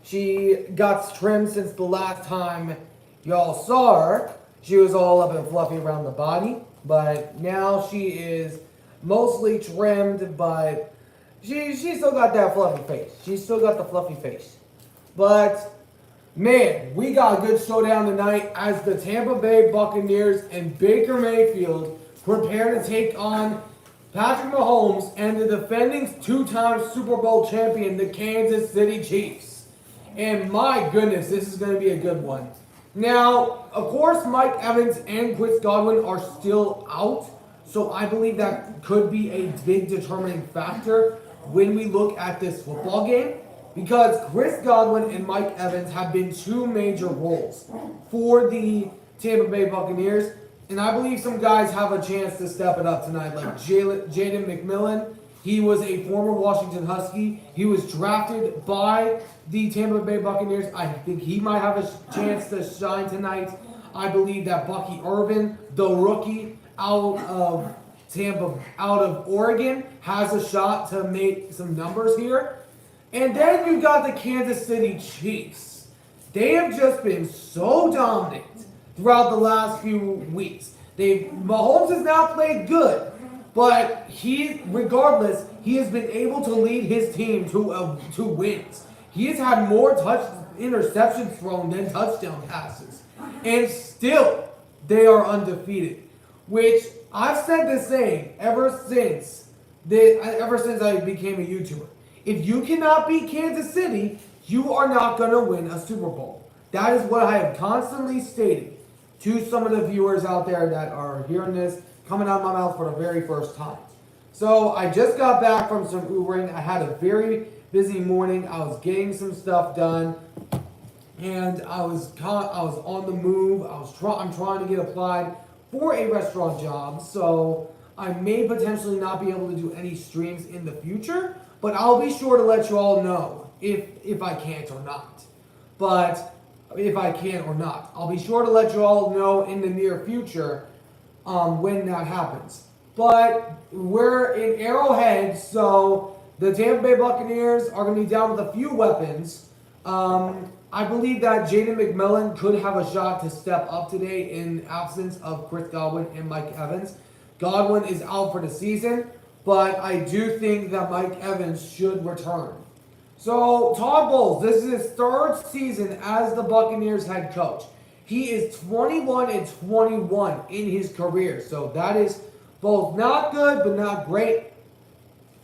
She got trimmed since the last time y'all saw her. She was all up and fluffy around the body, but now she is mostly trimmed, but she still got that fluffy face. She's still got the fluffy face. But man, we got a good showdown tonight as the Tampa Bay Buccaneers and Baker Mayfield prepare to take on Patrick Mahomes and the defending two-time Super Bowl champion, the Kansas City Chiefs. And my goodness, this is going to be a good one. Now, of course, Mike Evans and Chris Godwin are still out, so I believe that could be a big determining factor when we look at this football game, because Chris Godwin and Mike Evans have been two major roles for the Tampa Bay Buccaneers, and I believe some guys have a chance to step it up tonight, like Jaden McMillan. He was a former Washington Husky. He was drafted by the Tampa Bay Buccaneers. I think he might have a chance to shine tonight. I believe that Bucky Irvin, the rookie out of Oregon, has a shot to make some numbers here. And then you got the Kansas City Chiefs. They have just been so dominant throughout the last few weeks. Mahomes has not played good, but regardless, he has been able to lead his team to wins. He has had more interceptions thrown than touchdown passes, and still they are undefeated. Which I've said the same ever since I became a YouTuber. If you cannot beat Kansas City, you are not going to win a Super Bowl. That is what I have constantly stated to some of the viewers out there that are hearing this coming out of my mouth for the very first time. So I just got back from some Ubering. I had a very busy morning. I was getting some stuff done, and I was on the move. I'm trying to get applied for a restaurant job, so I may potentially not be able to do any streams in the future, but I'll be sure to let you all know if I can't or not. But if I can or not, I'll be sure to let you all know in the near future when that happens. But we're in Arrowhead, so the Tampa Bay Buccaneers are going to be down with a few weapons. I believe that Jaden McMillan could have a shot to step up today in absence of Chris Godwin and Mike Evans. Godwin is out for the season, but I do think that Mike Evans should return. So Todd Bowles, this is his third season as the Buccaneers head coach. He is 21-21 in his career, so that is both not good but not great.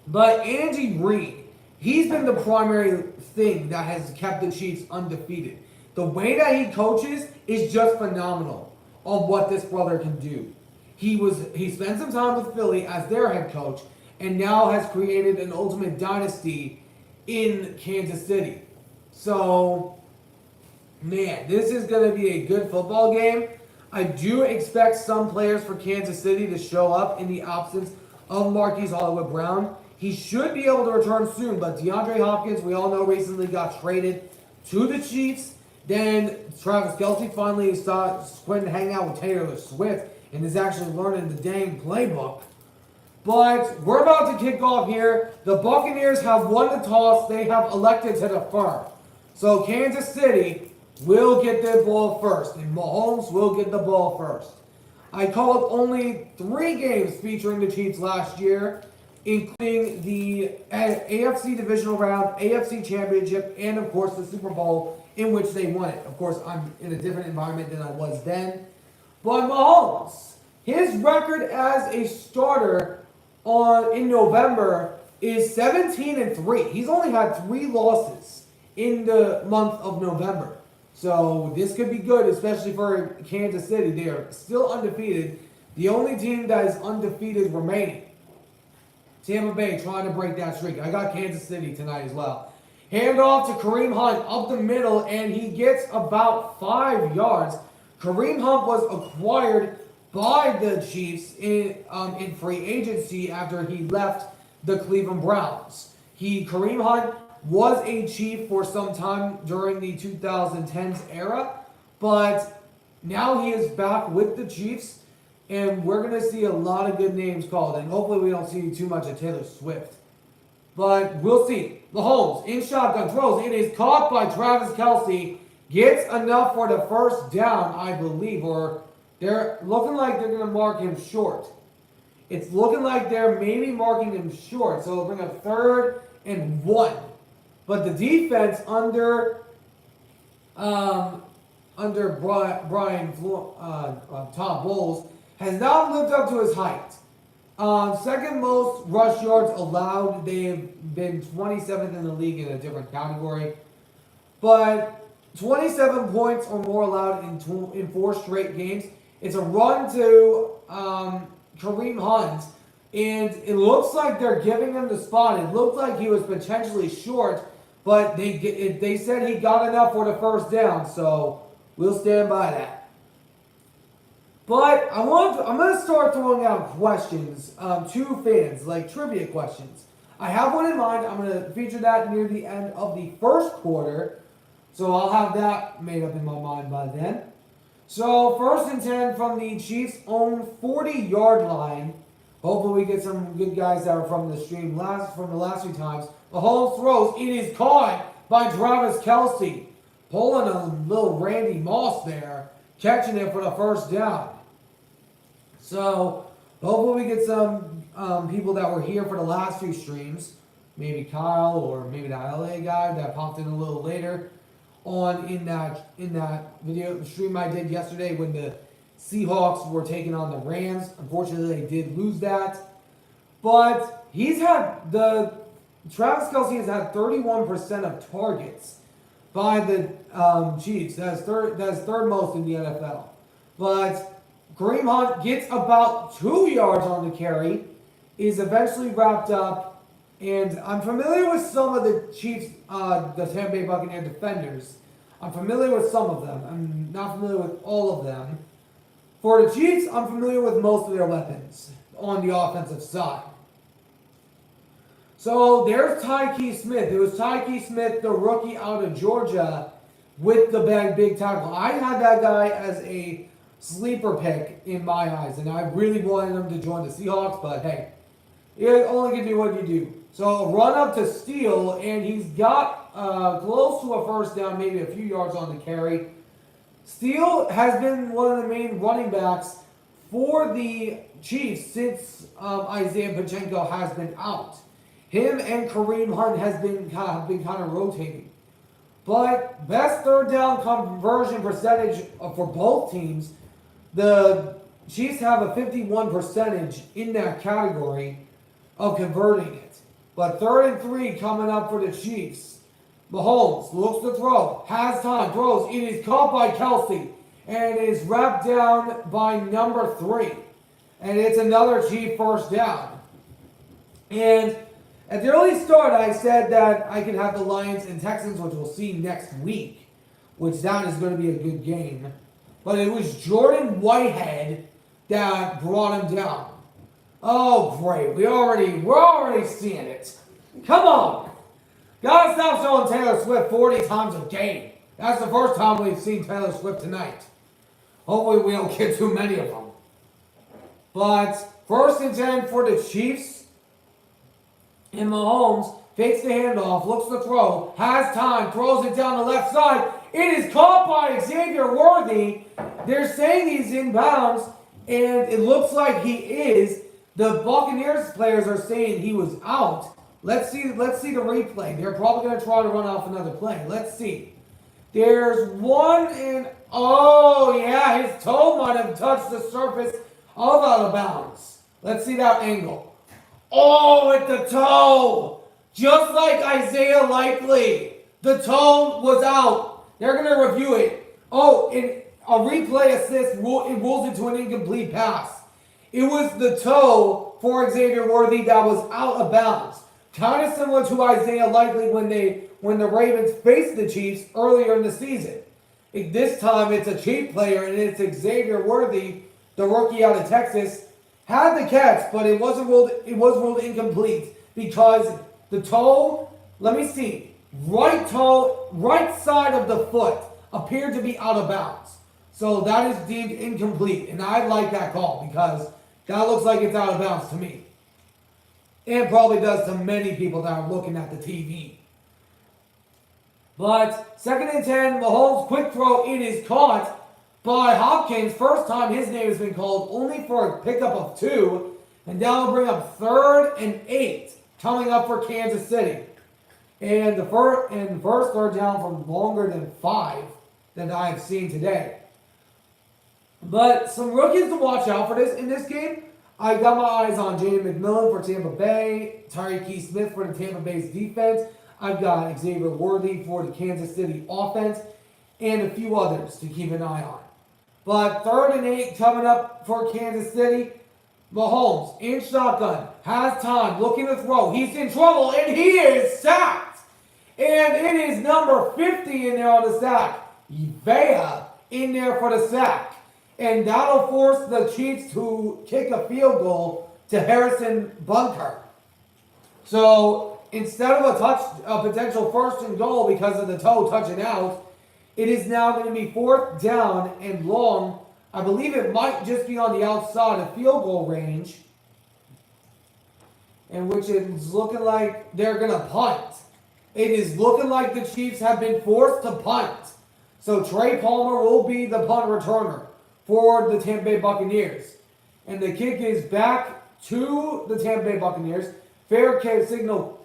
But Andy Reid, he's been the primary thing that has kept the Chiefs undefeated. The way that he coaches is just phenomenal on what this brother can do. He spent some time with Philly as their head coach, and now has created an ultimate dynasty in Kansas City. So, man, this is going to be a good football game. I do expect some players for Kansas City to show up in the absence of Marquise Hollywood Brown. He should be able to return soon, but DeAndre Hopkins, we all know, recently got traded to the Chiefs. Then Travis Kelce finally quit hanging out with Taylor Swift and is actually learning the dang playbook. But we're about to kick off here. The Buccaneers have won the toss. They have elected to defer. So Kansas City will get the ball first, and Mahomes will get the ball first. I called only 3 games featuring the Chiefs last year, including the AFC Divisional Round, AFC Championship, and of course the Super Bowl in which they won it. Of course, I'm in a different environment than I was then. But Mahomes, his record as a starter in November is 17-3. He's only had 3 losses in the month of November. So this could be good, especially for Kansas City. They are still undefeated. The only team that is undefeated remaining, Tampa Bay, trying to break that streak. I got Kansas City tonight as well. Hand off to Kareem Hunt up the middle, and he gets about 5 yards. Kareem Hunt was acquired by the Chiefs in free agency after he left the Cleveland Browns. Kareem Hunt was a Chief for some time during the 2010s era, but now he is back with the Chiefs, and we're going to see a lot of good names called, and hopefully we don't see too much of Taylor Swift. But we'll see. Mahomes in shotgun throws. It is caught by Travis Kelce. Gets enough for the first down, I believe, or they're looking like they're going to mark him short. It's looking like they're maybe marking him short, so it'll bring a 3rd and 1. But the defense under Brian Tom Bowles has not lived up to his height. Second most rush yards allowed. They've been 27th in the league in a different category. But 27 points or more allowed in 4 straight games. It's a run to Kareem Hunt. And it looks like they're giving him the spot. It looked like he was potentially short, but they said he got enough for the first down. So we'll stand by that. But I'm going to start throwing out questions to fans, like trivia questions. I have one in mind. I'm going to feature that near the end of the first quarter. So I'll have that made up in my mind by then. So 1st and 10 from the Chiefs' own 40-yard line. Hopefully we get some good guys that are from the stream from the last few times. Mahomes throws. It is caught by Travis Kelce. Pulling a little Randy Moss there. Catching it for the first down. So, hopefully we get some people that were here for the last few streams. Maybe Kyle or maybe the LA guy that popped in a little later on in that video stream I did yesterday when the Seahawks were taking on the Rams. Unfortunately, they did lose that. But Travis Kelce has had 31% of targets by the Chiefs. That's third most in the NFL. But Kareem Hunt gets about 2 yards on the carry, is eventually wrapped up, and I'm familiar with some of the Chiefs, the Tampa Bay Buccaneers defenders. I'm familiar with some of them. I'm not familiar with all of them. For the Chiefs, I'm familiar with most of their weapons on the offensive side. So there's Tyke Smith. It was Tyke Smith, the rookie out of Georgia, with the big tackle. I had that guy as a sleeper pick in my eyes, and I really wanted him to join the Seahawks, but hey, you only can do what you do. So run up to steal, and he's got close to a first down, maybe a few yards on the carry. Steele has been one of the main running backs for the Chiefs since Isaiah Pacheco has been out. Him and Kareem Hunt have been kind of rotating. But best 3rd down conversion percentage for both teams, the Chiefs have a 51% in that category of converting it. But 3rd and 3 coming up for the Chiefs. Mahomes looks to throw, has time, throws. It is caught by Kelce, and it is wrapped down by number 3. And it's another Chief first down. And at the early start, I said that I could have the Lions and Texans, which we'll see next week, which that is going to be a good game. But it was Jordan Whitehead that brought him down. Oh, great. We're already seeing it. Come on. Gotta stop showing Taylor Swift 40 times a game. That's the first time we've seen Taylor Swift tonight. Hopefully we don't get too many of them. But 1st and 10 for the Chiefs. And Mahomes fakes the handoff, looks to throw, has time, throws it down the left side. It is caught by Xavier Worthy. They're saying he's inbounds, and it looks like he is. The Buccaneers players are saying he was out. Let's see the replay. They're probably going to try to run off another play. Let's see. There's one, and oh yeah, his toe might have touched the surface of out of bounds. Let's see that angle. Oh, at the toe. Just like Isaiah Likely. The toe was out. They're going to review it. Oh, and a replay assist rules it to an incomplete pass. It was the toe for Xavier Worthy that was out of bounds. Kind of similar to Isaiah Likely when the Ravens faced the Chiefs earlier in the season. This time it's a Chief player, and it's Xavier Worthy, the rookie out of Texas, had the catch, but it was ruled incomplete because the toe, let me see, right toe, right side of the foot appeared to be out of bounds. So that is deemed incomplete, and I like that call because that looks like it's out of bounds to me. And probably does to many people that are looking at the TV. But 2nd and 10, Mahomes quick throw. It is caught by Hopkins. First time his name has been called, only for a pickup of 2. And that will bring up 3rd and 8 coming up for Kansas City. And the first third down from longer than 5 that I've seen today. But some rookies to watch out for in this game. I got my eyes on Jaden McMillan for Tampa Bay, Tyreek Smith for the Tampa Bay's defense. I've got Xavier Worthy for the Kansas City offense, and a few others to keep an eye on. But 3rd and 8 coming up for Kansas City. Mahomes in shotgun, has time, looking to throw. He's in trouble, and he is sacked. And it is number 50 in there on the sack. Vea in there for the sack. And that'll force the Chiefs to kick a field goal to Harrison Bunker. So instead of a potential 1st and goal because of the toe touching out, it is now going to be 4th down and long. I believe it might just be on the outside of field goal range, in which it's looking like they're going to punt. It is looking like the Chiefs have been forced to punt. So Trey Palmer will be the punt returner for the Tampa Bay Buccaneers. And the kick is back to the Tampa Bay Buccaneers. Fair catch signal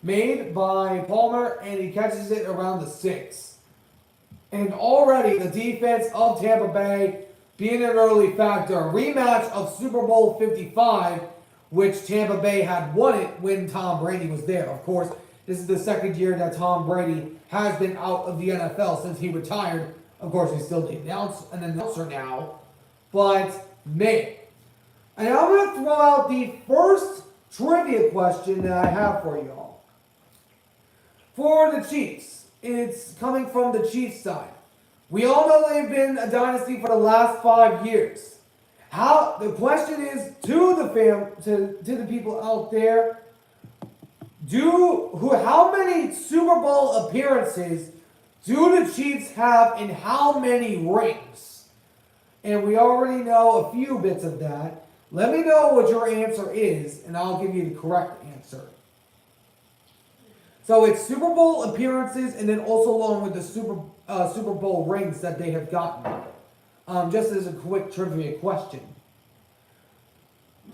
made by Palmer, and he catches it around the 6. And already the defense of Tampa Bay being an early factor. A rematch of Super Bowl 55, which Tampa Bay had won it when Tom Brady was there. Of course, this is the 2nd year that Tom Brady has been out of the NFL since he retired. Of course, he's still an announcer now. But, man. And I'm going to throw out the first trivia question that I have for you all. For the Chiefs, it's coming from the Chiefs side. We all know they've been a dynasty for the last 5 years. The question is to the people out there, how many Super Bowl appearances do the Chiefs have and how many rings? And we already know a few bits of that. Let me know what your answer is, and I'll give you the correct answer. So it's Super Bowl appearances, and then also along with the Super Bowl rings that they have gotten. Just as a quick trivia question.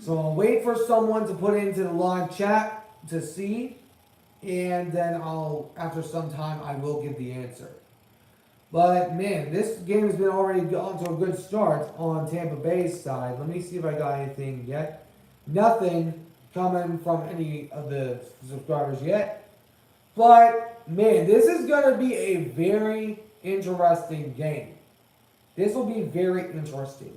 So I'll wait for someone to put into the live chat to see, and then after some time, I will give the answer. But man, this game has been already gone to a good start on Tampa Bay's side. Let me see if I got anything yet. Nothing coming from any of the subscribers yet. But man, this is going to be a very interesting game. This will be very interesting.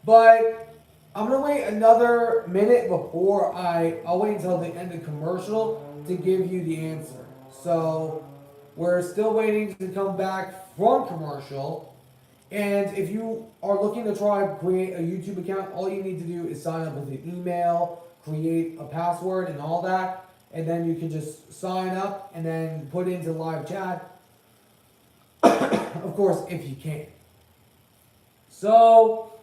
But I'm going to wait another minute before I'll wait until the end of commercial to give you the answer. So we're still waiting to come back from commercial. And if you are looking to try to create a YouTube account, all you need to do is sign up with an email, create a password and all that. And then you can just sign up and then put into live chat. Of course, if you can. So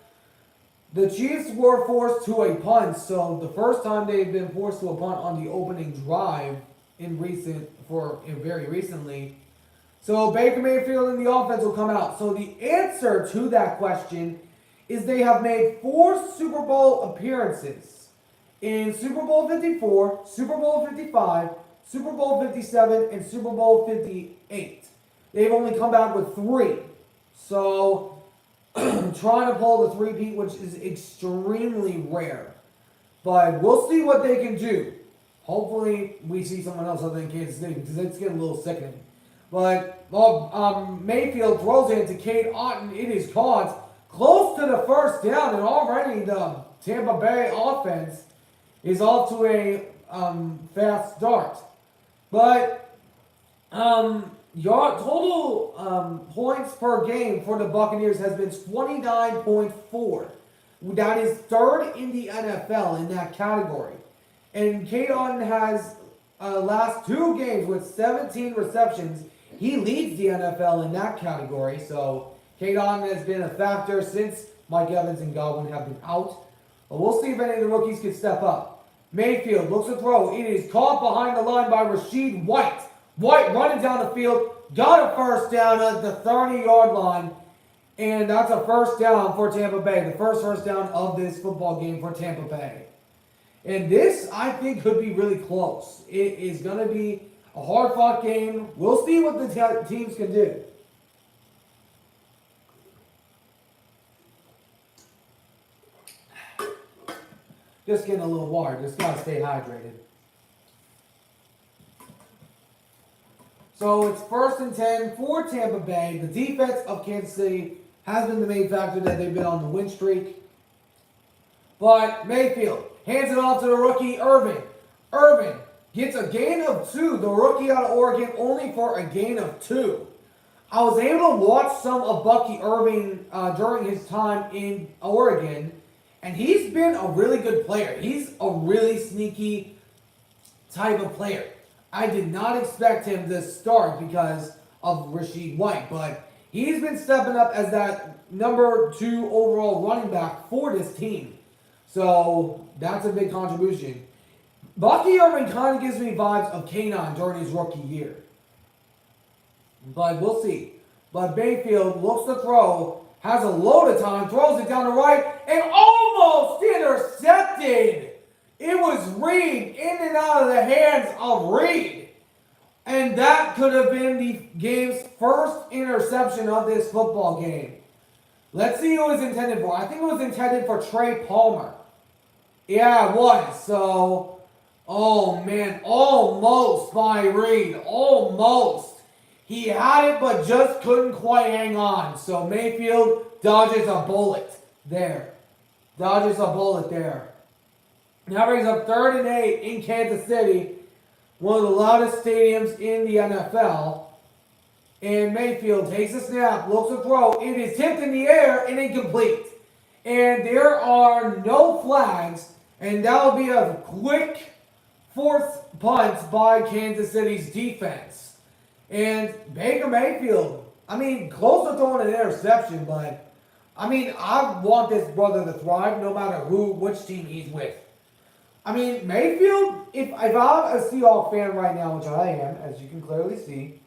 the Chiefs were forced to a punt. So the first time they've been forced to a punt on the opening drive very recently. So Baker Mayfield and the offense will come out. So the answer to that question is they have made 4 Super Bowl appearances in Super Bowl 54, Super Bowl 55, Super Bowl 57, and Super Bowl 58. They've only come back with 3. So trying to pull the three-peat, which is extremely rare. But we'll see what they can do. Hopefully, we see someone else other than Kansas City because it's getting a little sickening. But Mayfield throws it to Cade Otton. It is caught close to the first down, and already the Tampa Bay offense is off to a fast start. But total points per game for the Buccaneers has been 29.4. That is 3rd in the NFL in that category. And Cade Otton has last 2 games with 17 receptions. He leads the NFL in that category. So Cade Otton has been a factor since Mike Evans and Godwin have been out. But we'll see if any of the rookies can step up. Mayfield looks to throw. It is caught behind the line by Rashid White. White running down the field. Got a first down at the 30-yard line. And that's a first down for Tampa Bay. The first down of this football game for Tampa Bay. And this, I think, could be really close. It is going to be a hard-fought game. We'll see what the teams can do. Just getting a little water. Just got to stay hydrated. So it's 1st and 10 for Tampa Bay. The defense of Kansas City has been the main factor that they've been on the win streak. But Mayfield hands it off to the rookie, Irvin. Irvin gets a gain of 2. The rookie out of Oregon only for a gain of 2. I was able to watch some of Bucky Irving during his time in Oregon, and he's been a really good player. He's a really sneaky type of player. I did not expect him to start because of Rashid White, but he's been stepping up as that number 2 overall running back for this team. So that's a big contribution. Bucky Irving kind of gives me vibes of K9 during his rookie year. But we'll see. But Mayfield looks to throw, has a load of time, throws it down the right, and almost intercepted. It was Reed in and out of the hands of Reed. And that could have been the game's first interception of this football game. Let's see who it was intended for. I think it was intended for Trey Palmer. Yeah, it was. So, oh man, almost by Reed. Almost. He had it, but just couldn't quite hang on. So Mayfield dodges a bullet there. Dodges a bullet there. Now brings up 3rd and 8 in Kansas City, one of the loudest stadiums in the NFL. And Mayfield takes a snap, looks to throw. It is tipped in the air and incomplete. And there are no flags. And that will be a quick 4th punt by Kansas City's defense. And Baker Mayfield, close to throwing an interception, but, I want this brother to thrive no matter which team he's with. Mayfield, if I'm a Seahawks fan right now, which I am, as you can clearly see,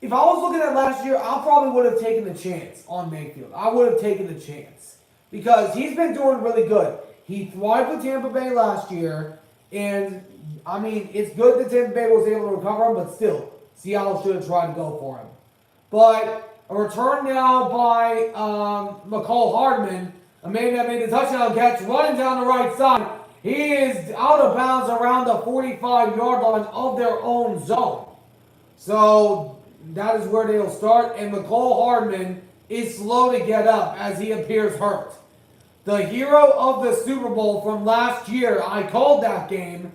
if I was looking at last year, I probably would have taken the chance on Mayfield. I would have taken the chance because he's been doing really good. He thrived with Tampa Bay last year, and, it's good that Tampa Bay was able to recover him, but still, Seattle should have tried to go for him. But a return now by McCall Hardman, a man that made the touchdown catch, running down the right side. He is out of bounds around the 45-yard line of their own zone. So that is where they'll start. And McCall Hardman is slow to get up as he appears hurt. The hero of the Super Bowl from last year, I called that game.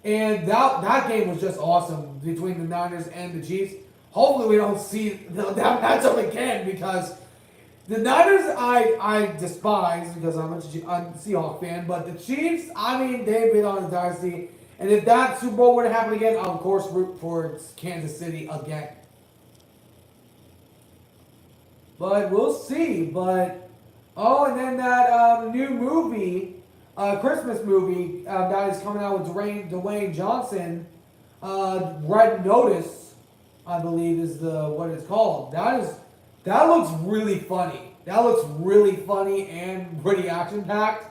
And that game was just awesome between the Niners and the Chiefs. Hopefully we don't see that matchup again because the Niners I despise because I'm a Seahawks fan. But the Chiefs, they've been on a dynasty. And if that Super Bowl were to happen again, I'll of course root for Kansas City again. But we'll see. But, and then that new movie, Christmas movie that is coming out with Dwayne Johnson, Red Notice, I believe is what it's called. That looks really funny. That looks really funny and pretty action-packed.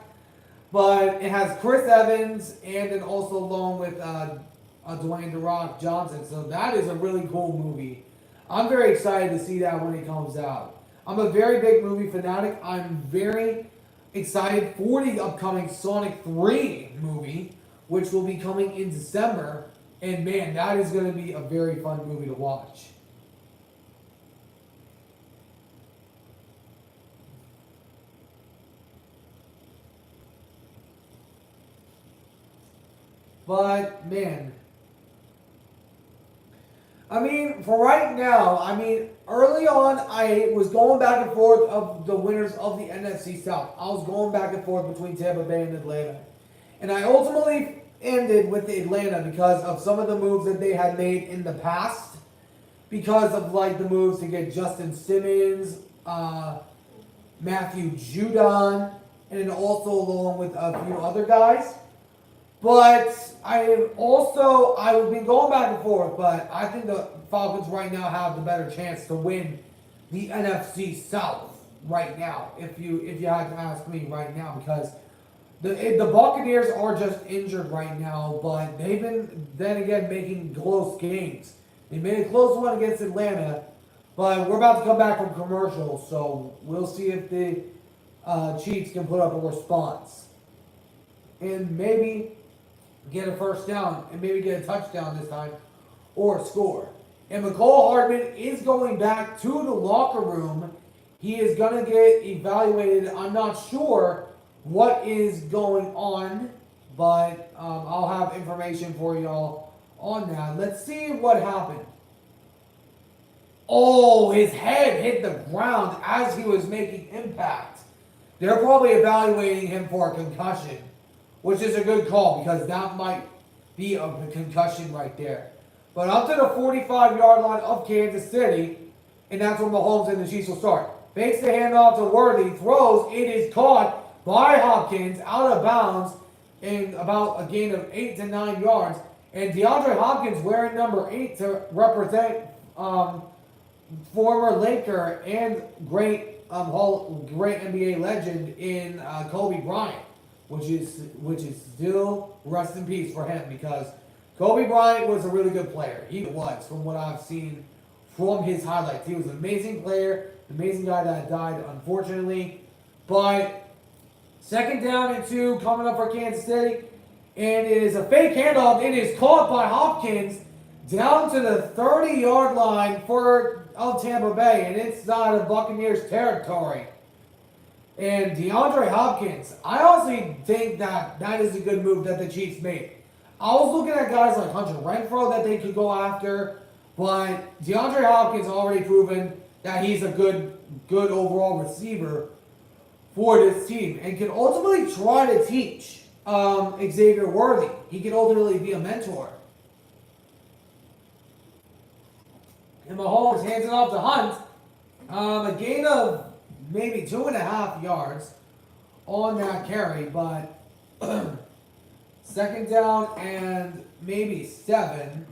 But it has Chris Evans and then also along with Dwayne "The Rock" Johnson. So that is a really cool movie. I'm very excited to see that when it comes out. I'm a very big movie fanatic. I'm very excited for the upcoming Sonic 3 movie, which will be coming in December. And man, that is going to be a very fun movie to watch. But man, for right now, early on, I was going back and forth of the winners of the NFC South. I was going back and forth between Tampa Bay and Atlanta. And I ultimately ended with Atlanta because of some of the moves that they had made in the past. Because of the moves to get Justin Simmons, Matthew Judon, and also along with a few other guys. But I've been going back and forth, but I think the Falcons right now have the better chance to win the NFC South right now. If you had to ask me right now, because the Buccaneers are just injured right now, but they've been then again making close games. They made a close one against Atlanta, but we're about to come back from commercial, so we'll see if the Chiefs can put up a response and maybe get a first down and maybe get a touchdown this time or score. And McCall Hardman is going back to the locker room. He is going to get evaluated. I'm not sure what is going on, but I'll have information for y'all on that. Let's see what happened. Oh, his head hit the ground as he was making impact. They're probably evaluating him for a concussion, which is a good call because that might be a concussion right there. But up to the 45-yard line of Kansas City, and that's where Mahomes and the Chiefs will start. Fakes the handoff to Worthy, throws, it is caught by Hopkins out of bounds in about a gain of 8 to 9 yards. And DeAndre Hopkins wearing number 8 to represent former Laker and great NBA legend in Kobe Bryant, which is still rest in peace for him because Kobe Bryant was a really good player. He was, from what I've seen from his highlights. He was an amazing player, an amazing guy that died, unfortunately. But second down and 2 coming up for Kansas City, and it is a fake handoff. It is caught by Hopkins down to the 30-yard line of Tampa Bay and inside of Buccaneers territory. And DeAndre Hopkins, I honestly think that is a good move that the Chiefs made. I was looking at guys like Hunter Renfrow that they could go after, but DeAndre Hopkins already proven that he's a good overall receiver for this team and can ultimately try to teach Xavier Worthy. He can ultimately be a mentor. And Mahomes hands it off to Hunt. A gain of maybe 2.5 yards on that carry, but second down and maybe 7.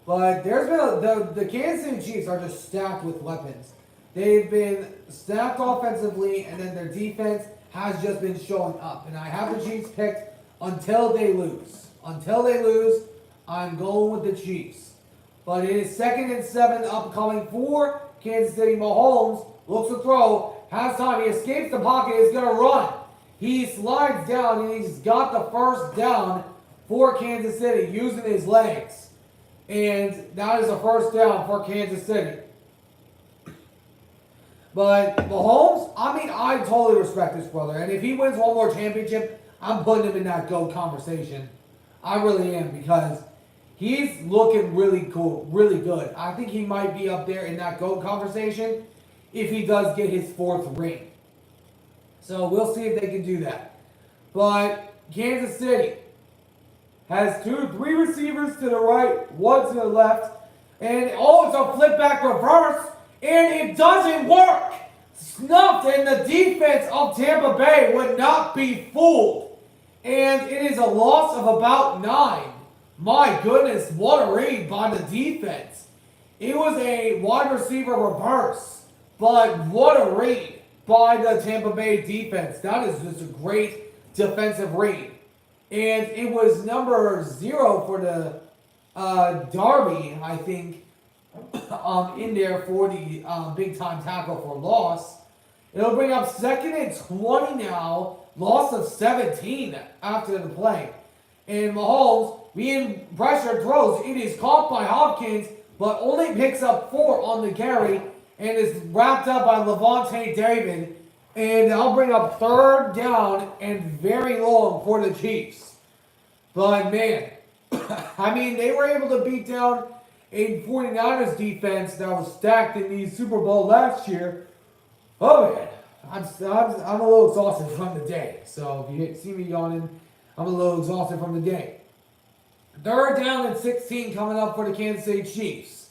But there's been the Kansas City Chiefs are just stacked with weapons. They've been stacked offensively, and then their defense has just been showing up. And I have the Chiefs picked until they lose. Until they lose, I'm going with the Chiefs. But it is 2nd and 7 upcoming for Kansas City. Mahomes looks to throw, has time, he escapes the pocket, is going to run. He slides down, and he's got the first down for Kansas City using his legs. And that is a first down for Kansas City. But Mahomes, I totally respect this brother. And if he wins one more championship, I'm putting him in that GOAT conversation. I really am, because he's looking really cool, really good. I think he might be up there in that GOAT conversation if he does get his 4th ring. So we'll see if they can do that. But Kansas City has 3 receivers to the right, 1 to the left. And it's a flip back reverse. And it doesn't work. Snuffed, and the defense of Tampa Bay would not be fooled. And it is a loss of about 9. My goodness, what a read by the defense. It was a wide receiver reverse, but what a read by the Tampa Bay defense. That is just a great defensive read. And it was number 0 for the Darby, I think, in there for the big-time tackle for loss. It'll bring up 2nd and 20 now. Loss of 17 after the play. And Mahomes, being pressured, throws. It is caught by Hopkins, but only picks up 4 on the carry and is wrapped up by Levante David. And I'll bring up 3rd down and very long for the Chiefs. But, man, they were able to beat down a 49ers defense that was stacked in the Super Bowl last year. Oh, man. I'm a little exhausted from the day. So if you see me yawning, I'm a little exhausted from the day. 3rd down and 16 coming up for the Kansas City Chiefs.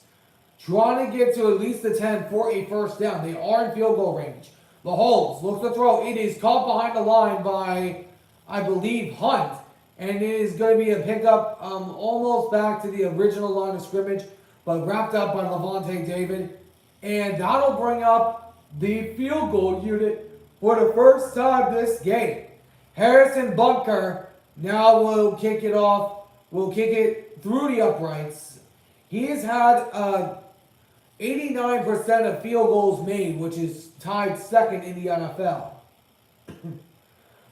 Trying to get to at least the 10 for a first down. They are in field goal range. Mahomes looks to throw. It is caught behind the line by, I believe, Hunt. and it is going to be a pickup almost back to the original line of scrimmage, but wrapped up by Levante David. And that'll bring up the field goal unit for the first time this game. Harrison Bunker now will kick it off, will kick it through the uprights. He has had 89% of field goals made, which is tied second in the NFL.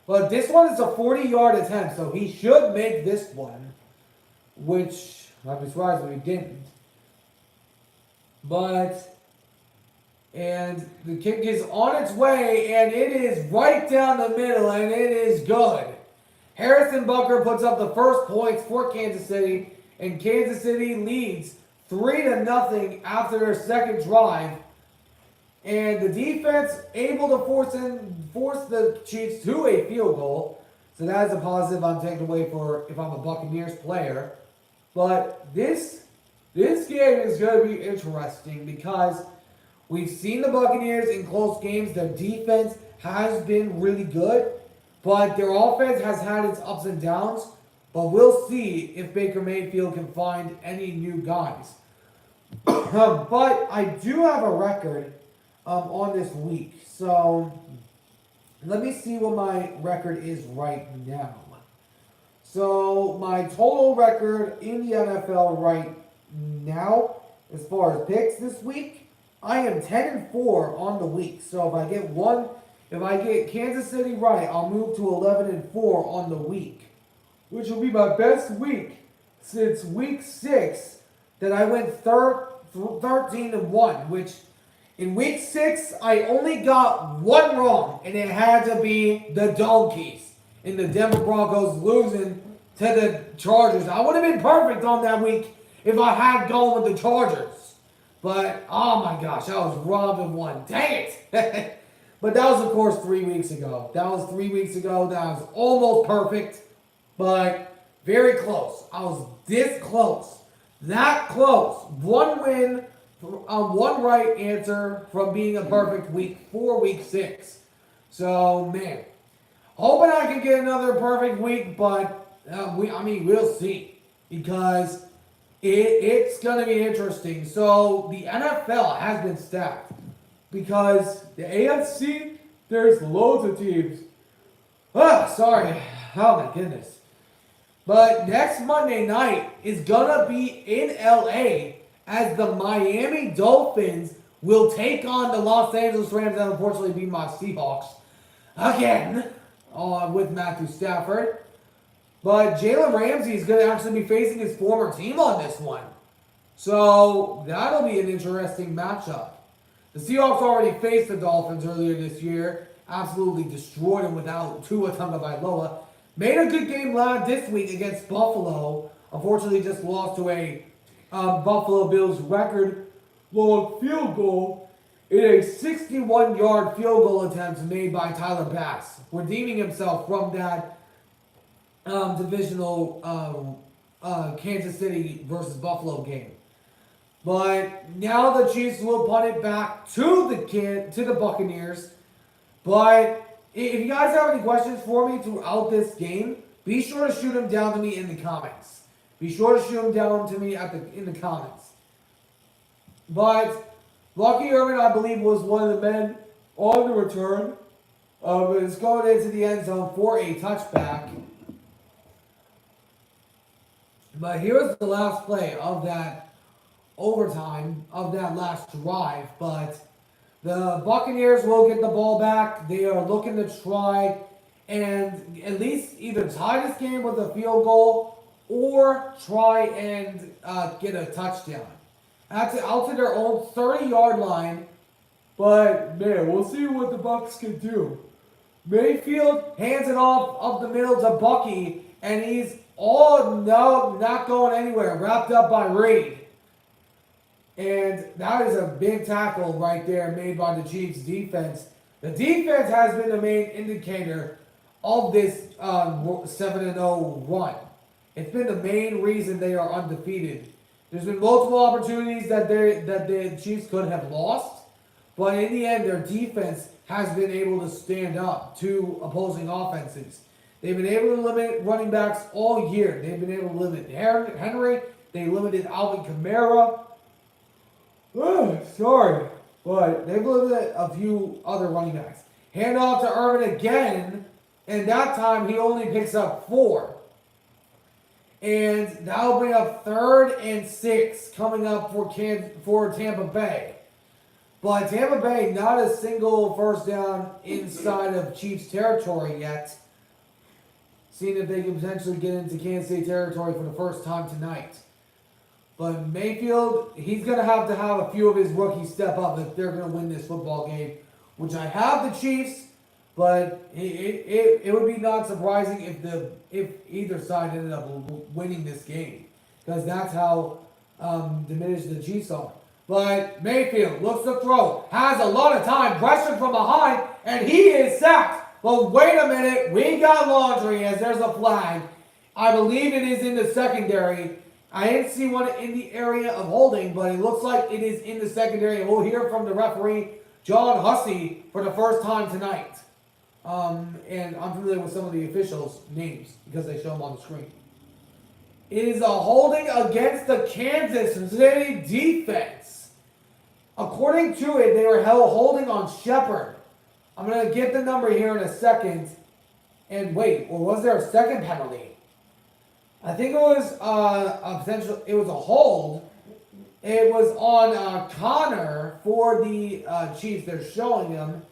But this one is a 40-yard attempt, so he should make this one, which I'd be surprised if he didn't. And the kick is on its way, and it is right down the middle, and it is good. Harrison Bunker puts up the first points for Kansas City, and Kansas City leads 3-0 after their second drive. And the defense able to force the Chiefs to a field goal. So that is a positive I'm taking away for if I'm a Buccaneers player. But this game is going to be interesting because we've seen the Buccaneers in close games. Their defense has been really good, but their offense has had its ups and downs. But we'll see if Baker Mayfield can find any new guys. But I do have a record on this week. So let me see what my record is right now. So my total record in the NFL right now, as far as picks this week, I am 10-4 on the week. So if I get Kansas City right, I'll move to 11-4 on the week, which will be my best week since week 6 that I went 13-1, which in week 6, I only got one wrong, and it had to be the Donkeys in the Denver Broncos losing to the Chargers. I would have been perfect on that week if I had gone with the Chargers. But, oh my gosh, I was robbed of one. Dang it! But that was, of course, 3 weeks ago. That was almost perfect, but very close. I was this close. That close. One win, one right answer from being a perfect week for week 6. So, man, hoping I can get another perfect week, but we'll see, because it's going to be interesting. So, the NFL has been stacked, because the AFC, there's loads of teams. Oh my goodness. But next Monday night is going to be in LA as the Miami Dolphins will take on the Los Angeles Rams and unfortunately beat my Seahawks again with Matthew Stafford. But Jalen Ramsey is going to actually be facing his former team on this one. So that'll be an interesting matchup. The Seahawks already faced the Dolphins earlier this year. Absolutely destroyed them without Tua Tagovailoa. Made a good game this week against Buffalo. Unfortunately, just lost to a Buffalo Bills record long field goal in a 61-yard field goal attempt made by Tyler Bass, redeeming himself from that divisional Kansas City versus Buffalo game. But now the Chiefs will punt it back to the Buccaneers. But if you guys have any questions for me throughout this game, be sure to shoot them down to me in the comments. Be sure to shoot them down to me in the comments. But Lucky Irvin, I believe, was one of the men on the return. It's going into the end zone for a touchback. But here's the last play of that overtime, of that last drive. But the Buccaneers will get the ball back. They are looking to try and at least either tie this game with a field goal or try and get a touchdown. Out to their own 30-yard line. But, man, we'll see what the Bucs can do. Mayfield hands it off up the middle to Bucky, and he's not going anywhere. Wrapped up by Reed. And that is a big tackle right there made by the Chiefs defense. The defense has been the main indicator of this 7-0 run. It's been the main reason they are undefeated. There's been multiple opportunities that the Chiefs could have lost, but in the end, their defense has been able to stand up to opposing offenses. They've been able to limit running backs all year. They've been able to limit Henry. They limited Alvin Kamara. Oh, sorry. But they've limited a few other running backs. Hand off to Irvin again. And that time he only picks up 4. And that'll bring up 3rd and 6 coming up for Tampa Bay. But Tampa Bay, not a single first down inside of Chiefs territory yet. Seeing if they can potentially get into Kansas City territory for the first time tonight. But Mayfield, he's going to have a few of his rookies step up if they're going to win this football game. Which I have the Chiefs, but it would be not surprising if either side ended up winning this game. Because that's how diminished the Chiefs are. But Mayfield looks to throw, has a lot of time, pressure from behind, and he is sacked. But wait a minute, we got laundry as there's a flag. I believe it is in the secondary. I didn't see one in the area of holding, but it looks like it is in the secondary. And we'll hear from the referee, John Hussey, for the first time tonight. And I'm familiar with some of the officials' names because they show them on the screen. It is a holding against the Kansas City defense. According to it, they were holding on Shepard. I'm going to get the number here in a second. And wait, or was there a second penalty? I think it was it was a hold. It was on Connor for the Chiefs. They're showing him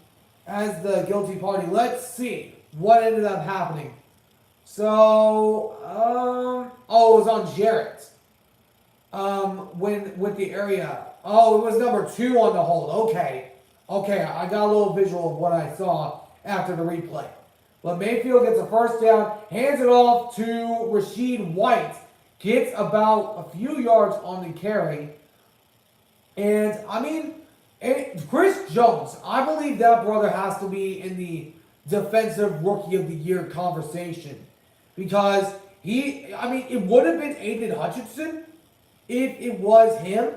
as the guilty party. Let's see what ended up happening. So, it was on Jarrett. With the area. Oh, it was number 2 on the hold. Okay, I got a little visual of what I saw after the replay. But Mayfield gets a first down, hands it off to Rashid White, gets about a few yards on the carry. And, Chris Jones, I believe that brother has to be in the Defensive Rookie of the Year conversation. Because it would have been Aiden Hutchinson if it was him,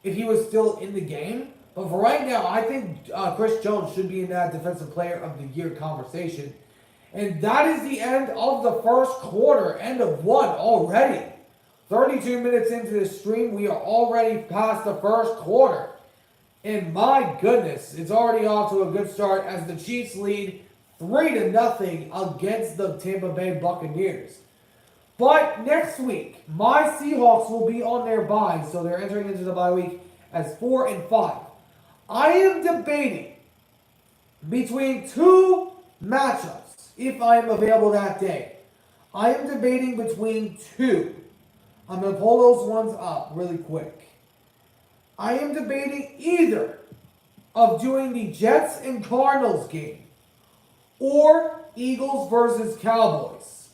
if he was still in the game. But for right now, I think Chris Jones should be in that Defensive Player of the Year conversation. And that is the end of the first quarter. End of 1 already. 32 minutes into the stream, we are already past the first quarter. And my goodness, it's already off to a good start as the Chiefs lead 3-0 against the Tampa Bay Buccaneers. But next week, my Seahawks will be on their bye, so they're entering into the bye week as 4-5. I am debating between 2 matchups if I am available that day. I am debating between 2. I'm going to pull those ones up really quick. I am debating either of doing the Jets and Cardinals game or Eagles versus Cowboys.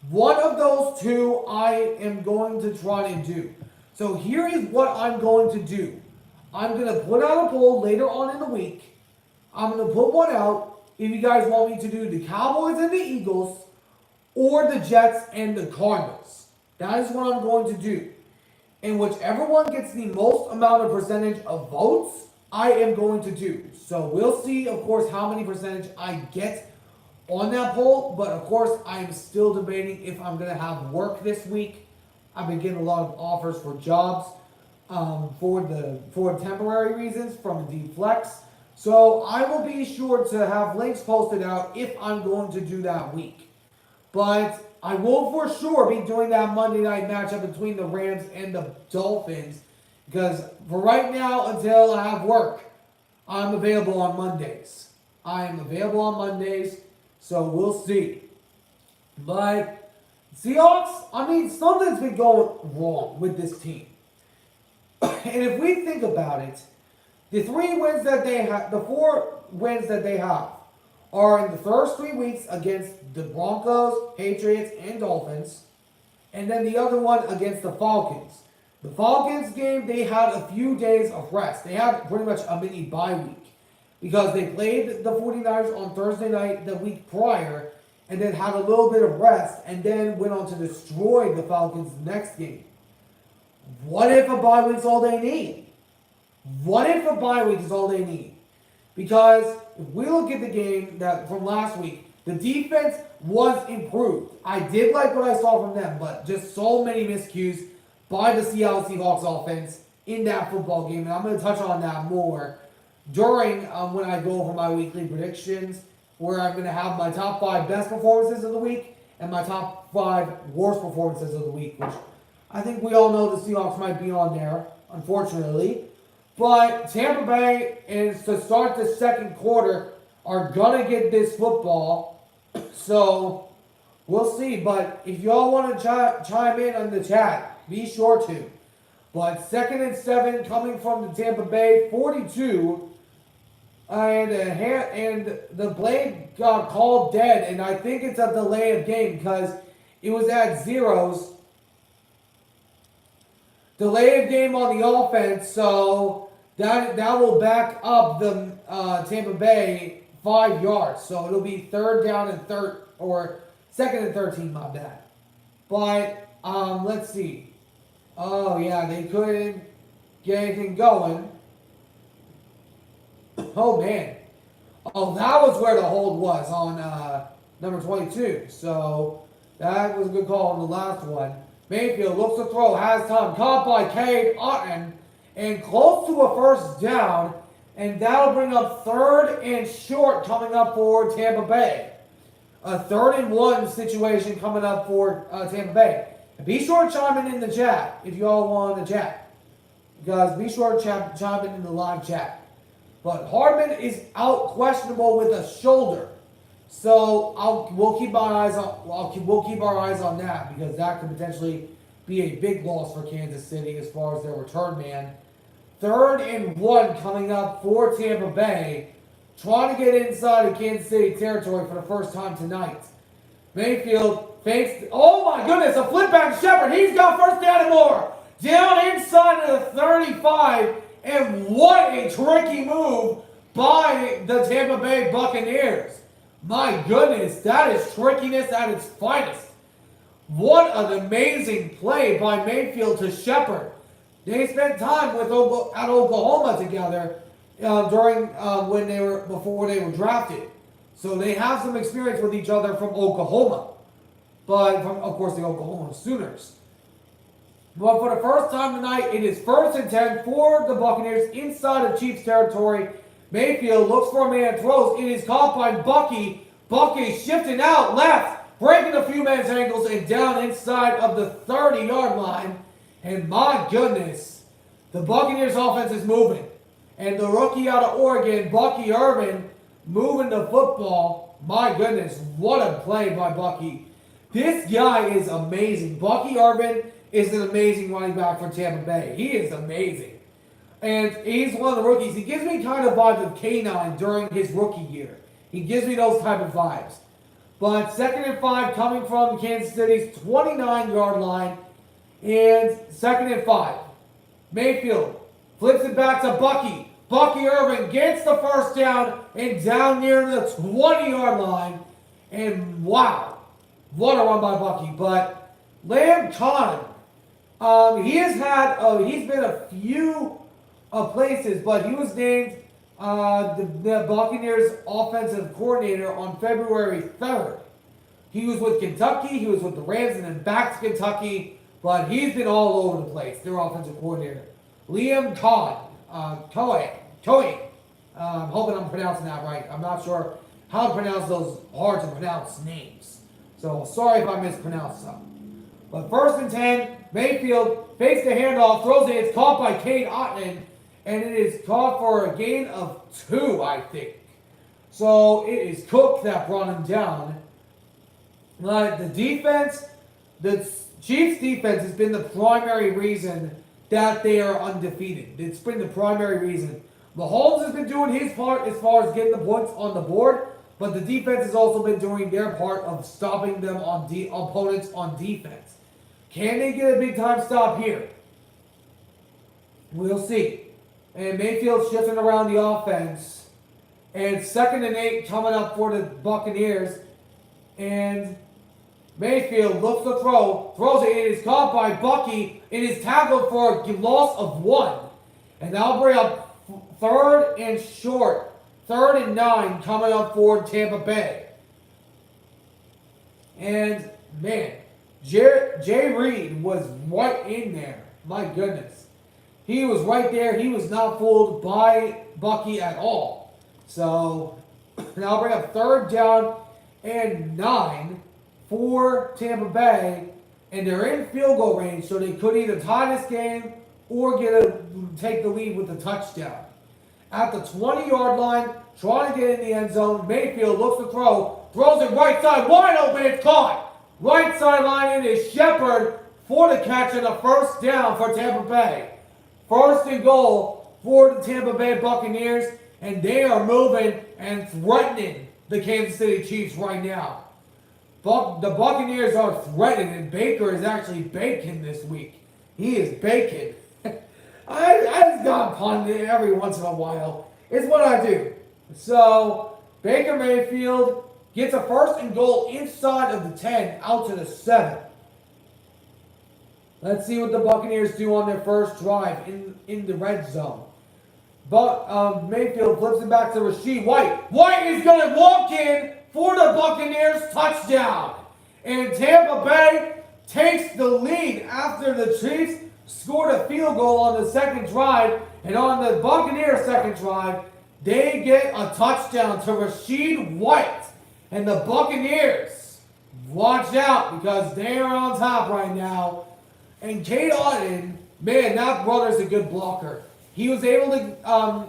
One of those 2 I am going to try and do. So here is what I'm going to do. I'm going to put out a poll later on in the week. I'm going to put one out if you guys want me to do the Cowboys and the Eagles or the Jets and the Cardinals. That is what I'm going to do. And whichever one gets the most amount of percentage of votes, I am going to do. So we'll see, of course, how many percentage I get on that poll. But, of course, I am still debating if I'm going to have work this week. I've been getting a lot of offers for jobs for temporary reasons from Indeed Flex. So I will be sure to have links posted out if I'm going to do that week. But I will for sure be doing that Monday night matchup between the Rams and the Dolphins. Because for right now, until I have work, I'm available on Mondays. I am available on Mondays, so we'll see. But Seahawks, something's been going wrong with this team. And if we think about it, the 4 wins that they have are in the first 3 weeks against the Broncos, Patriots, and Dolphins. And then the other one against the Falcons. The Falcons game, they had a few days of rest. They had pretty much a mini bye week. Because they played the 49ers on Thursday night the week prior. And then had a little bit of rest. And then went on to destroy the Falcons next game. What if a bye week's all they need? What if a bye week is all they need? Because if we look at the game that from last week, The defense was improved. I did like what I saw from them, but just so many miscues by the Seattle Seahawks offense in that football game. And I'm going to touch on that more during when I go over my weekly predictions, where I'm going to have my top 5 best performances of the week and my top 5 worst performances of the week, which I think we all know the Seahawks might be on there, unfortunately. But Tampa Bay, is to start the second quarter, are going to get this football. So, we'll see. But if y'all want to chime in on the chat, be sure to. But 2nd and 7 coming from the Tampa Bay 42. And the play got called dead. And I think it's a delay of game because it was at zeros. Delay of game on the offense. So that will back up the Tampa Bay 5 yards. So it'll be 3rd down and 2nd and 13, my bad. But let's see. Oh yeah, they couldn't get anything going. Oh man. Oh, that was where the hold was on number 22. So that was a good call on the last one. Mayfield looks to throw, has time, caught by Cade Otton, and close to a 1st down, and that'll bring up 3rd and short coming up for Tampa Bay. A 3rd and 1 situation coming up for Tampa Bay. And be sure to chime in the chat if you all want to chat. Because be sure to chime in the live chat. But Hardman is out questionable with a shoulder. So we'll keep our eyes on that, because that could potentially be a big loss for Kansas City as far as their return man. 3rd and 1 coming up for Tampa Bay, trying to get inside of Kansas City territory for the first time tonight. Mayfield fakes. Oh my goodness, a flip back to Shepard. He's got 1st down and more. Down inside of the 35, and what a tricky move by the Tampa Bay Buccaneers. My goodness, that is trickiness at its finest. What an amazing play by Mayfield to Shepard. They spent time at Oklahoma together before they were drafted. So they have some experience with each other from Oklahoma. But from, of course, the Oklahoma Sooners. But for the first time tonight, it is 1st and 10 for the Buccaneers inside of Chiefs territory. Mayfield looks for a man, throws. It is caught by Bucky. Bucky shifting out left, breaking a few men's ankles, and down inside of the 30-yard line. And my goodness, the Buccaneers offense is moving. And the rookie out of Oregon, Bucky Irvin, moving the football. My goodness, what a play by Bucky. This guy is amazing. Bucky Irvin is an amazing running back for Tampa Bay. He is amazing. And he's one of the rookies. He gives me kind of vibes of K9 during his rookie year. He gives me those type of vibes. But 2nd and 5 coming from Kansas City's 29-yard line. And 2nd and 5. Mayfield flips it back to Bucky. Bucky Irvin gets the 1st down and down near the 20-yard line. And wow, what a run by Bucky. But Lamb Khan, he's been a few places, but he was named the Buccaneers offensive coordinator on February 3rd. He was with Kentucky, he was with the Rams, and then back to Kentucky, but he's been all over the place, their offensive coordinator. Liam Cohen. I'm hoping I'm pronouncing that right. I'm not sure how to pronounce those hard to pronounce names. So sorry if I mispronounced some. But 1st and 10, Mayfield fakes the handoff, throws it, it's caught by Cade Otton, and it is caught for a gain of 2, I think. So it is Cook that brought him down. But the defense, the Chiefs defense has been the primary reason that they are undefeated. It's been the primary reason. Mahomes has been doing his part as far as getting the points on the board, but the defense has also been doing their part of stopping them on opponents on defense. Can they get a big-time stop here? We'll see. And Mayfield shifting around the offense. And 2nd and 8 coming up for the Buccaneers. And Mayfield looks to throw. Throws it. It is caught by Bucky. It is tackled for a loss of 1. And that'll bring up 3rd and short. 3rd and 9 coming up for Tampa Bay. And man, Jay Reed was right in there. My goodness. He was right there. He was not fooled by Bucky at all. So now bring up 3rd down and 9 for Tampa Bay. And they're in field goal range, so they could either tie this game or take the lead with a touchdown. At the 20-yard line, trying to get in the end zone, Mayfield looks to throw, throws it right side, wide open, it's caught. Right sideline, it is Shepard for the catch and a 1st down for Tampa Bay. 1st and goal for the Tampa Bay Buccaneers, and they are moving and threatening the Kansas City Chiefs right now. The Buccaneers are threatening, and Baker is actually baking this week. He is baking. I just got pundit every once in a while. It's what I do. So, Baker Mayfield gets a 1st and goal inside of the 10, out to the 7. Let's see what the Buccaneers do on their first drive in the red zone. But Mayfield flips it back to Rasheed White. White is going to walk in for the Buccaneers touchdown. And Tampa Bay takes the lead after the Chiefs scored a field goal on the 2nd drive. And on the Buccaneers' 2nd drive, they get a touchdown to Rasheed White. And the Buccaneers, watch out because they are on top right now. And Cade Otton, man, that brother's a good blocker. He was able to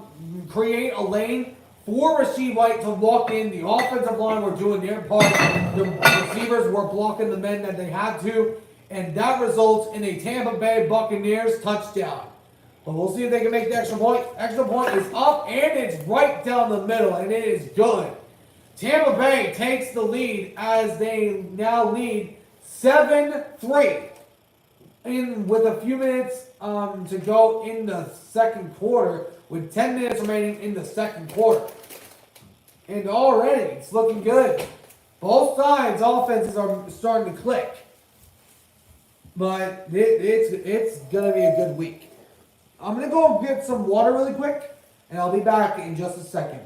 create a lane for Rasheed White to walk in. The offensive line were doing their part. The receivers were blocking the men that they had to. And that results in a Tampa Bay Buccaneers touchdown. But we'll see if they can make the extra point. Extra point is up, and it's right down the middle, and it is good. Tampa Bay takes the lead as they now lead 7-3. And with a few minutes to go in the 2nd quarter, with 10 minutes remaining in the 2nd quarter. And already, it's looking good. Both sides' offenses are starting to click. But it's going to be a good week. I'm going to go get some water really quick, and I'll be back in just a second.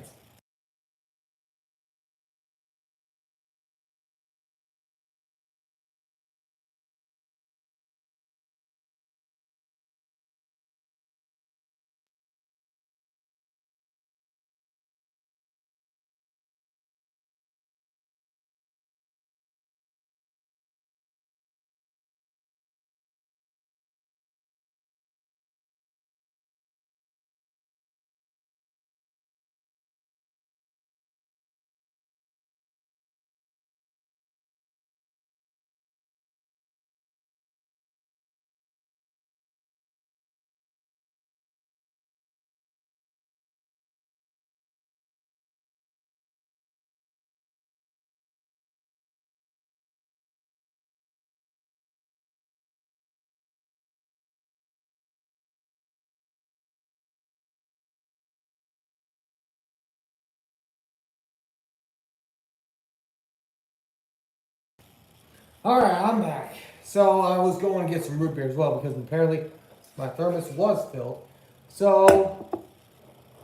All right, I'm back. So I was going to get some root beer as well because apparently my thermos was filled. So,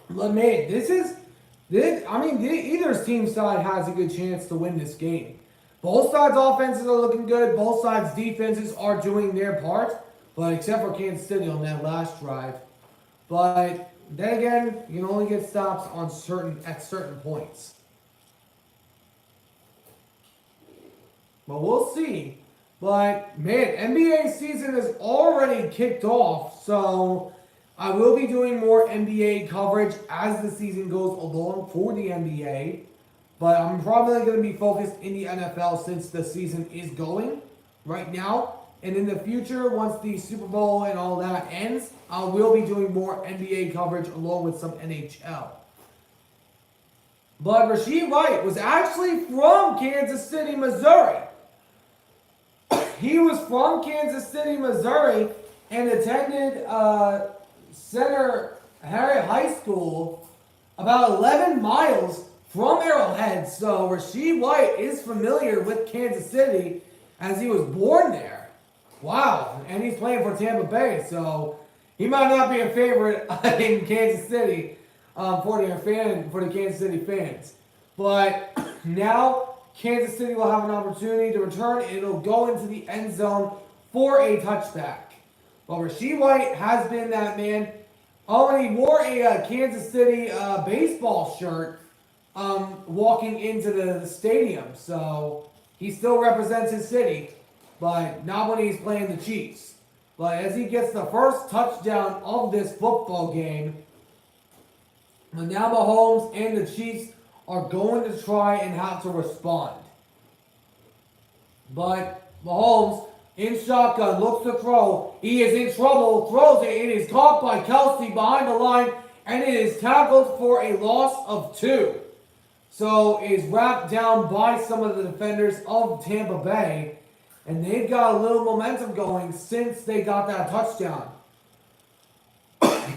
man, either team side has a good chance to win this game. Both sides' offenses are looking good. Both sides' defenses are doing their part, but except for Kansas City on that last drive. But then again, you can only get stops at certain points. But we'll see. But, man, NBA season has already kicked off. So, I will be doing more NBA coverage as the season goes along for the NBA. But I'm probably going to be focused in the NFL since the season is going right now. And in the future, once the Super Bowl and all that ends, I will be doing more NBA coverage along with some NHL. But Rasheed White was actually from Kansas City, Missouri. He was from Kansas City, Missouri, and attended Center Harriet High School about 11 miles from Arrowhead. So Rasheed White is familiar with Kansas City as he was born there. Wow, and he's playing for Tampa Bay, so he might not be a favorite in Kansas City for the Kansas City fans. But now Kansas City will have an opportunity to return, and it'll go into the end zone for a touchback. But Rasheed White has been that man. Already wore a Kansas City baseball shirt walking into the stadium. So he still represents his city, but not when he's playing the Chiefs. But as he gets the first touchdown of this football game, and now Mahomes and the Chiefs are going to try and have to respond. But Mahomes, in shotgun, looks to throw. He is in trouble, throws it. It is caught by Kelsey behind the line, and it is tackled for a loss of 2. So it is wrapped down by some of the defenders of Tampa Bay, and they've got a little momentum going since they got that touchdown.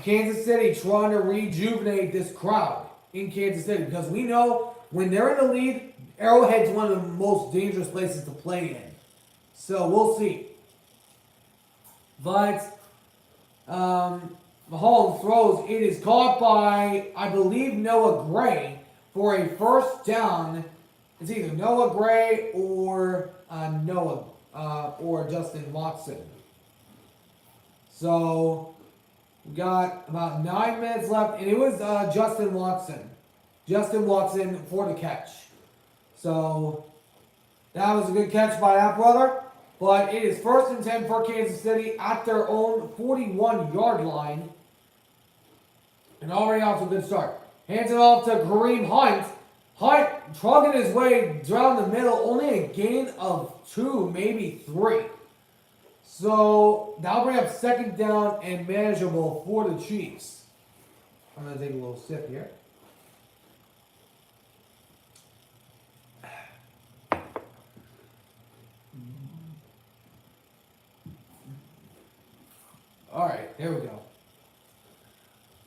Kansas City trying to rejuvenate this crowd in Kansas City, because we know when they're in the lead, Arrowhead's one of the most dangerous places to play in. So we'll see. But Mahomes throws. It is caught by, I believe, Noah Gray for a first down. It's either Noah Gray or or Justin Watson. So we got about 9 minutes left, and it was Justin Watson. Justin Watson for the catch. So that was a good catch by that brother. But it is 1st and 10 for Kansas City at their own 41-yard line. And already off to a good start. Hands it off to Kareem Hunt. Hunt trucking his way down the middle. Only a gain of 2, maybe 3. So that'll bring up 2nd down and manageable for the Chiefs. I'm going to take a little sip here. All right, there we go.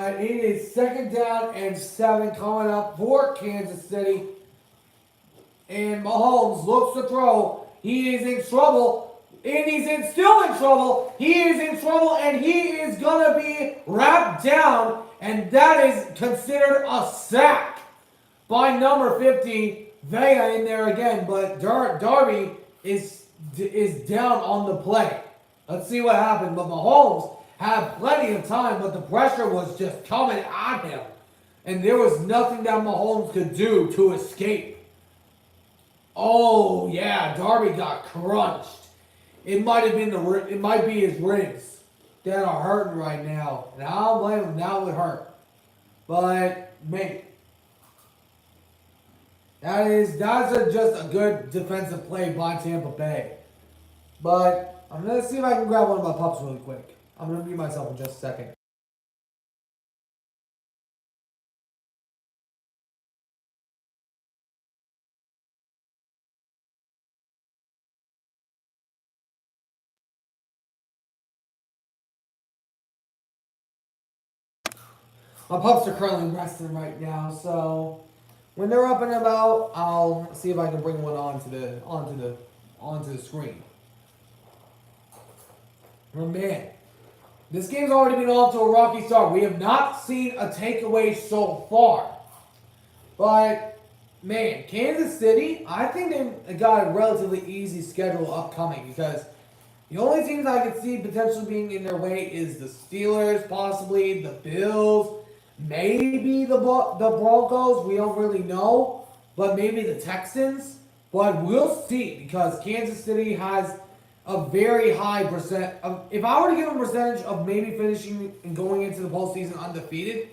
It is 2nd down and 7 coming up for Kansas City. And Mahomes looks to throw. He is in trouble. And he's still in trouble. He is in trouble, and he is going to be wrapped down. And that is considered a sack by number 50. Vea in there again, but Darby is down on the play. Let's see what happened. But Mahomes had plenty of time, but the pressure was just coming at him. And there was nothing that Mahomes could do to escape. Oh, yeah, Darby got crunched. It might be his ribs that are hurting right now. And I don't blame him. That would hurt. But, man, that's just a good defensive play by Tampa Bay. But I'm going to see if I can grab one of my pups really quick. I'm going to mute myself in just a second. My pups are currently resting right now, so when they're up and about, I'll see if I can bring one onto the screen. Oh man, this game's already been off to a rocky start. We have not seen a takeaway so far, but man, Kansas City, I think they got a relatively easy schedule upcoming, because the only teams I could see potentially being in their way is the Steelers, possibly the Bills, maybe the Broncos. We don't really know, but maybe the Texans. But we'll see, because Kansas City has a very high percent. If I were to give them a percentage of maybe finishing and going into the postseason undefeated,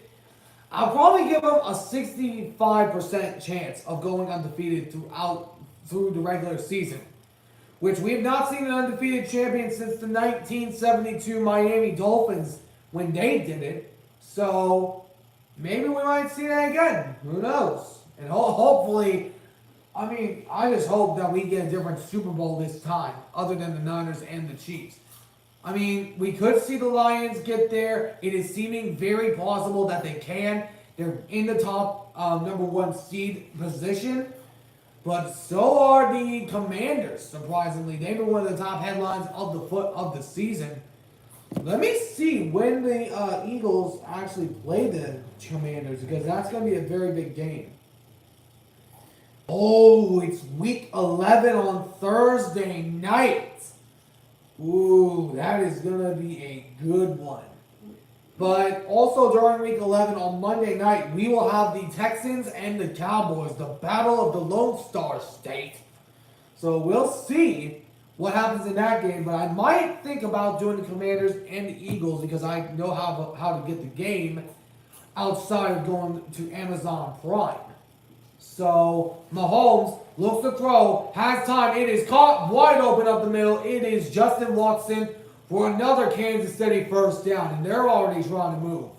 I'll probably give them a 65% chance of going undefeated through the regular season, which we have not seen an undefeated champion since the 1972 Miami Dolphins when they did it. So maybe we might see that again. Who knows? And hopefully, I just hope that we get a different Super Bowl this time, other than the Niners and the Chiefs. We could see the Lions get there. It is seeming very plausible that they can. They're in the top number 1 seed position. But so are the Commanders, surprisingly. They've been one of the top headlines of the season. Let me see when the Eagles actually play the Commanders, because that's going to be a very big game. Oh, it's week 11 on Thursday night. Ooh, that is going to be a good one. But also during week 11 on Monday night, we will have the Texans and the Cowboys, the battle of the Lone Star State. So we'll see what happens in that game. But I might think about doing the Commanders and the Eagles because I know how to get the game outside of going to Amazon Prime. So Mahomes looks to throw, has time. It is caught wide open up the middle. It is Justin Watson for another Kansas City first down. And they're already trying to move.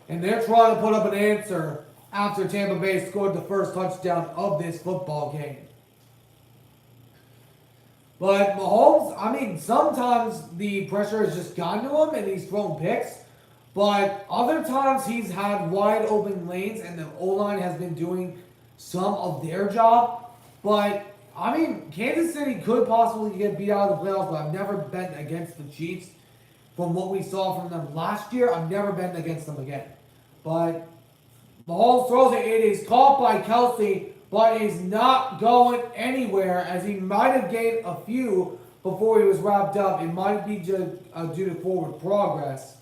And they're trying to put up an answer after Tampa Bay scored the first touchdown of this football game. But Mahomes, I mean, sometimes the pressure has just gotten to him and he's thrown picks. But other times he's had wide open lanes and the O-line has been doing some of their job. But, I mean, Kansas City could possibly get beat out of the playoffs, but I've never bet against the Chiefs. From what we saw from them last year, I've never bet against them again. But Mahomes throws it. It is caught by Kelsey, but is not going anywhere as he might have gained a few before he was wrapped up. It might be just due to forward progress.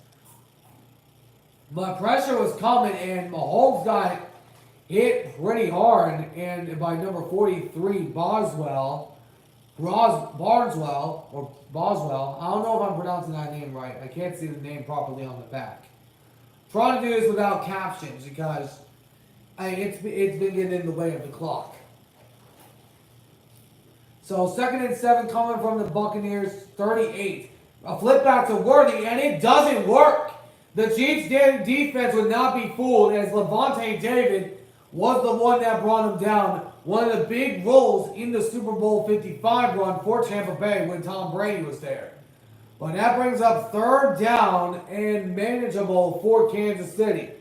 But pressure was coming, and Mahomes got hit pretty hard, and by number 43, Boswell, or Boswell. I don't know if I'm pronouncing that name right. I can't see the name properly on the back. Trying to do this without captions because it's been getting in the way of the clock. So 2nd and 7 coming from the Buccaneers, 38. A flip back to Worthy, and it doesn't work. The Chiefs' defense would not be fooled as Levante David was the one that brought him down. One of the big roles in the Super Bowl 55 run for Tampa Bay when Tom Brady was there. But that brings up 3rd down and manageable for Kansas City.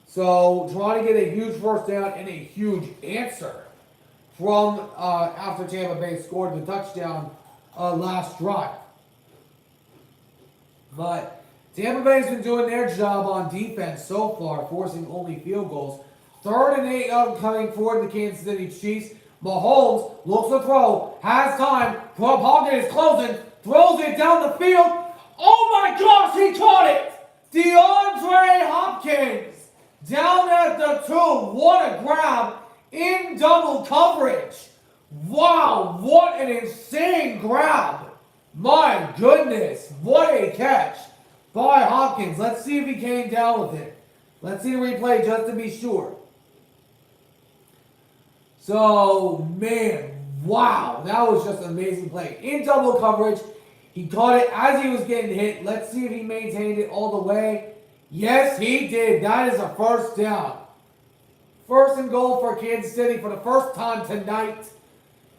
So trying to get a huge first down and a huge answer from after Tampa Bay scored the touchdown last drive. But Tampa Bay's been doing their job on defense so far, forcing only field goals. 3rd and 8 coming for the Kansas City Chiefs. Mahomes looks to throw, has time, pocket is closing, throws it down the field. Oh my gosh, he caught it! DeAndre Hopkins down at the 2. What a grab in double coverage. Wow, what an insane grab. My goodness, what a catch by Hopkins. Let's see if he came down with it. Let's see the replay just to be sure. So, man, wow. That was just an amazing play. In double coverage, he caught it as he was getting hit. Let's see if he maintained it all the way. Yes, he did. That is a first down. 1st and goal for Kansas City for the first time tonight.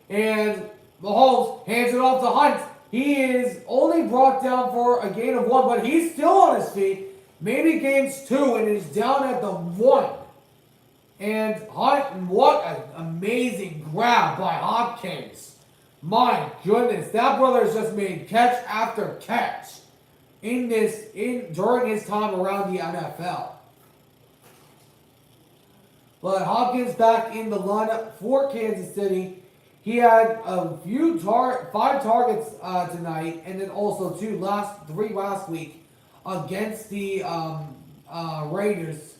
And Mahomes hands it off to Hunt. He is only brought down for a gain of 1, but he's still on his feet. Maybe gains 2 and is down at the 1. And Hunt, what an amazing grab by Hopkins. My goodness, that brother has just made catch after catch during his time around the NFL. But Hopkins back in the lineup for Kansas City. He had a few 5 targets tonight, and then also 3 last week against the Raiders.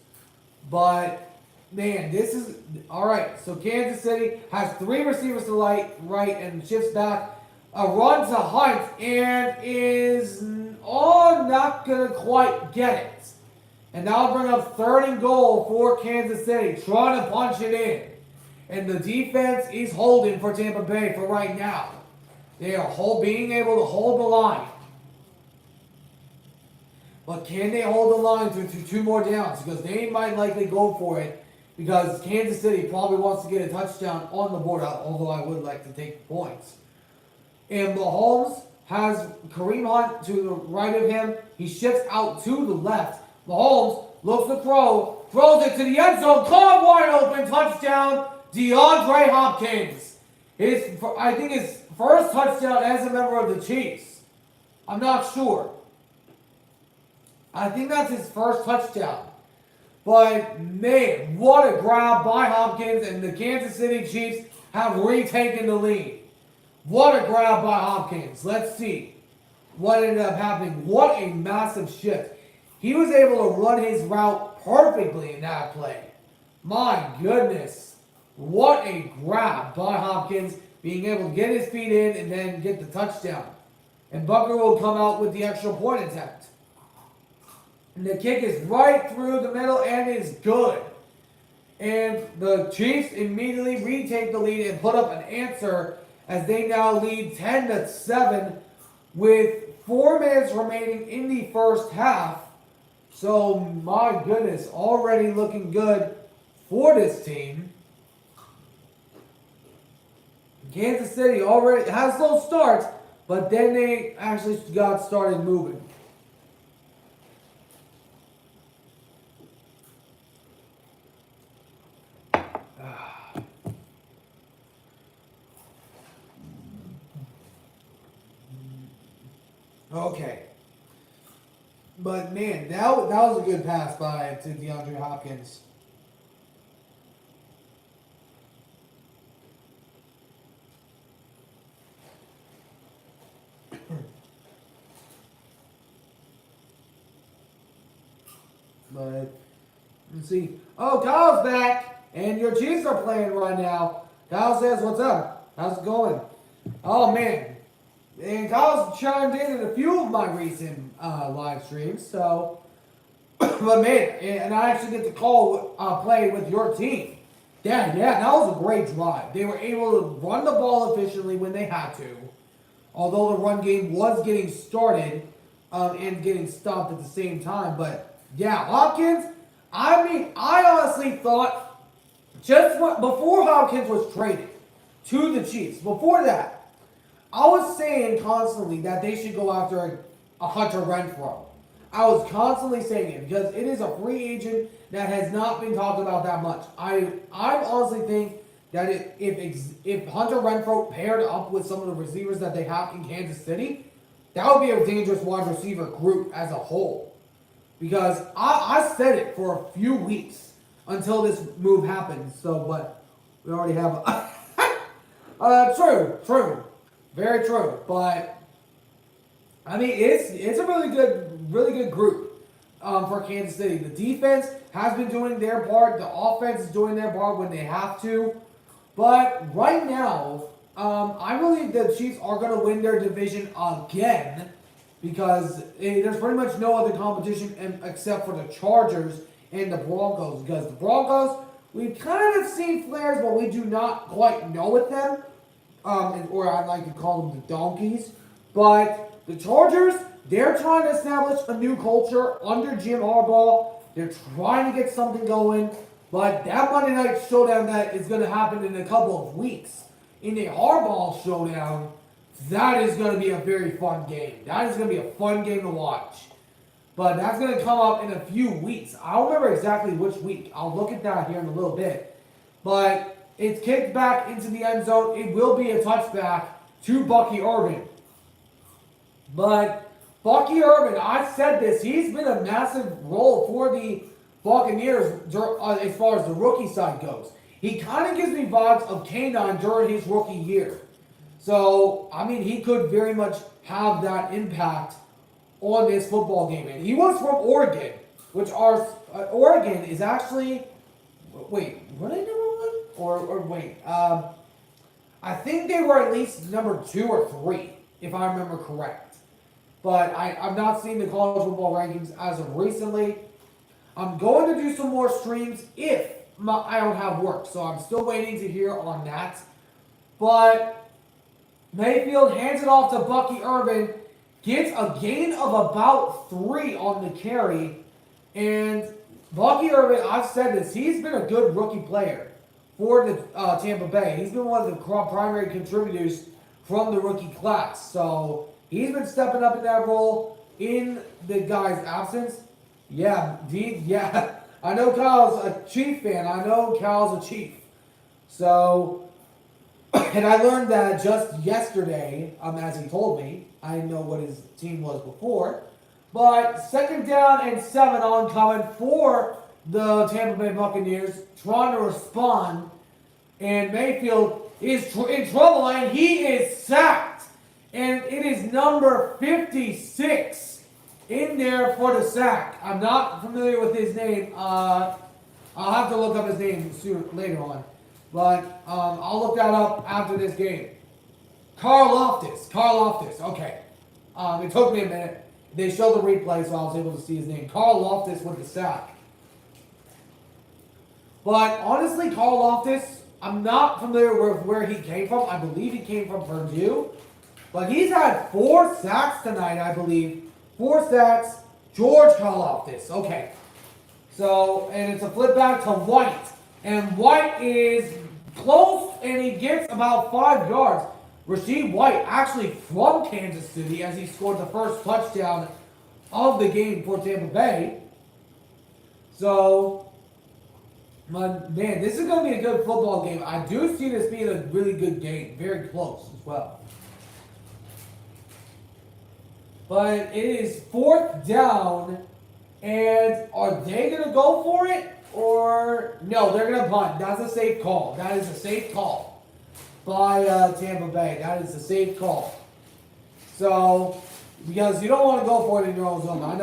But man, this is all right. So Kansas City has 3 receivers to right and shifts back. A run to Hunt and is not gonna quite get it. And that'll bring up 3rd and goal for Kansas City, trying to punch it in. And the defense is holding for Tampa Bay for right now. They are being able to hold the line. But can they hold the line through 2 more downs? Because they might likely go for it. Because Kansas City probably wants to get a touchdown on the board, although I would like to take the points. And Mahomes has Kareem Hunt to the right of him. He shifts out to the left. Mahomes looks to throw, throws it to the end zone, caught wide open, touchdown, DeAndre Hopkins. I think his first touchdown as a member of the Chiefs. I'm not sure. I think that's his first touchdown. But man, what a grab by Hopkins, and the Kansas City Chiefs have retaken the lead. What a grab by Hopkins. Let's see what ended up happening. What a massive shift. He was able to run his route perfectly in that play. My goodness. What a grab by Hopkins, being able to get his feet in and then get the touchdown. And Butker will come out with the extra point attempt. And the kick is right through the middle and is good. And the Chiefs immediately retake the lead and put up an answer as they now lead 10-7 with 4 minutes remaining in the first half. So, my goodness, already looking good for this team. Kansas City already has slow starts, but then they actually got started moving. Okay. But man, that was a good pass to DeAndre Hopkins. But let's see. Oh, Kyle's back, and your Chiefs are playing right now. Kyle says, "What's up? How's it going?" Oh man, and Kyle's chimed in a few of my recent live streams. So, but man, and I actually get to play with your team. Yeah, that was a great drive. They were able to run the ball efficiently when they had to, although the run game was getting started and getting stopped at the same time. But yeah, Hopkins, I honestly thought just before Hopkins was traded to the Chiefs, before that, I was saying constantly that they should go after a Hunter Renfrow. I was constantly saying it because it is a free agent that has not been talked about that much. I honestly think that if Hunter Renfrow paired up with some of the receivers that they have in Kansas City, that would be a dangerous wide receiver group as a whole. Because I said it for a few weeks until this move happened. So, but we already have true. Very true. But I mean, it's a really good group for Kansas City. The defense has been doing their part. The offense is doing their part when they have to. But right now, I believe the Chiefs are going to win their division again because there's pretty much no other competition except for the Chargers and the Broncos. Because the Broncos, we've kind of seen flares, but we do not quite know with them. Or I'd like to call them the Donkeys. But the Chargers, they're trying to establish a new culture under Jim Harbaugh. They're trying to get something going. But that Monday night showdown that is going to happen in a couple of weeks, in the Harbaugh showdown, that is going to be a very fun game. That is going to be a fun game to watch. But that's going to come up in a few weeks. I don't remember exactly which week. I'll look at that here in a little bit. But it's kicked back into the end zone. It will be a touchback to Bucky Irvin. But Bucky Irvin, I said this, he's been a massive role for the Buccaneers as far as the rookie side goes. He kind of gives me vibes of K9 during his rookie year. So, I mean, he could very much have that impact on this football game. And he was from Oregon, which Oregon is actually, wait, were they number one? Or wait, I think they were at least number 2 or 3, if I remember correct. But I've not seen the college football rankings as of recently. I'm going to do some more streams if I don't have work. So I'm still waiting to hear on that. But Mayfield hands it off to Bucky Irvin. Gets a gain of about 3 on the carry. And Bucky Irvin, I've said this, he's been a good rookie player for the Tampa Bay. He's been one of the primary contributors from the rookie class. So he's been stepping up in that role in the guy's absence. Yeah. I know Kyle's a Chief fan. I know Kyle's a Chief. So, and I learned that just yesterday, as he told me. I didn't know what his team was before. But 2nd down and 7 oncoming for the Tampa Bay Buccaneers trying to respond, and Mayfield is in trouble, and he is sacked. And it is number 56 in there for the sack. I'm not familiar with his name. I'll have to look up his name later on. But I'll look that up after this game. Carl Loftus. Okay. It took me a minute. They showed the replay, so I was able to see his name. Carl Loftus with the sack. But honestly, Carl Loftus, I'm not familiar with where he came from. I believe he came from Purdue. But he's had 4 sacks tonight, I believe. 4 sacks. George Karlaftis. Okay. So, and it's a flip back to White. And White is close, and he gets about 5 yards. Rasheed White, actually from Kansas City, as he scored the first touchdown of the game for Tampa Bay. So, man, this is going to be a good football game. I do see this being a really good game. Very close as well. But it is 4th down, and are they going to go for it? Or, no, they're going to punt. That's a safe call. That is a safe call by Tampa Bay. That is a safe call. So, because you don't want to go for it in your own zone. I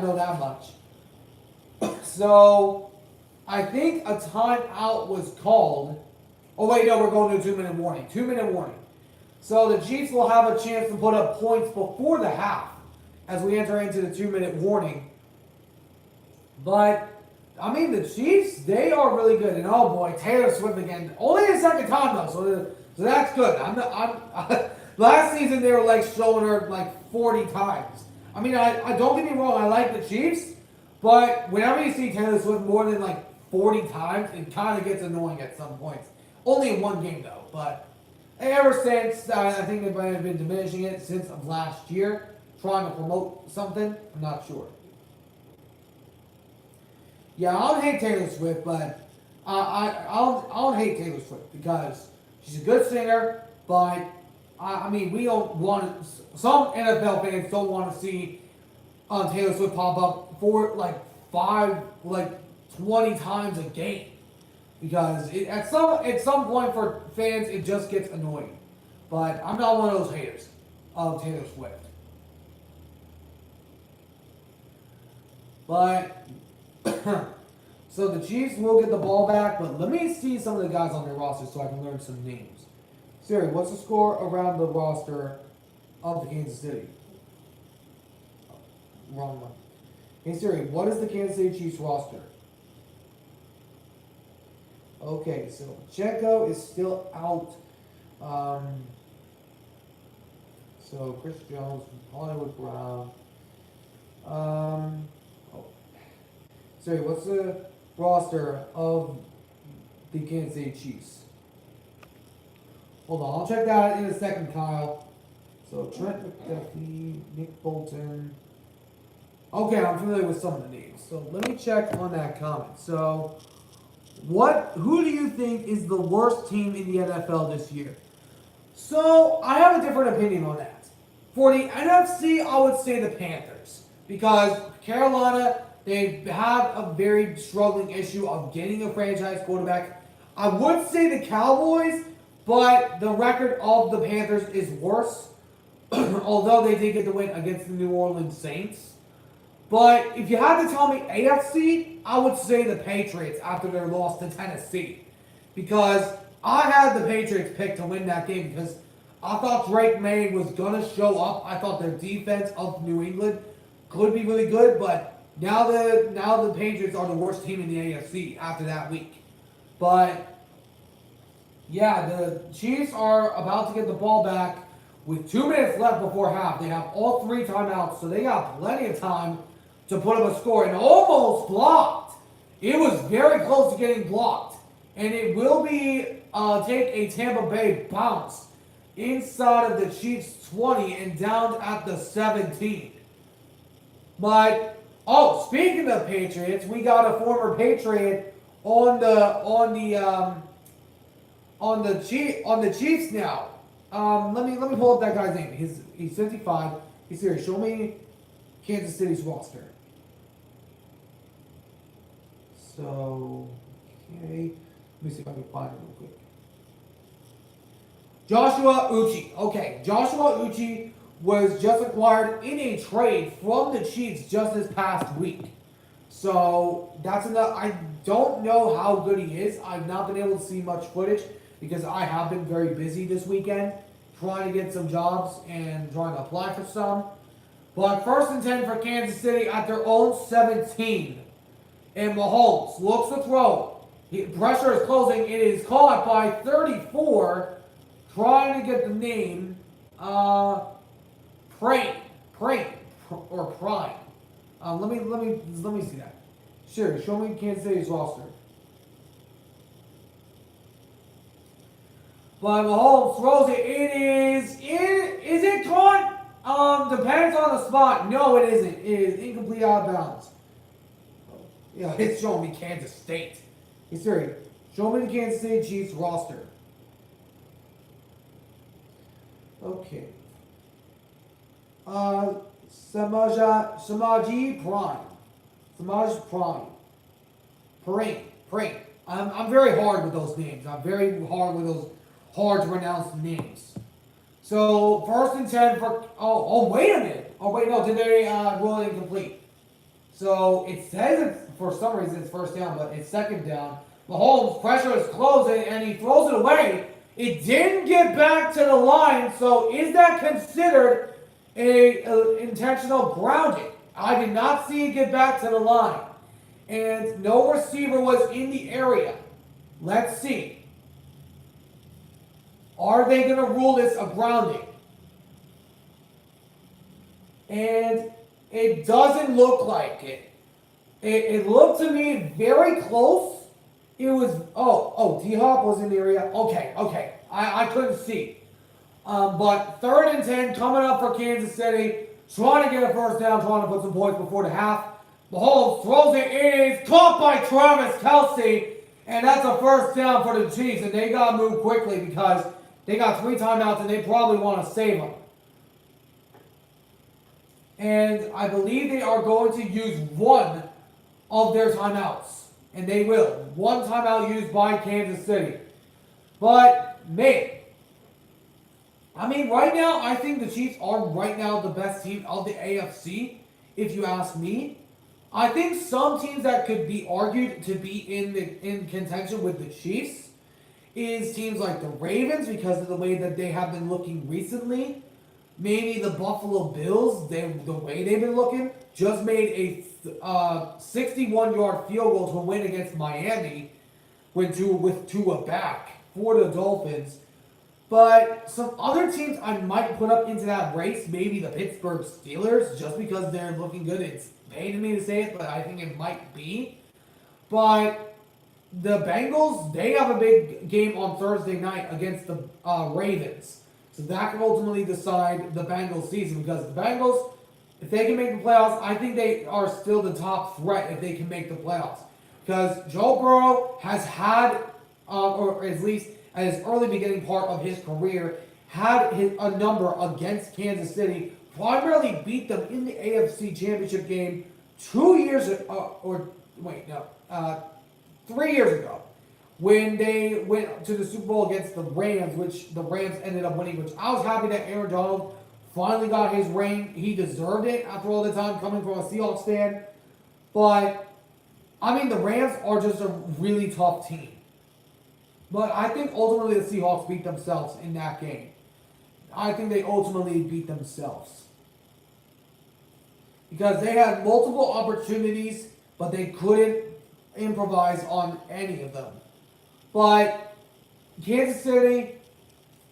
know that much. So, I think a timeout was called. Oh, wait, no, we're going to a 2-minute warning. 2-minute warning. So the Chiefs will have a chance to put up points before the half as we enter into the 2-minute warning. But, I mean, the Chiefs, they are really good. And, oh, boy, Taylor Swift again. Only the second time, though, so that's good. Last season, they were, like, showing her, like, 40 times. I mean, I don't get me wrong, I like the Chiefs. But whenever you see Taylor Swift more than, like, 40 times, it kind of gets annoying at some points. Only in one game, though. But ever since, I think they might have been diminishing it since of last year. Trying to promote something. I'm not sure. Yeah, I don't hate Taylor Swift, but I don't hate Taylor Swift because she's a good singer, but I mean, we don't want some NFL fans don't want to see Taylor Swift pop up for like 20 times a game because at some point for fans it just gets annoying. But I'm not one of those haters of Taylor Swift. But so the Chiefs will get the ball back, but let me see some of the guys on their roster so I can learn some names. Siri, what's the score around the roster of the Kansas City? Oh, wrong one. Hey Siri, what is the Kansas City Chiefs roster? Okay, so Pacheco is still out. So Chris Jones, Hollywood Brown. Sorry, what's the roster of the Kansas City Chiefs? Hold on, I'll check that in a second, Kyle. So Trent McDuffie, Nick Bolton. Okay, I'm familiar with some of the names. So let me check on that comment. So, who do you think is the worst team in the NFL this year? So I have a different opinion on that. For the NFC, I would say the Panthers because Carolina. They have a very struggling issue of getting a franchise quarterback. I would say the Cowboys, but the record of the Panthers is worse. Although they did get the win against the New Orleans Saints. But if you had to tell me AFC, I would say the Patriots after their loss to Tennessee. Because I had the Patriots picked to win that game because I thought Drake May was going to show up. I thought their defense of New England could be really good, but Now the Patriots are the worst team in the AFC after that week. But, yeah, the Chiefs are about to get the ball back with 2 minutes left before half. They have all 3 timeouts, so they got plenty of time to put up a score. And almost blocked. It was very close to getting blocked. And it will be take a Tampa Bay bounce inside of the Chiefs' 20 and down at the 17. But speaking of Patriots, we got a former Patriot on the Chiefs now. Let me pull up that guy's name. He's 55. He's here. Show me Kansas City's roster. So, okay. Let me see if I can find it real quick. Joshua Uche. Okay, Joshua Uche was just acquired in a trade from the Chiefs just this past week. So that's enough. I don't know how good he is. I've not been able to see much footage because I have been very busy this weekend trying to get some jobs and trying to apply for some. But first and 10 for Kansas City at their own 17. And Mahomes looks to throw. Pressure is closing. It is caught by 34. Trying to get the name. Prime. Let me see that. Sure, show me Kansas City's roster. But Mahomes throws it. Is it caught? Depends on the spot. No, it isn't. It is incomplete out of bounds. Yeah, it's showing me Kansas State. Hey Siri, show me the Kansas City Chiefs roster. Okay. Samaji Prime. Samaj Prime. Prime. I'm very hard with those names. I'm very hard with those hard to pronounce names. So first and 10 for wait a minute. Oh wait, no, did they rule it incomplete? So it says it's for some reason it's first down, but it's second down. Mahomes pressure is closing and he throws it away. It didn't get back to the line, so is that considered a intentional grounding? I did not see it get back to the line. And no receiver was in the area. Let's see. Are they going to rule this a grounding? And it doesn't look like it. It looked to me very close. It was, D-Hop was in the area. Okay. I couldn't see. But third and 10 coming up for Kansas City. Trying to get a first down, trying to put some points before the half. Mahomes throws it. It is caught by Travis Kelce. And that's a first down for the Chiefs. And they got to move quickly because they got 3 timeouts and they probably want to save them. And I believe they are going to use one of their timeouts. And they will. One timeout used by Kansas City. But, man. I mean, right now, I think the Chiefs are right now the best team of the AFC, if you ask me. I think some teams that could be argued to be in contention with the Chiefs is teams like the Ravens because of the way that they have been looking recently. Maybe the Buffalo Bills, the way they've been looking, just made a 61-yard field goal to win against Miami with Tua back for the Dolphins. But some other teams I might put up into that race, maybe the Pittsburgh Steelers, just because they're looking good. It's paining me to say it, but I think it might be. But the Bengals, they have a big game on Thursday night against the Ravens. So that can ultimately decide the Bengals season because the Bengals, if they can make the playoffs, I think they are still the top threat if they can make the playoffs. Because Joe Burrow has had, or at least at his early beginning part of his career, had a number against Kansas City, primarily beat them in the AFC Championship game 3 years ago, when they went to the Super Bowl against the Rams, which the Rams ended up winning, which I was happy that Aaron Donald finally got his ring. He deserved it after all the time coming from a Seahawks fan. But, I mean, the Rams are just a really tough team. But I think ultimately the Seahawks beat themselves in that game. I think they ultimately beat themselves. Because they had multiple opportunities, but they couldn't improvise on any of them. But Kansas City,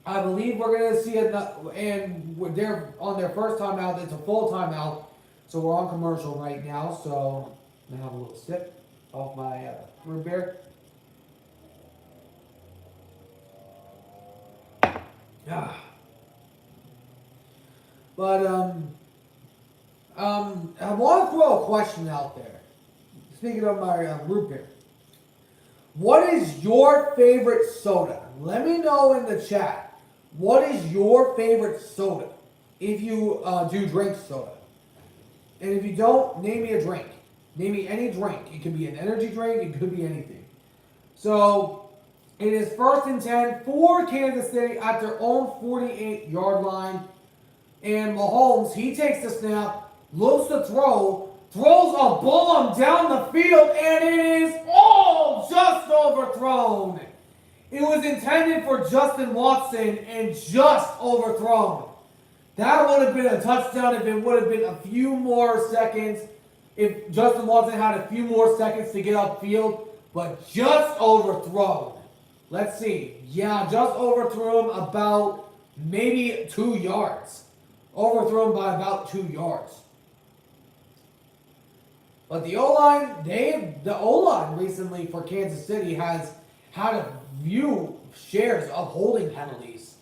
I believe we're going to see it, and they're on their first timeout. It's a full timeout, so we're on commercial right now. So I'm going to have a little sip off my root beer. But I want to throw a question out there. Speaking of my root beer. What is your favorite soda? Let me know in the chat. What is your favorite soda? If you do drink soda. And if you don't, name me a drink. Name me any drink. It could be an energy drink. It could be anything. So it is 1st and 10 for Kansas City at their own 48-yard line. And Mahomes, he takes the snap, looks to throw, throws a bomb down the field, and it is all just overthrown. It was intended for Justin Watson and just overthrown. That would have been a touchdown if it would have been a few more seconds. If Justin Watson had a few more seconds to get upfield, but just overthrown. Let's see. Yeah, just overthrew him about maybe 2 yards. Overthrown by about 2 yards. But the O-line, the O-line recently for Kansas City has had a few shares of holding penalties.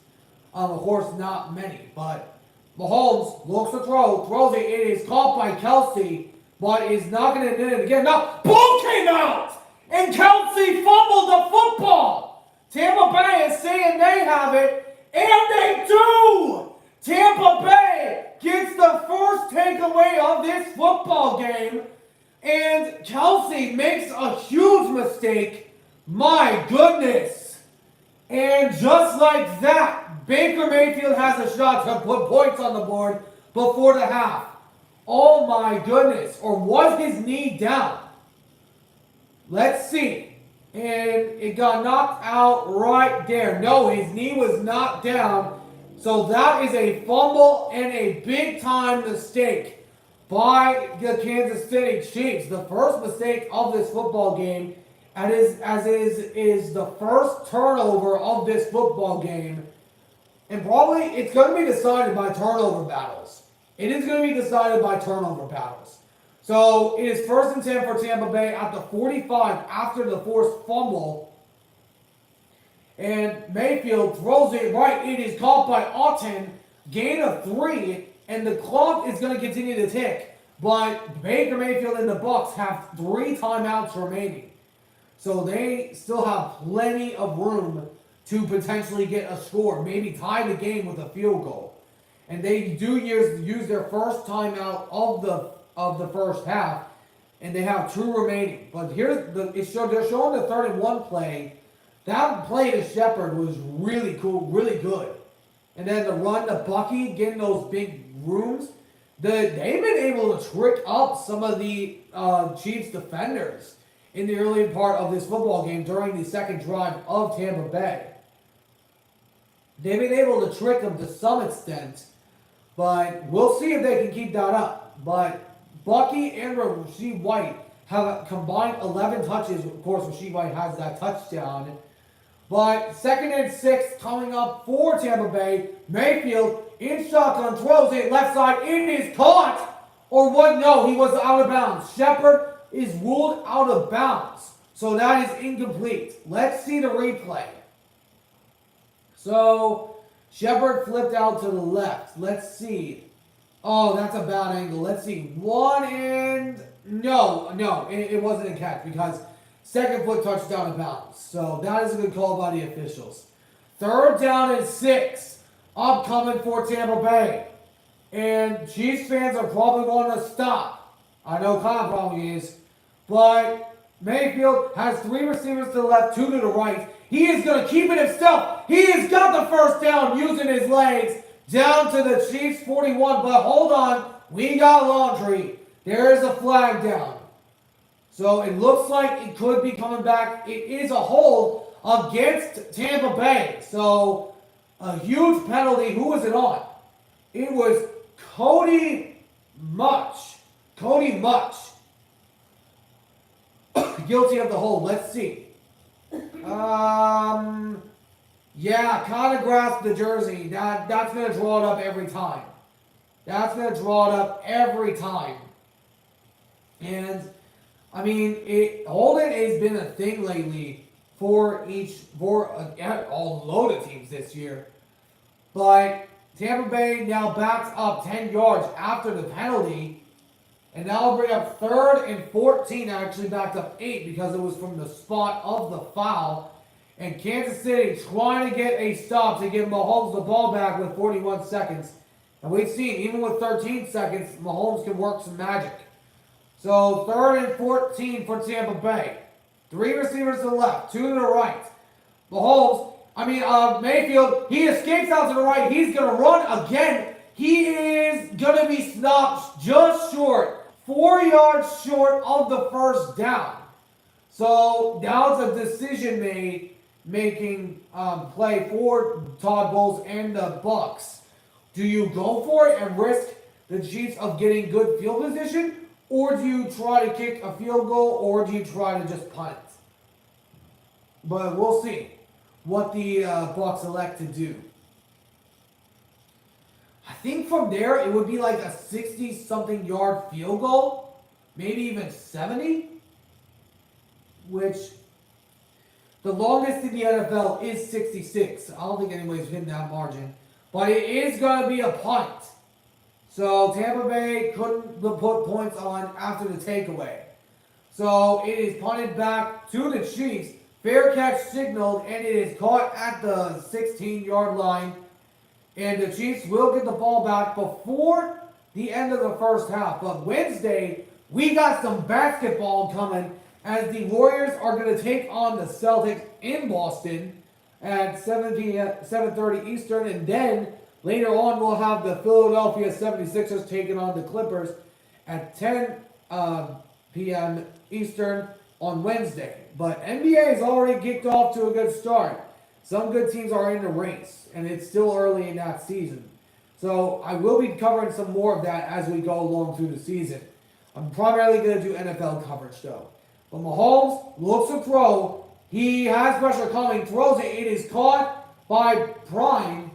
Of course, not many, but Mahomes looks to throw, throws it. It is caught by Kelsey, but is not going to get it again. Now, ball came out, and Kelsey fumbled the football. Tampa Bay is saying they have it, and they do. Tampa Bay gets the first takeaway of this football game, and Kelsey makes a huge mistake. My goodness. And just like that, Baker Mayfield has a shot to put points on the board before the half. Oh my goodness. Or was his knee down? Let's see. And it got knocked out right there. No, his knee was not down. So that is a fumble and a big-time mistake by the Kansas City Chiefs. The first mistake of this football game, is the first turnover of this football game. And probably it's going to be decided by turnover battles. It is going to be decided by turnover battles. So it is 1st and 10 for Tampa Bay at the 45 after the forced fumble. And Mayfield throws it right. It is caught by Auten. Gain of 3. And the clock is going to continue to tick. But Baker Mayfield and the Bucs have 3 timeouts remaining. So they still have plenty of room to potentially get a score. Maybe tie the game with a field goal. And they do use their first timeout of the first half. And they have 2 remaining. But here's they're showing the 3rd and 1 play. That play to Shepard was really cool, really good. And then the run to Bucky, getting those big rooms. They've been able to trick up some of the Chiefs defenders in the early part of this football game during the second drive of Tampa Bay. They've been able to trick them to some extent, but we'll see if they can keep that up. But Bucky and Rasheed White have combined 11 touches. Of course, Rasheed White has that touchdown. But 2nd and 6 coming up for Tampa Bay. Mayfield in shotgun throws it left side. It is caught. Or what? No, he was out of bounds. Shepard is ruled out of bounds. So that is incomplete. Let's see the replay. So Shepard flipped out to the left. Let's see. Oh, that's a bad angle. Let's see. No, it wasn't a catch because second foot touchdown of bounds. So that is a good call by the officials. 3rd down and 6. Upcoming for Tampa Bay. And Chiefs fans are probably going to stop. I know Kyle probably is. But Mayfield has 3 receivers to the left, 2 to the right. He is going to keep it himself. He has got the first down using his legs down to the Chiefs 41. But hold on. We got laundry. There is a flag down. So it looks like it could be coming back. It is a hold against Tampa Bay. So a huge penalty. Who was it on? It was Cody Much. Guilty of the hold. Let's see. Yeah, kind of grasped the jersey. That's going to draw it up every time. And I mean, holding has been a thing lately for a load of teams this year. But Tampa Bay now backs up 10 yards after the penalty. And that'll bring up 3rd and 14. Actually backed up 8 because it was from the spot of the foul. And Kansas City trying to get a stop to give Mahomes the ball back with 41 seconds. And we've seen, even with 13 seconds, Mahomes can work some magic. So 3rd and 14 for Tampa Bay. 3 receivers to the left, 2 to the right. Mayfield, he escapes out to the right. He's going to run again. He is going to be stopped just short, 4 yards short of the first down. So now it's a decision-making play for Todd Bowles and the Bucs. Do you go for it and risk the Chiefs of getting good field position, or do you try to kick a field goal, or do you try to just punt it? But we'll see what the Bucs elect to do. I think from there it would be like a 60-something yard field goal, maybe even 70, which the longest in the NFL is 66. I don't think anybody's hitting that margin, but it is going to be a punt. So Tampa Bay couldn't put points on after the takeaway. So it is punted back to the Chiefs. Fair catch signaled, and it is caught at the 16-yard line. And the Chiefs will get the ball back before the end of the first half. But Wednesday, we got some basketball coming as the Warriors are going to take on the Celtics in Boston at 7:30 Eastern. And then later on, we'll have the Philadelphia 76ers taking on the Clippers at 10 p.m. Eastern on Wednesday. But NBA has already kicked off to a good start. Some good teams are in the race, and it's still early in that season. So I will be covering some more of that as we go along through the season. I'm primarily going to do NFL coverage, though. But Mahomes looks to throw. He has pressure coming, throws it. It is caught by Prime,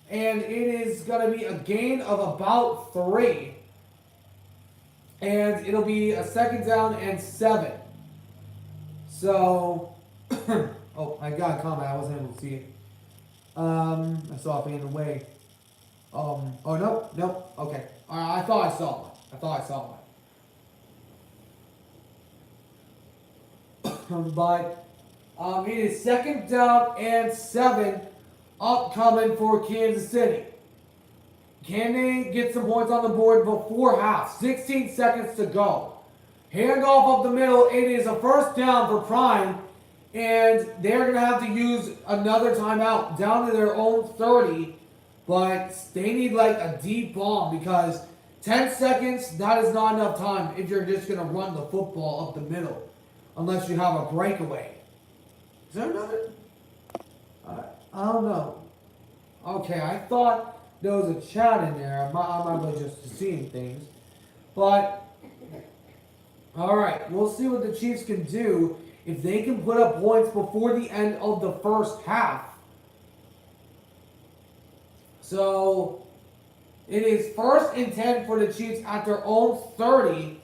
and it is going to be a gain of about 3. And it'll be a 2nd down and 7. So, oh, I got a comment. I wasn't able to see it. I saw it being away. Oh, no. Okay. I thought I saw one. But it is 2nd down and 7 upcoming for Kansas City. Can they get some points on the board before half? 16 seconds to go. Handoff up the middle. It is a 1st down for Prime. And they're going to have to use another timeout down to their own 30. But they need like a deep bomb because 10 seconds, that is not enough time if you're just going to run the football up the middle. Unless you have a breakaway. Is there another? I don't know. Okay, I thought there was a chat in there. I might be just seeing things. But, alright, we'll see what the Chiefs can do if they can put up points before the end of the first half. So, it is 1st and 10 for the Chiefs at their own 30.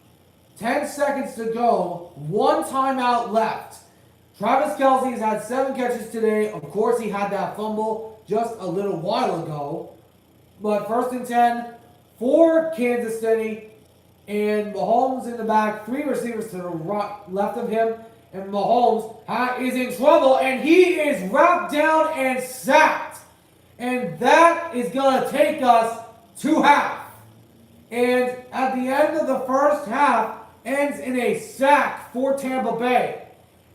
10 seconds to go. 1 timeout left. Travis Kelce has had 7 catches today. Of course, he had that fumble just a little while ago. But 1st and 10 for Kansas City. And Mahomes in the back. 3 receivers to the left of him. And Mahomes is in trouble. And he is wrapped down and sacked. And that is going to take us to half. And at the end of the first half, ends in a sack for Tampa Bay.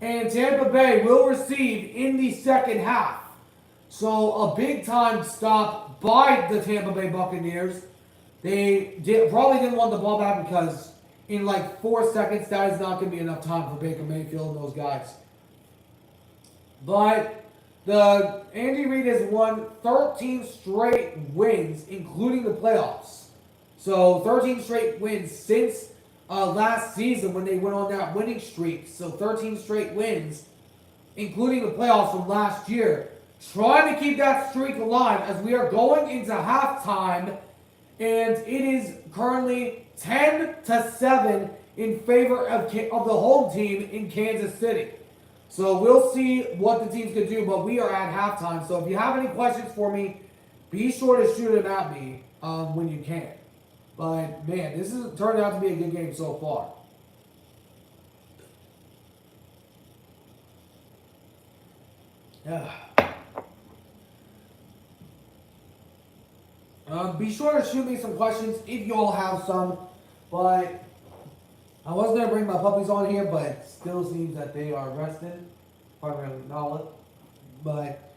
And Tampa Bay will receive in the second half. So a big time stop by the Tampa Bay Buccaneers. They probably didn't want the ball back because in like 4 seconds, that is not going to be enough time for Baker Mayfield and those guys. But Andy Reid has won 13 straight wins, including the playoffs. So 13 straight wins since last season when they went on that winning streak. So 13 straight wins, including the playoffs from last year. Trying to keep that streak alive as we are going into halftime. And it is currently 10-7 in favor of the home team in Kansas City. So we'll see what the teams can do, but we are at halftime. So if you have any questions for me, be sure to shoot them at me when you can. But, man, this has turned out to be a good game so far. Yeah. Be sure to shoot me some questions if you all have some. But I was gonna bring my puppies on here, but it still seems that they are rested. Primarily Nala. But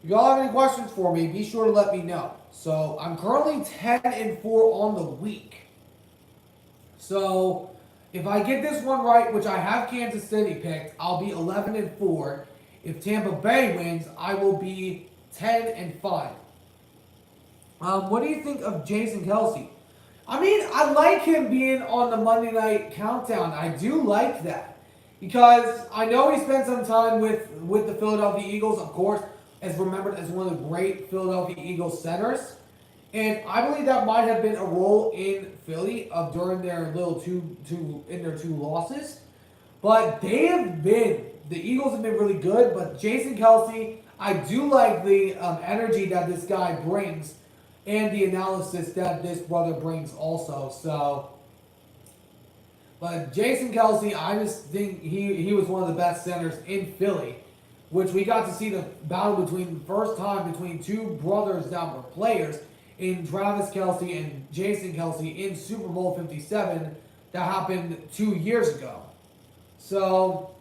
if y'all have any questions for me, be sure to let me know. So I'm currently 10-4 on the week. So if I get this one right, which I have Kansas City picked, I'll be 11-4. If Tampa Bay wins, I will be 10-5. What do you think of Jason Kelsey? I mean, I like him being on the Monday Night Countdown. I do like that because I know he spent some time with the Philadelphia Eagles, of course, as remembered as one of the great Philadelphia Eagles centers. And I believe that might have been a role in Philly during their two losses. But the Eagles have been really good. But Jason Kelsey, I do like the energy that this guy brings and the analysis that this brother brings also. So, but Jason Kelsey, I just think he was one of the best centers in Philly, which we got to see the battle first time between two brothers that were players in Travis Kelsey and Jason Kelsey in Super Bowl 57 that happened 2 years ago. So,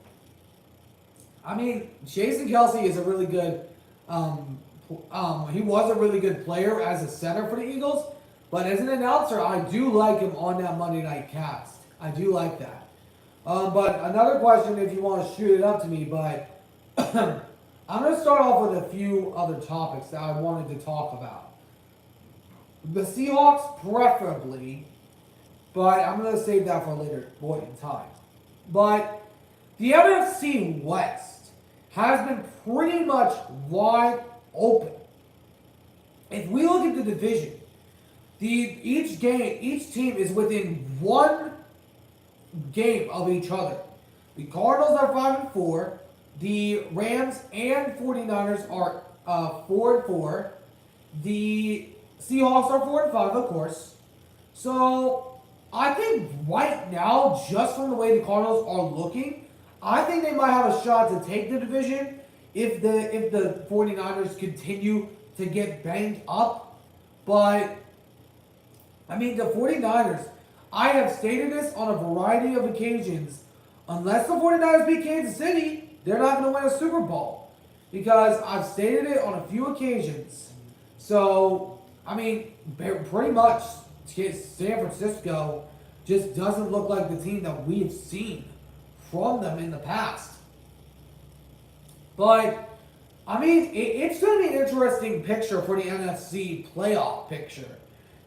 I mean, Jason Kelsey is a really good, he was a really good player as a center for the Eagles, but as an announcer, I do like him on that Monday Night Cast. I do like that. But another question, if you want to shoot it up to me, but I'm going to start off with a few other topics that I wanted to talk about. The Seahawks, preferably, but I'm going to save that for a later point in time. But the NFC West has been pretty much wide open. If we look at the division, each team is within one game of each other. The Cardinals are 5-4. The Rams and 49ers are 4-4. The Seahawks are 4-5, of course. So I think right now, just from the way the Cardinals are looking, I think they might have a shot to take the division if the 49ers continue to get banged up. But I mean, the 49ers, I have stated this on a variety of occasions. Unless the 49ers beat Kansas City, they're not going to win a Super Bowl. Because I've stated it on a few occasions. So, I mean, pretty much San Francisco just doesn't look like the team that we've seen from them in the past. But, I mean, it's going to be an interesting picture for the NFC playoff picture.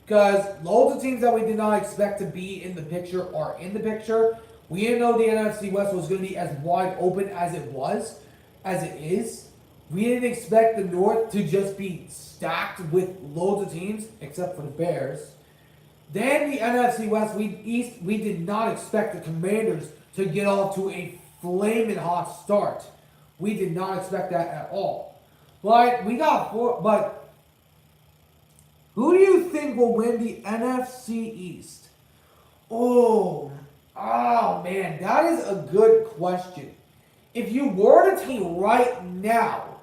Because loads of teams that we did not expect to be in the picture are in the picture. We didn't know the NFC West was going to be as wide open as it is. We didn't expect the North to just be stacked with loads of teams, except for the Bears. Then the NFC West, we did not expect the Commanders to get off to a flaming hot start. We did not expect that at all. But who do you think will win the NFC East? Oh man, that is a good question. If you were to tell me right now,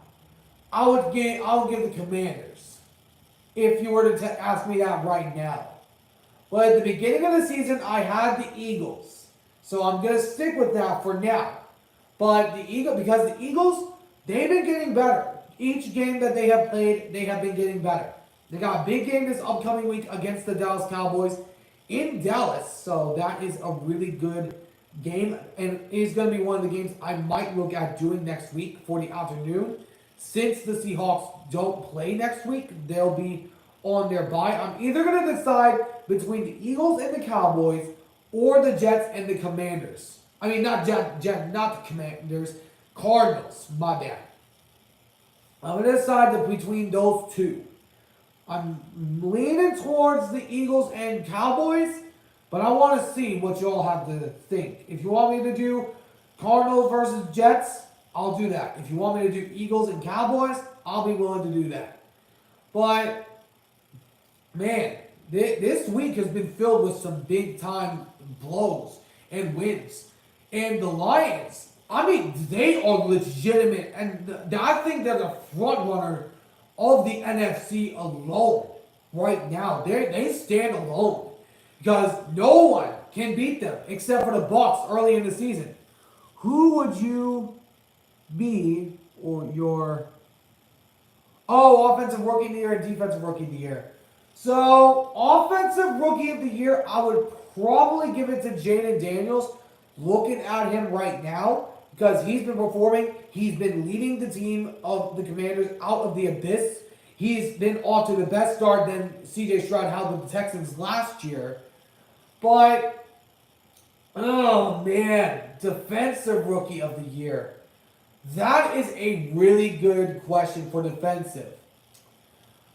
I would give the Commanders. If you were to ask me that right now. But at the beginning of the season, I had the Eagles. So I'm going to stick with that for now. But because the Eagles, they've been getting better. Each game that they have played, they have been getting better. They got a big game this upcoming week against the Dallas Cowboys in Dallas. So that is a really good game. And it is going to be one of the games I might look at doing next week for the afternoon. Since the Seahawks don't play next week, they'll be on their bye. I'm either going to decide between the Eagles and the Cowboys or the Jets and the Commanders. I mean, not the Commanders, Cardinals, my bad. I'm going to decide between those two. I'm leaning towards the Eagles and Cowboys, but I want to see what y'all have to think. If you want me to do Cardinals versus Jets, I'll do that. If you want me to do Eagles and Cowboys, I'll be willing to do that. But, man, this week has been filled with some big-time blows and wins. And the Lions, I mean, they are legitimate. And I think they're the front runner of the NFC alone right now. They stand alone. Because no one can beat them, except for the Bucs early in the season. Who would you be or your offensive rookie of the year and defensive rookie of the year? So, offensive rookie of the year, I would probably give it to Jaden Daniels. Looking at him right now, because he's been performing, he's been leading the team of the Commanders out of the abyss. He's been off to the best start than CJ Stroud had with the Texans last year. But, oh man, defensive rookie of the year. That is a really good question for defensive.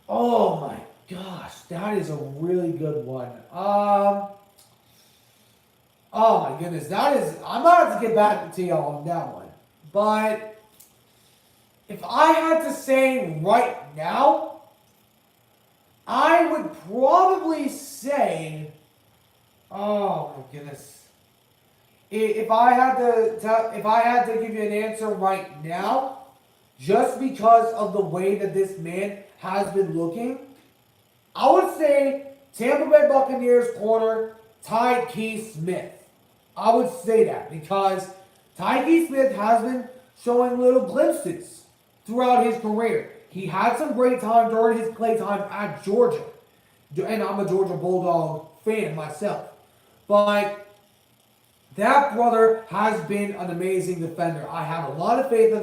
Oh my gosh, that is a really good one. Oh my goodness, I'm gonna have to get back to y'all on that one. But if I had to say right now, I would probably say, oh my goodness. If I had to give you an answer right now, just because of the way that this man has been looking, I would say Tampa Bay Buccaneers corner Tyke Smith. I would say that because Tyke Smith has been showing little glimpses throughout his career. He had some great time during his play time at Georgia. And I'm a Georgia Bulldog fan myself. But that brother has been an amazing defender. I have a lot of faith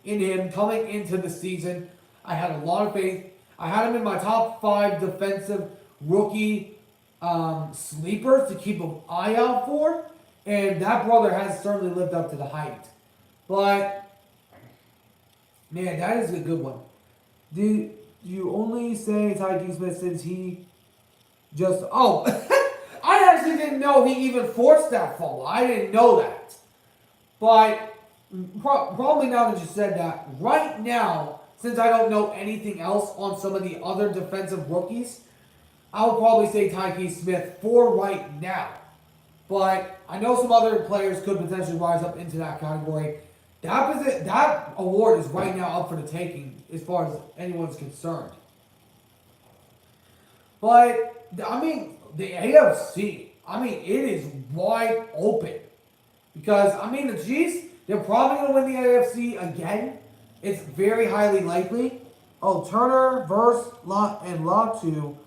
in him coming into the season. I had a lot of faith. I had him in my top 5 defensive rookie sleepers to keep an eye out for. And that brother has certainly lived up to the hype. But, man, that is a good one. Do you only say Tyke Smith since he just... Oh, I actually didn't know he even forced that fumble. I didn't know that. But, probably now that you said that, right now, since I don't know anything else on some of the other defensive rookies, I would probably say Tyke Smith for right now. But I know some other players could potentially rise up into that category. That award is right now up for the taking as far as anyone's concerned. But, I mean, the AFC, it is wide open. Because, the Chiefs, they're probably going to win the AFC again. It's very highly likely. Oh, Turner, Verse, and Latu.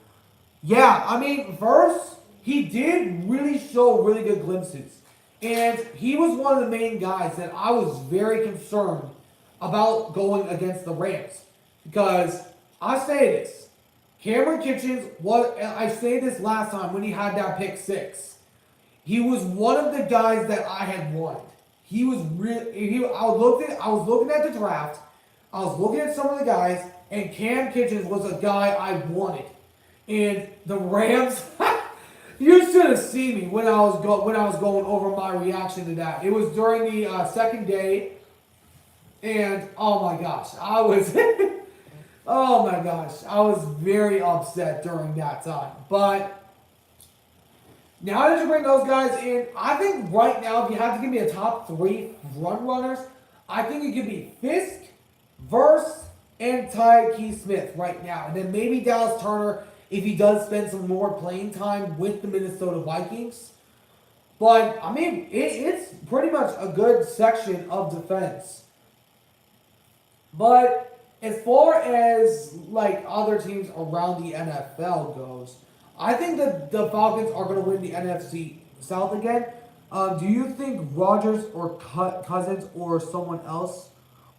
Yeah, Verse, he did really show really good glimpses. And he was one of the main guys that I was very concerned about going against the Rams. Because I say this. Cameron Kitchens, I say this last time when he had that pick 6. He was one of the guys that I had wanted. He was really... I was looking at the draft. I was looking at some of the guys. And Cam Kitchens was a guy I wanted. And the Rams... You should have seen me when I was going over my reaction to that. It was during the second day, and oh my gosh, I was very upset during that time. But now that you bring those guys in, I think right now, if you have to give me a top 3 run runners, I think it could be Fisk, Verse, and Tyke Smith right now, and then maybe Dallas Turner, if he does spend some more playing time with the Minnesota Vikings. But, it's pretty much a good section of defense. But as far as, other teams around the NFL goes, I think that the Falcons are going to win the NFC South again. Do you think Rodgers or Cousins or someone else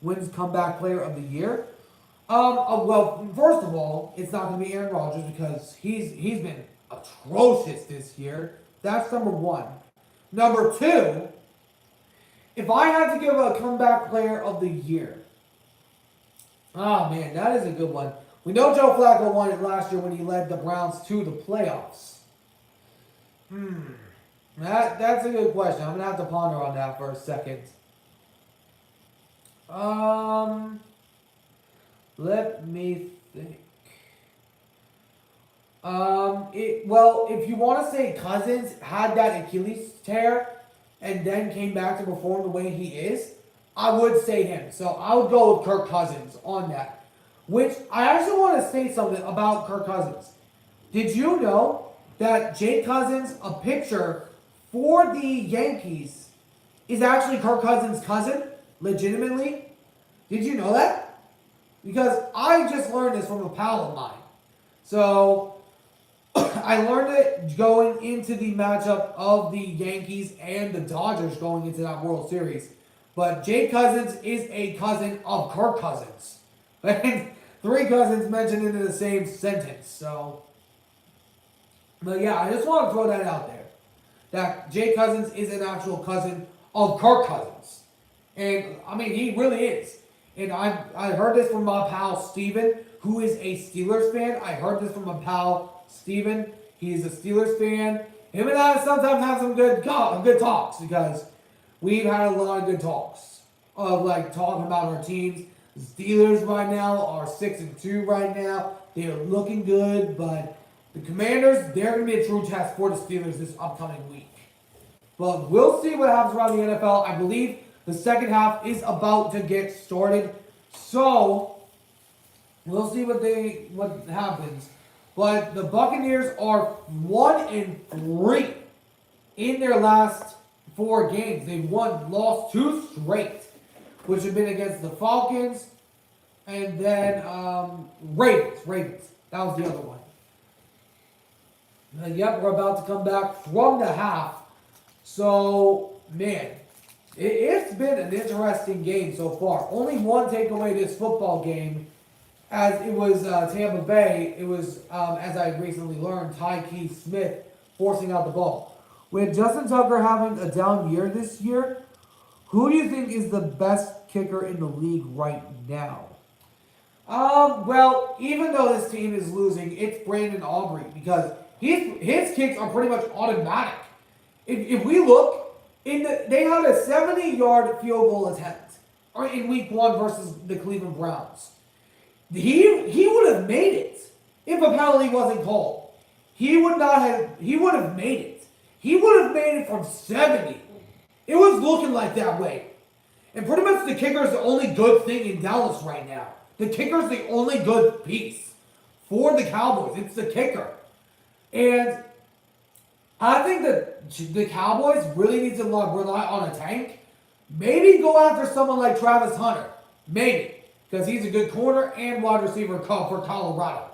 wins Comeback Player of the Year? Well, first of all, it's not going to be Aaron Rodgers because he's been atrocious this year. That's number 1. Number 2, if I had to give a Comeback Player of the Year, oh man, that is a good one. We know Joe Flacco won it last year when he led the Browns to the playoffs. That's a good question. I'm going to have to ponder on that for a second. Let me think. If you want to say Cousins had that Achilles tear and then came back to perform the way he is, I would say him. So I would go with Kirk Cousins on that. Which, I actually want to say something about Kirk Cousins. Did you know that Jake Cousins, a picture for the Yankees is actually Kirk Cousins' cousin, legitimately. Did you know that? Because I just learned this from a pal of mine. So, I learned it going into the matchup of the Yankees and the Dodgers going into that World Series. But Jake Cousins is a cousin of Kirk Cousins. And 3 cousins mentioned into the same sentence. So, but yeah, I just want to throw that out there. That Jake Cousins is an actual cousin of Kirk Cousins. And, I mean, he really is. And I heard this from my pal Steven, who is a Steelers fan. I heard this from my pal Steven. He is a Steelers fan. Him and I sometimes have some good talks because we've had a lot of good talks of like talking about our teams. The Steelers right now are 6-2 right now. They are looking good, but the Commanders, they're going to be a true test for the Steelers this upcoming week. But we'll see what happens around the NFL. I believe the second half is about to get started. So, we'll see what happens. But the Buccaneers are 1-3 in their last 4 games. They've lost 2 straight, which have been against the Falcons and then Ravens. That was the other one. And yep, we're about to come back from the half. So, man, it's been an interesting game so far. Only one takeaway this football game, as it was Tampa Bay. It was, as I recently learned, Tyke Smith forcing out the ball. With Justin Tucker having a down year this year, who do you think is the best kicker in the league right now? Well, even though this team is losing, it's Brandon Aubrey because his kicks are pretty much automatic. If we look, they had a 70-yard field goal attempt in week 1 versus the Cleveland Browns. He would have made it if a penalty wasn't called. He would have made it. He would have made it from 70. It was looking like that way. And pretty much the kicker is the only good thing in Dallas right now. The kicker is the only good piece for the Cowboys. It's the kicker. And I think that the Cowboys really need to rely on a tank. Maybe go after someone like Travis Hunter. Maybe. Because he's a good corner and wide receiver for Colorado.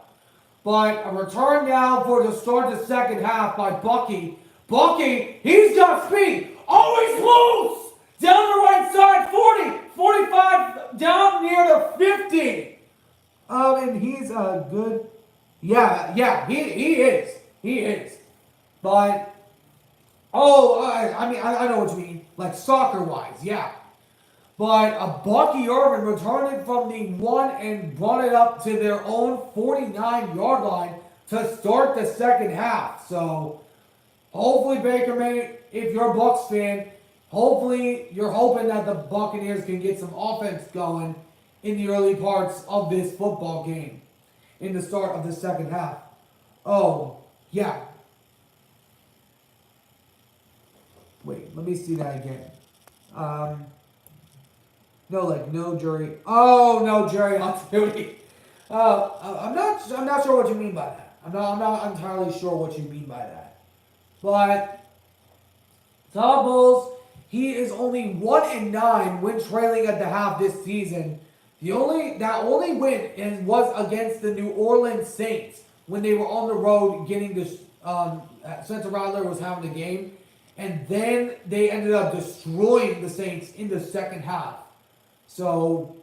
But a return now for to start the second half by Bucky. Bucky, he's got speed. Always loose. Down the right side, 40, 45, down near the 50. And he's a good. Yeah, he is. He is. But, I know what you mean. Like soccer-wise, yeah. But Bucky Irvin returned it from the 1 and brought it up to their own 49-yard line to start the second half. So, hopefully Baker if you're a Bucs fan, hopefully you're hoping that the Buccaneers can get some offense going in the early parts of this football game, in the start of the second half. Oh, yeah. Wait, let me see that again. No jury. Oh, no jury on duty. I'm not sure what you mean by that. I'm not entirely sure what you mean by that. But Todd Bowles, he is only 1-9 when trailing at the half this season. That only win was against the New Orleans Saints when they were on the road getting the Spencer Rattler was having a game, and then they ended up destroying the Saints in the second half. So,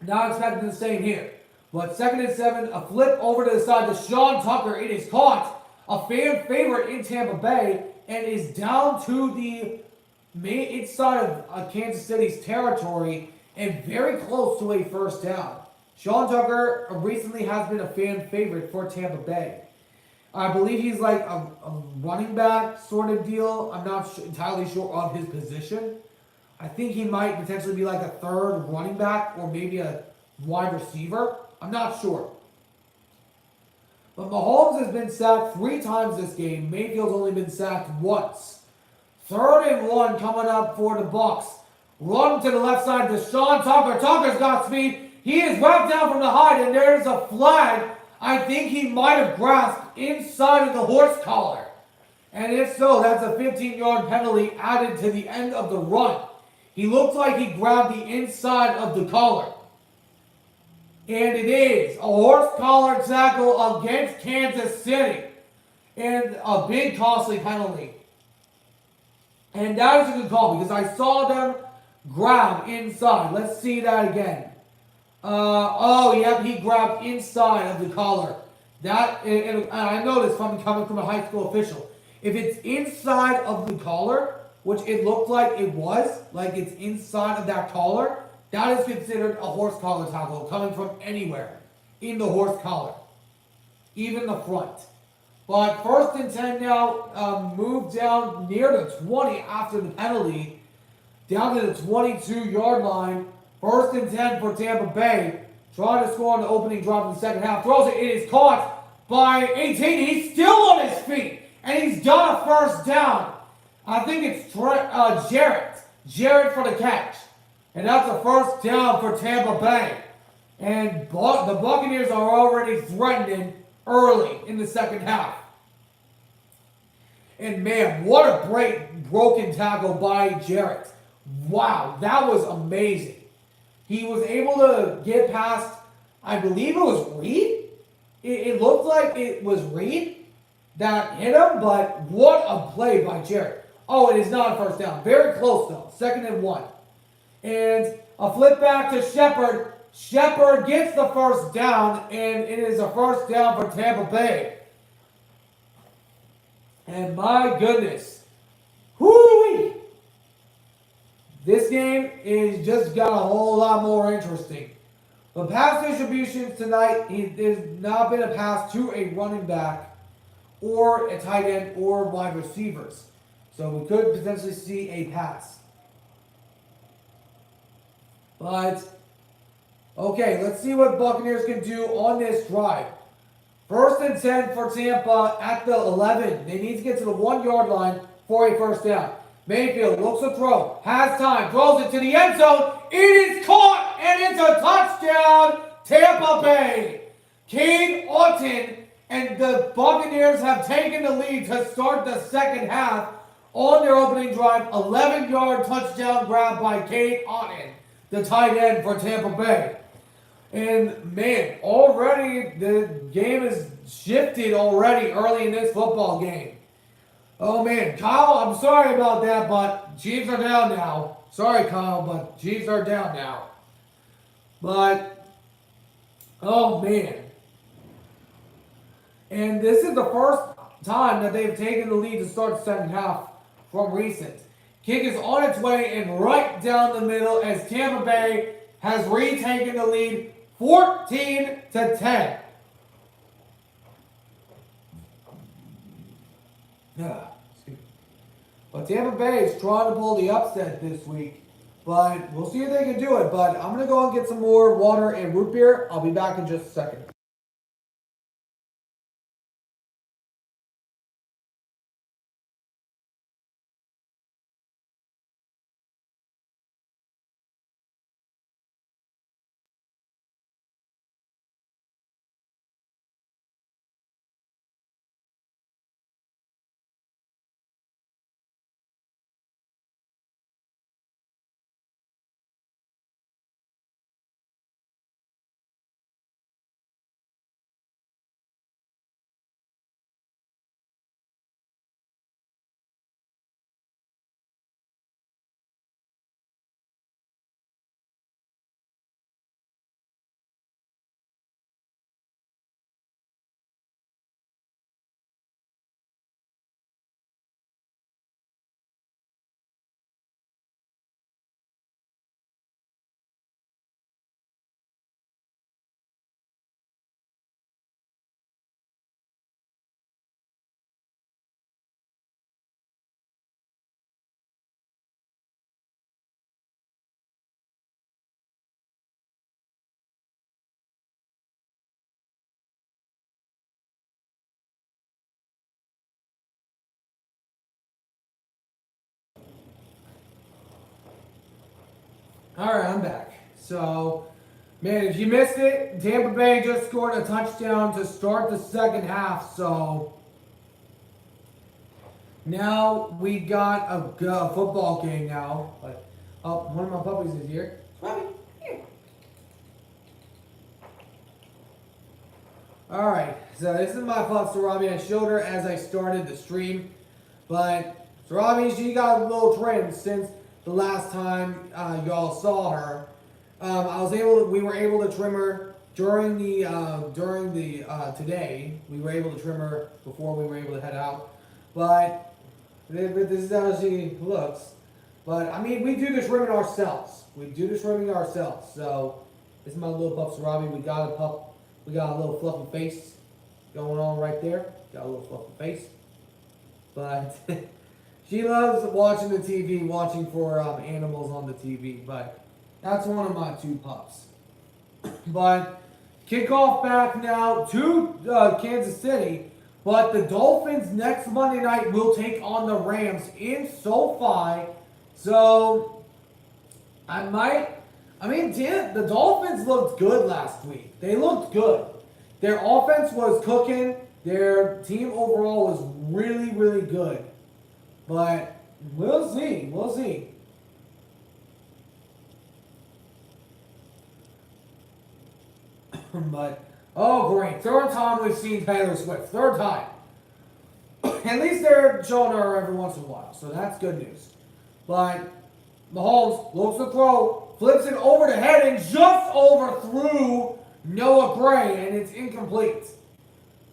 not expecting the same here. But 2nd and 7, a flip over to the side to Sean Tucker. It is caught. A fan favorite in Tampa Bay and is down to the inside of Kansas City's territory and very close to a first down. Sean Tucker recently has been a fan favorite for Tampa Bay. I believe he's like a running back sort of deal. I'm not entirely sure of his position. I think he might potentially be like a third running back or maybe a wide receiver. I'm not sure. But Mahomes has been sacked 3 times this game. Mayfield's only been sacked once. 3rd and 1 coming up for the Bucs. Run to the left side to Sean Tucker. Tucker's got speed. He is wrapped down from the hide, and there's a flag. I think he might have grasped inside of the horse collar. And if so, that's a 15-yard penalty added to the end of the run. He looked like he grabbed the inside of the collar. And it is a horse collar tackle against Kansas City. And a big costly penalty. And that is a good call because I saw them grab inside. Let's see that again. Yep, he grabbed inside of the collar. And I noticed coming from a high school official. If it's inside of the collar, which it looked like it was, like it's inside of that collar, that is considered a horse collar tackle coming from anywhere in the horse collar, even the front. But 1st and 10 now, moved down near the 20 after the penalty, down to the 22-yard line. 1st and 10 for Tampa Bay. Trying to score on the opening drive in the second half. Throws it. It is caught by 18. He's still on his feet. And he's got a first down. I think it's Jarrett. Jarrett for the catch. And that's a first down for Tampa Bay. And the Buccaneers are already threatening early in the second half. And man, what a great broken tackle by Jarrett. Wow, that was amazing. He was able to get past, I believe it was Reed. It looked like it was Reed that hit him, but what a play by Jarrett. Oh, it is not a first down. Very close though. 2nd and 1. And a flip back to Shepard. Shepard gets the first down, and it is a first down for Tampa Bay. And my goodness. Whoo-wee! This game is just got a whole lot more interesting. The pass distributions tonight, there's not been a pass to a running back or a tight end or wide receivers. So we could potentially see a pass. But, okay, let's see what Buccaneers can do on this drive. 1st and 10 for Tampa at the 11. They need to get to the 1-yard line for a first down. Mayfield looks to throw, has time, throws it to the end zone. It is caught, and it's a touchdown, Tampa Bay. Cade Otton and the Buccaneers have taken the lead to start the second half on their opening drive. 11-yard touchdown grab by Cade Otton, the tight end for Tampa Bay. And man, already the game is shifted already early in this football game. Oh man, Kyle, I'm sorry about that, but Chiefs are down now. Sorry, Kyle, but Chiefs are down now. But, oh man. And this is the first time that they've taken the lead to start the second half from recent. Kick is on its way and right down the middle as Tampa Bay has retaken the lead 14-10. But Tampa Bay is trying to pull the upset this week. But we'll see if they can do it. But I'm going to go and get some more water and root beer. I'll be back in just a second. All right, I'm back. So, man, if you missed it, Tampa Bay just scored a touchdown to start the second half. So, Now we got a football game now. But one of my puppies is here. Puppy, here. All right. So this is my pup Sarabi. I showed her as I started the stream, but Sarabi, she got a little trimmed since the last time y'all saw her. We were able to trim her during the today. We were able to trim her before we were able to head out, but this is how she looks. But I mean, we do the trimming ourselves. We do the trimming ourselves. So this is my little pup Sarabi. We got a pup. We got a little fluffy face going on right there. Got a little fluffy face, but. She loves watching the TV, watching for animals on the TV, but that's one of my two pups. But kickoff back now to Kansas City, but the Dolphins next Monday night will take on the Rams in SoFi. So the Dolphins looked good last week. They looked good. Their offense was cooking. Their team overall was really, really good. But we'll see. We'll see. But, oh great. Third time we've seen Taylor Swift. Third time. At least they're showing her every once in a while. So that's good news. But Mahomes looks to throw. Flips it over the head and just overthrew Noah Gray. And it's incomplete.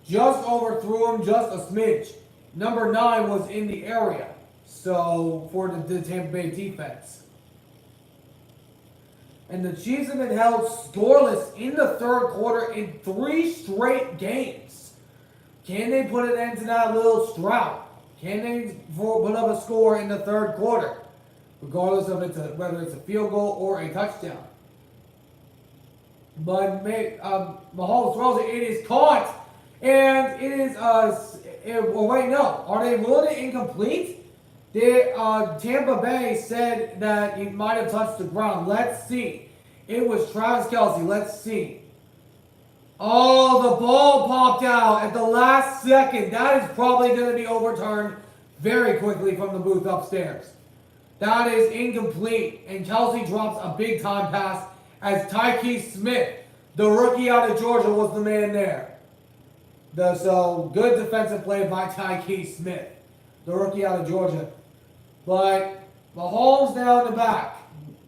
Just overthrew him just a smidge. Number 9 was in the area, so for the Tampa Bay defense. And the Chiefs have been held scoreless in the third quarter in 3 straight games. Can they put an end to that little drought? Can they put up a score in the third quarter, regardless of whether it's a field goal or a touchdown? But Mahomes throws it. It is caught, and it is no. Are they ruling it incomplete? Tampa Bay said that it might have touched the ground. Let's see. It was Travis Kelce. Let's see. Oh, the ball popped out at the last second. That is probably going to be overturned very quickly from the booth upstairs. That is incomplete. And Kelce drops a big time pass as Tyke Smith, the rookie out of Georgia, was the man there. So good defensive play by Tyke Smith, the rookie out of Georgia. But Mahomes down the back.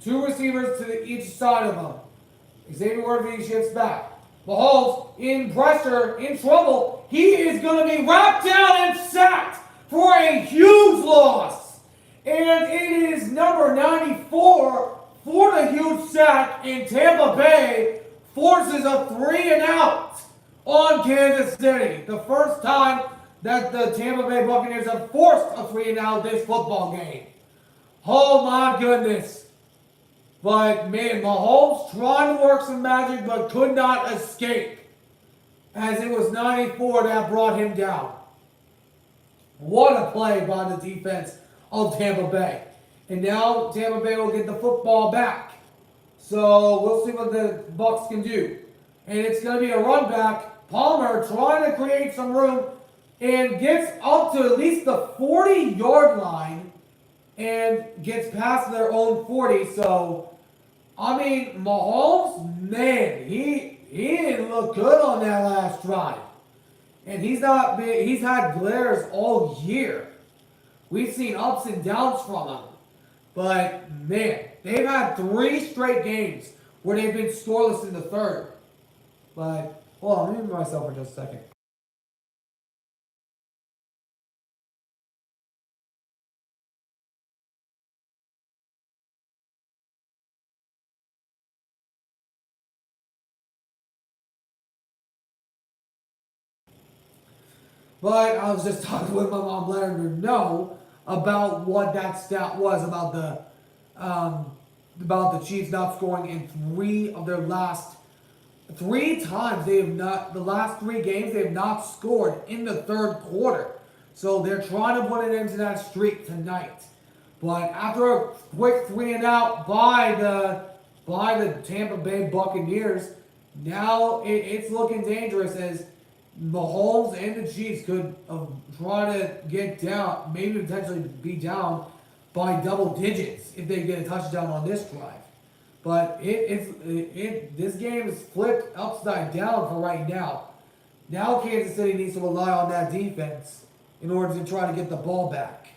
2 receivers to each side of him. Xavier Worthy shifts back. Mahomes in pressure, in trouble. He is going to be wrapped down and sacked for a huge loss. And it is number 94 for the huge sack, in Tampa Bay forces a 3-and-out on Kansas City. The first time that the Tampa Bay Buccaneers have forced a 3-and-out this football game. Oh my goodness. But man, Mahomes trying to work some magic but could not escape, as it was 94 that brought him down. What a play by the defense of Tampa Bay. And now Tampa Bay will get the football back. So we'll see what the Bucs can do. And it's going to be a run back. Palmer trying to create some room and gets up to at least the 40-yard line and gets past their own 40. So, I mean, Mahomes, man, he didn't look good on that last drive. And he's had glares all year. We've seen ups and downs from him. But, man, they've had 3 straight games where they've been scoreless in the third. But, hold on, let me mute myself for just a second. But I was just talking with my mom, letting her know about what that stat was about the Chiefs not scoring in 3 of their last 3 times. They have not, the last 3 games, they have not scored in the third quarter. So they're trying to put it into that streak tonight. But after a quick 3-and-out by the Tampa Bay Buccaneers, now it's looking dangerous, as Mahomes and the Chiefs could try to get down, maybe potentially be down by double digits if they get a touchdown on this drive. But this game is flipped upside down for right now. Now Kansas City needs to rely on that defense in order to try to get the ball back.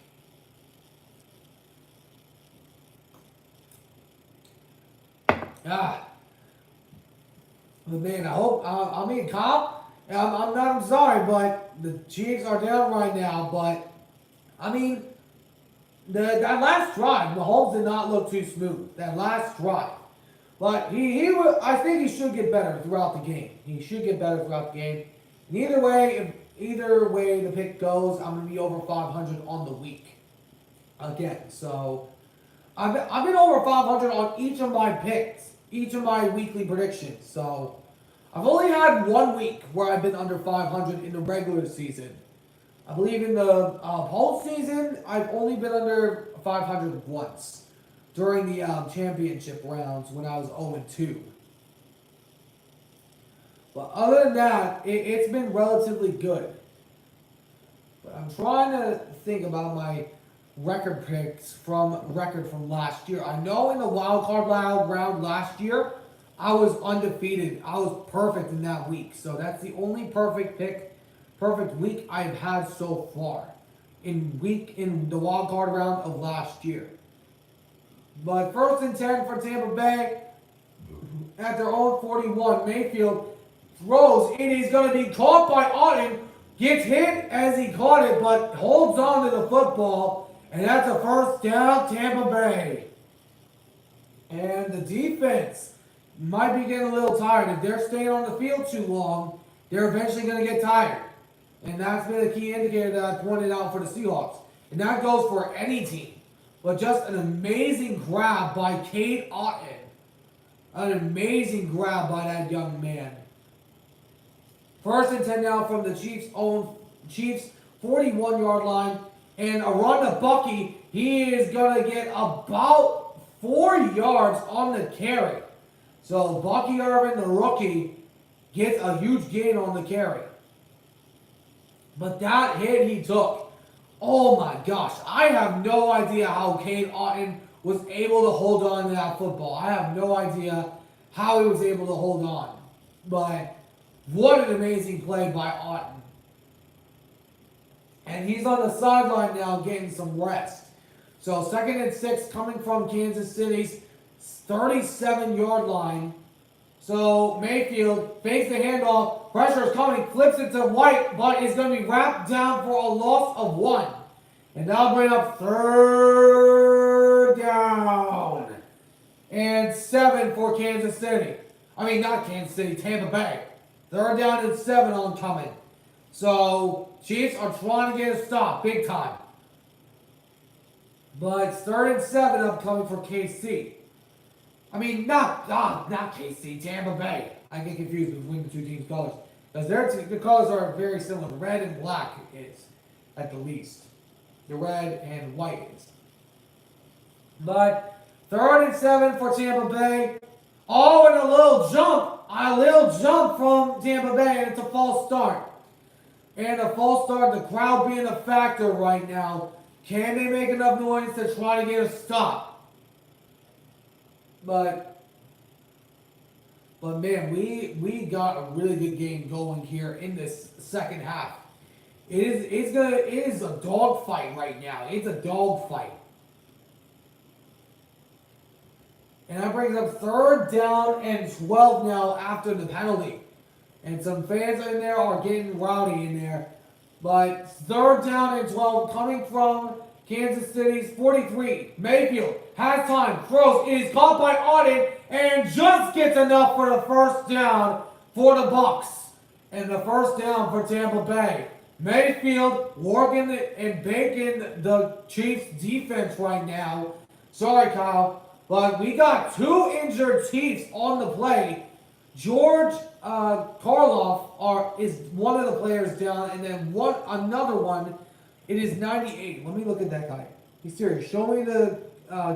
But man, I hope, Kyle, I'm sorry, but the Chiefs are down right now. But, that last drive, Mahomes did not look too smooth. That last drive. But I think he should get better throughout the game. He should get better throughout the game. And either way the pick goes, I'm going to be over 500 on the week. Again, so I've been over 500 on each of my picks, each of my weekly predictions. So I've only had 1 week where I've been under 500 in the regular season. I believe in the postseason, I've only been under 500 once during the championship rounds when I was 0-2. But other than that, it's been relatively good. But I'm trying to think about my record picks from last year. I know in the wild card round last year, I was undefeated. I was perfect in that week. So that's the only perfect week I've had so far in the wild card round of last year. But 1st and 10 for Tampa Bay at their own 41. Mayfield throws. It is going to be caught by Otten. Gets hit as he caught it, but holds on to the football. And that's a first down, Tampa Bay. And the defense might be getting a little tired. If they're staying on the field too long, they're eventually going to get tired. And that's been a key indicator that I pointed out for the Seahawks. And that goes for any team. But just an amazing grab by Cade Otton. An amazing grab by that young man. 1st and 10 now from the Chiefs' 41-yard line. And a run to Bucky. He is going to get about 4 yards on the carry. So Bucky Irvin, the rookie, gets a huge gain on the carry. But that hit he took. Oh my gosh. I have no idea how Cade Otton was able to hold on to that football. I have no idea how he was able to hold on. But what an amazing play by Otton. And he's on the sideline now getting some rest. So 2nd and 6 coming from Kansas City's 37-yard line. So Mayfield fakes the handoff. Pressure is coming. Flips it to White. But is going to be wrapped down for a loss of 1. And that'll bring up 3rd down. And 7 for Kansas City. I mean, not Kansas City. Tampa Bay. 3rd down and 7 oncoming. So Chiefs are trying to get a stop. Big time. But it's 3rd and 7 upcoming for KC. I mean, not KC, Tampa Bay. I get confused between the two teams' colors. Because the colors are very similar. Red and black is, at the least. The red and white is. But 3rd and 7 for Tampa Bay. Oh, and a little jump from Tampa Bay, and it's a false start. And a false start, the crowd being a factor right now. Can they make enough noise to try to get a stop? But man, we got a really good game going here in this second half. It is a dogfight right now. It's a dogfight. And that brings up 3rd down and 12 now after the penalty. And some fans in there are getting rowdy in there. But 3rd down and 12 coming from Kansas City's 43. Mayfield has time, throws, it is caught by Otten, and just gets enough for the first down for the Bucs. And the first down for Tampa Bay. Mayfield working and baking the Chiefs defense right now. Sorry, Kyle, but we got 2 injured Chiefs on the play. George Karloff is one of the players down, and then another one. It is 98. Let me look at that guy. He's serious. Show me the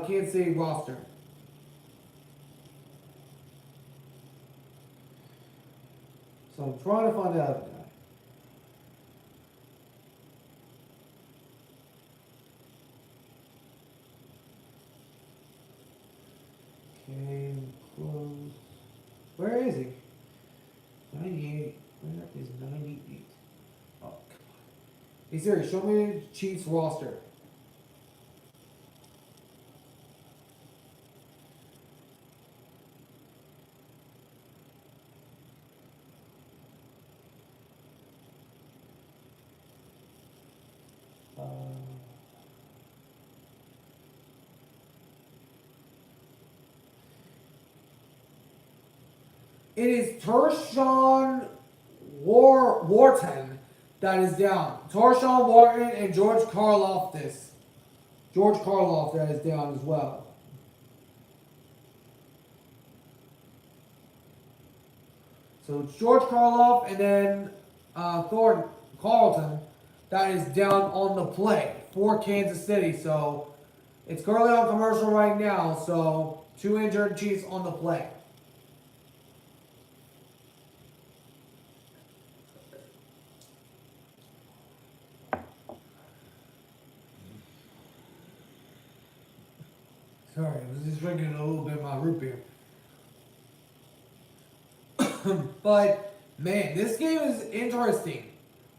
Kansas City roster. So I'm trying to find out the guy. Okay, close. Where is he? 98. Where is 98? Oh, come on. Hey Siri, show me the Chiefs roster. Uh, it is Tershawn Wharton that is down. Tershawn Wharton and George Karlaftis. George Karloff that is down as well. So it's George Karloff and then Thornton Carlton that is down on the play for Kansas City. So it's currently on commercial right now. So 2 injured Chiefs on the play. Sorry, I was just drinking a little bit of my root beer. But, man, this game is interesting.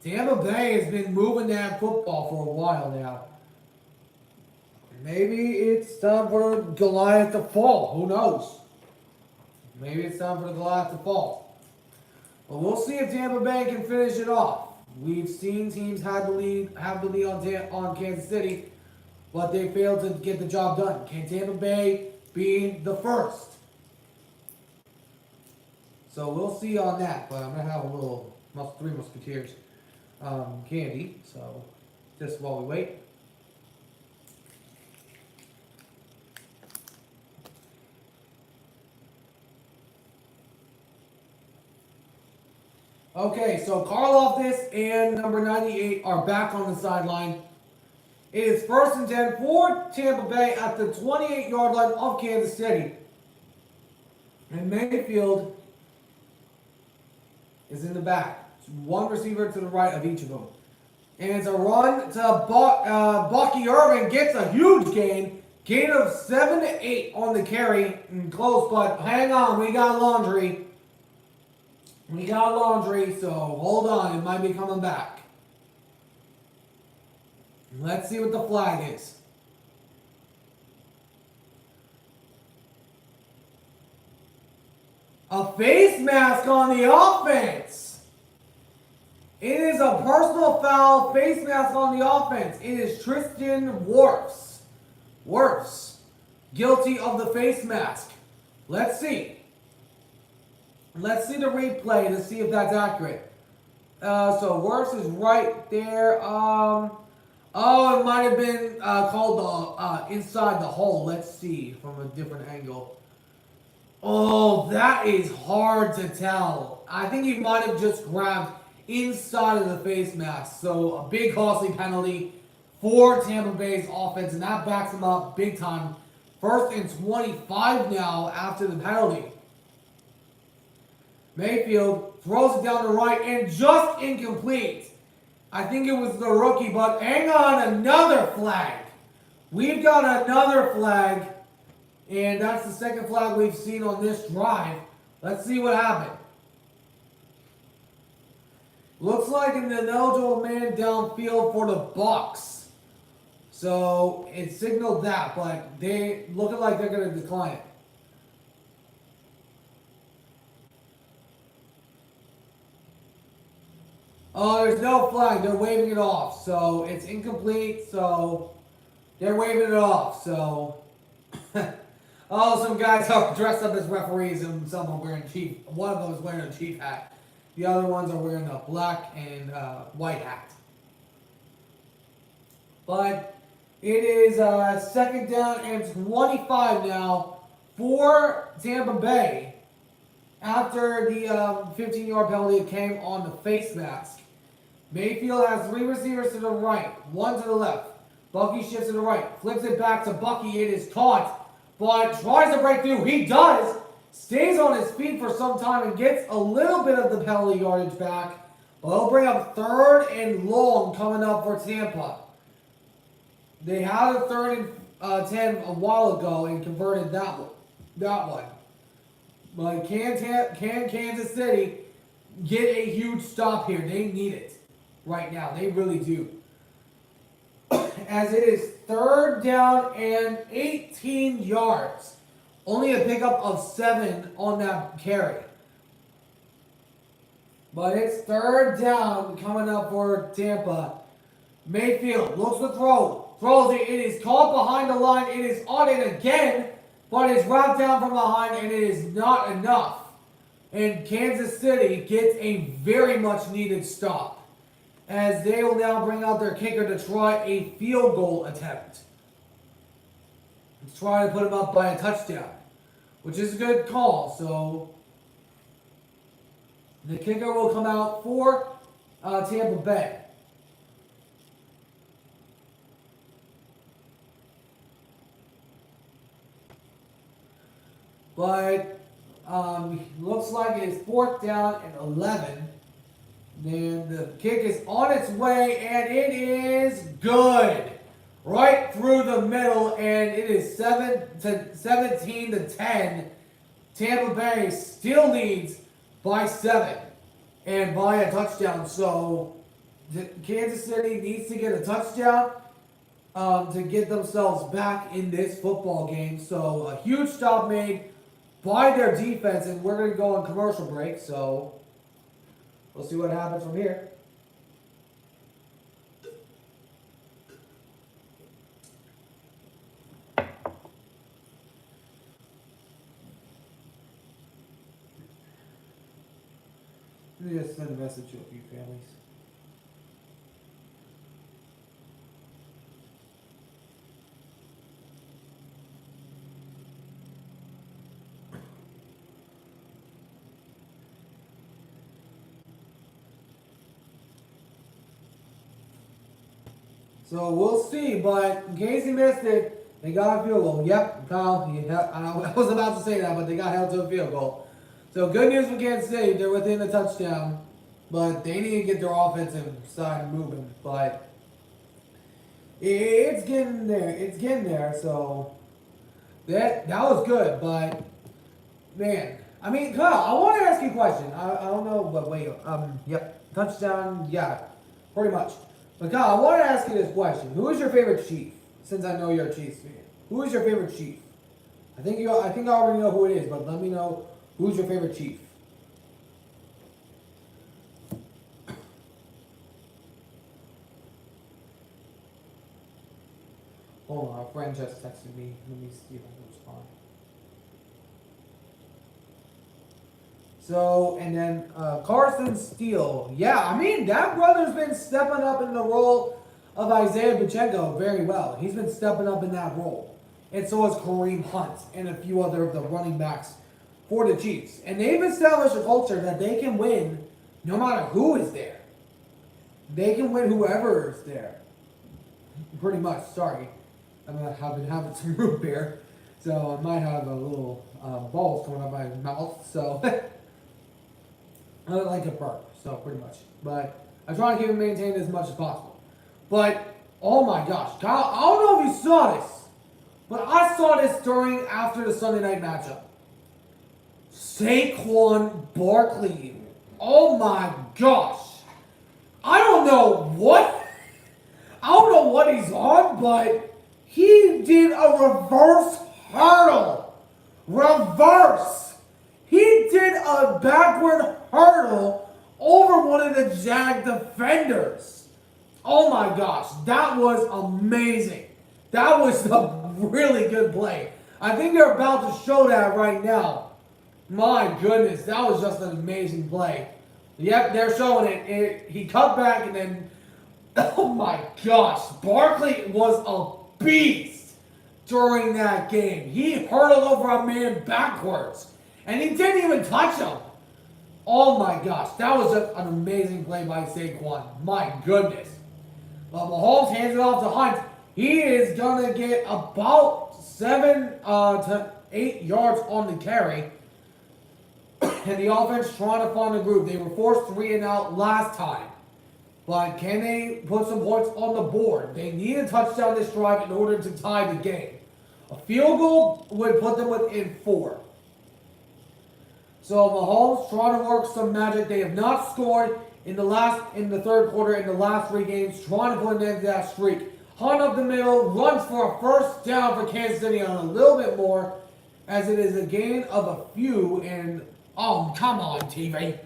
Tampa Bay has been moving that football for a while now. Maybe it's time for Goliath to fall. Who knows? Maybe it's time for the Goliath to fall. But we'll see if Tampa Bay can finish it off. We've seen teams have the lead on Kansas City, but they failed to get the job done. Can Tampa Bay be the first? So we'll see on that. But I'm gonna have a little Three Musketeers candy. So just while we wait. Okay, so Karlaftis and number 98 are back on the sideline. It is 1st and 10 for Tampa Bay at the 28-yard line of Kansas City. And Mayfield is in the back. One receiver to the right of each of them. And it's a run to Bucky Irvin. Gets a huge gain. Gain of 7 to 8 on the carry. Close, but hang on. We got laundry. So hold on. It might be coming back. Let's see what the flag is. A face mask on the offense. It is a personal foul, face mask on the offense. It is Tristan Wirfs, guilty of the face mask. Let's see. Let's see the replay to see if that's accurate. So Wirfs is right there. It might have been called the inside the hole. Let's see from a different angle. Oh, that is hard to tell. I think he might have just grabbed inside of the face mask. So a big costly penalty for Tampa Bay's offense, and that backs them up big time. 1st and 25 now after the penalty. Mayfield throws it down the right and just incomplete. I think it was the rookie, but hang on, another flag. We've got another flag, and that's the second flag we've seen on this drive. Let's see what happened. Looks like an ineligible man downfield for the Bucs. So it signaled that, but they looking like they're going to decline it. Oh, there's no flag. They're waving it off. So it's incomplete. So they're waving it off. So some guys are dressed up as referees and some are wearing chief. One of them is wearing a chief hat. The other ones are wearing a black and white hat. But it is 2nd down and 25 now for Tampa Bay. After the 15-yard penalty came on the face mask. Mayfield has 3 receivers to the right, 1 to the left. Bucky shifts to the right, flips it back to Bucky. It is caught, but tries to break through. He does. Stays on his feet for some time and gets a little bit of the penalty yardage back. But he'll bring up 3rd and long coming up for Tampa. They had a 3rd and 10 a while ago and converted that one. that one. But can Kansas City get a huge stop here? They need it right now. They really do. As it is 3rd down and 18 yards. Only a pickup of 7 on that carry. But it's 3rd down coming up for Tampa. Mayfield looks to throw. Throws it. It is caught behind the line. It is on it again. But it's wrapped down from behind and it is not enough. And Kansas City gets a very much needed stop. As they will now bring out their kicker to try a field goal attempt. Let's try to put him up by a touchdown. Which is a good call. So the kicker will come out for Tampa Bay. But looks like it's 4th down and 11. And the kick is on its way, and it is good. Right through the middle, and it is 17 to 10. Tampa Bay still leads by 7 and by a touchdown. So Kansas City needs to get a touchdown to get themselves back in this football game. So a huge stop made by their defense, and we're going to go on commercial break. So we'll see what happens from here. Let me just send a message to a few families. So we'll see, but in case you missed it, they got a field goal. Yep, Kyle, I was about to say that, but they got held to a field goal. So good news for Kansas City, they're within a touchdown, but they need to get their offensive side moving. But it's getting there. So that was good, but man, I mean, Kyle, I want to ask you a question. I don't know, but wait, yep, touchdown, yeah, pretty much. But Kyle, I want to ask you this question: who is your favorite Chief? Since I know you're a Chiefs fan, who is your favorite Chief? I think I already know who it is, but let me know. Who's your favorite Chief? Hold on, a friend just texted me. Let me see if I can respond. So, and then Carson Steele. Yeah, I mean, that brother's been stepping up in the role of Isaiah Pacheco very well. He's been stepping up in that role. And so has Kareem Hunt and a few other of the running backs for the Chiefs. And they've established a culture that they can win no matter who is there. They can win whoever is there. Pretty much. Sorry. I've been having some root beer. So I might have a little balls coming out of my mouth. So I don't like a burp. So pretty much. But I try to keep it maintained as much as possible. But, oh my gosh. Kyle, I don't know if you saw this. But I saw this after the Sunday night matchup. Saquon Barkley. Oh my gosh. I don't know what he's on, but he did a reverse hurdle. He did a backward hurdle over one of the Jag defenders. Oh my gosh. That was amazing. That was a really good play. I think they're about to show that right now. My goodness, that was just an amazing play. Yep, they're showing it. He cut back and then, oh my gosh, Barkley was a beast during that game. He hurdled over a man backwards, and he didn't even touch him. Oh my gosh, that was just an amazing play by Saquon. My goodness. But Mahomes hands it off to Hunt. He is going to get about 7 to 8 yards on the carry. And the offense trying to find a groove. They were forced 3 and out last time. But can they put some points on the board? They need a touchdown this drive in order to tie the game. A field goal would put them within 4. So Mahomes trying to work some magic. They have not scored in the third quarter in the last 3 games, trying to put an end to that streak. Hunt up the middle, runs for a first down for Kansas City on a little bit more, as it is a gain of a few. And oh, come on, TV.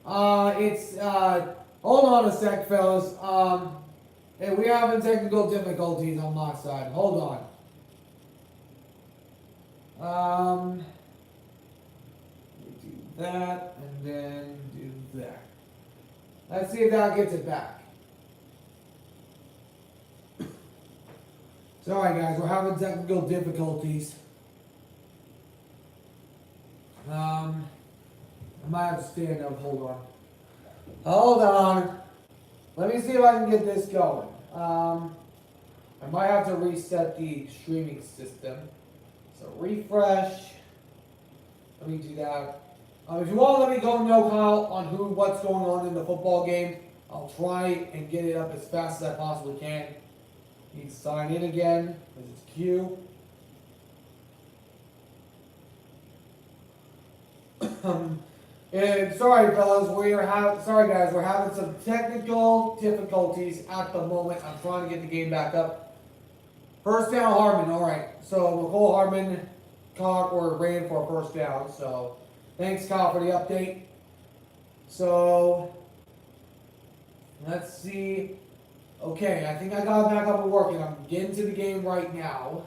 Hold on a sec, fellas. And we are having technical difficulties on my side. Hold on. Do that, and then do that. Let's see if that gets it back. Sorry, guys, we're having technical difficulties. I might have to stand up. Hold on. Let me see if I can get this going. I might have to reset the streaming system. So refresh. Let me do that. If you want to let me go know, Kyle, on what's going on in the football game, I'll try and get it up as fast as I possibly can. Need to sign in again because it's Q. And sorry, fellas, sorry guys, we're having some technical difficulties at the moment. I'm trying to get the game back up. First down, Harmon. All right, so McCole Harmon caught or ran for a first down. So thanks, Kyle, for the update. So let's see. Okay, I think I got it back up and working. I'm getting to the game right now.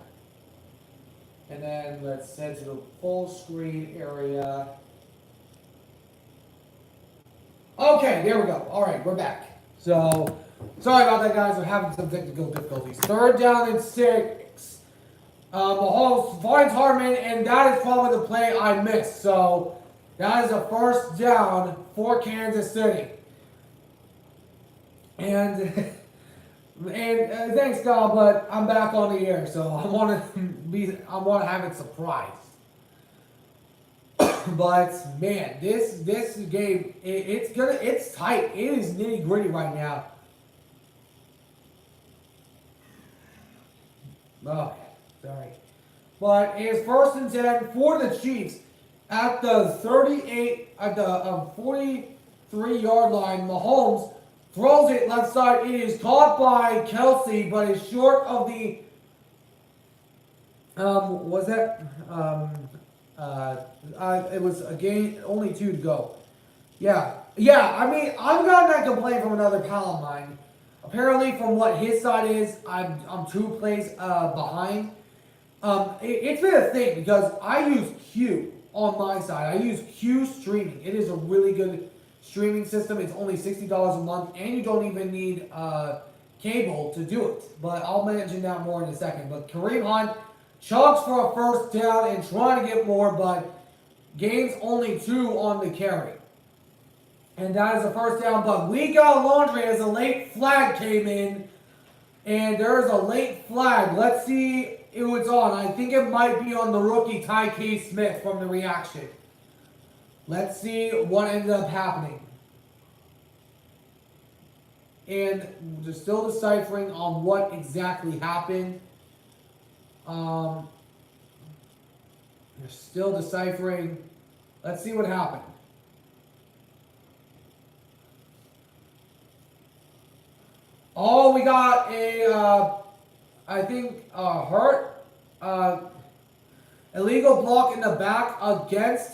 And then let's head to the full screen area. Okay, there we go. All right, we're back. So, sorry about that, guys. We're having some technical difficulties. 3rd down and 6. Mahomes finds Harmon, and that is probably the play I missed. So, that is a first down for Kansas City. And thanks, Kyle, but I'm back on the air, so I want to have it surprised. But man, this game, it's tight. It is nitty gritty right now. Oh, sorry. But it's 1st and 10 for the Chiefs at the 43-yard line. Mahomes throws it left side. It is caught by Kelsey, but it's short of the. It was a game, only 2 to go. Yeah. I mean, I've gotten that complaint from another pal of mine. Apparently, from what his side is, I'm 2 plays behind. It's been a thing because I use Q on my side. I use Q streaming. It is a really good streaming system. It's only $60 a month, and you don't even need cable to do it. But I'll mention that more in a second. But Kareem Hunt chugs for a first down and trying to get more, but gains only 2 on the carry. And that is a first down, but we got laundry as a late flag came in. And there's a late flag. Let's see who it's on. I think it might be on the rookie Tyke Smith from the reaction. Let's see what ended up happening. And they're still deciphering on what exactly happened. They're still deciphering. Let's see what happened. Oh, we got illegal block in the back against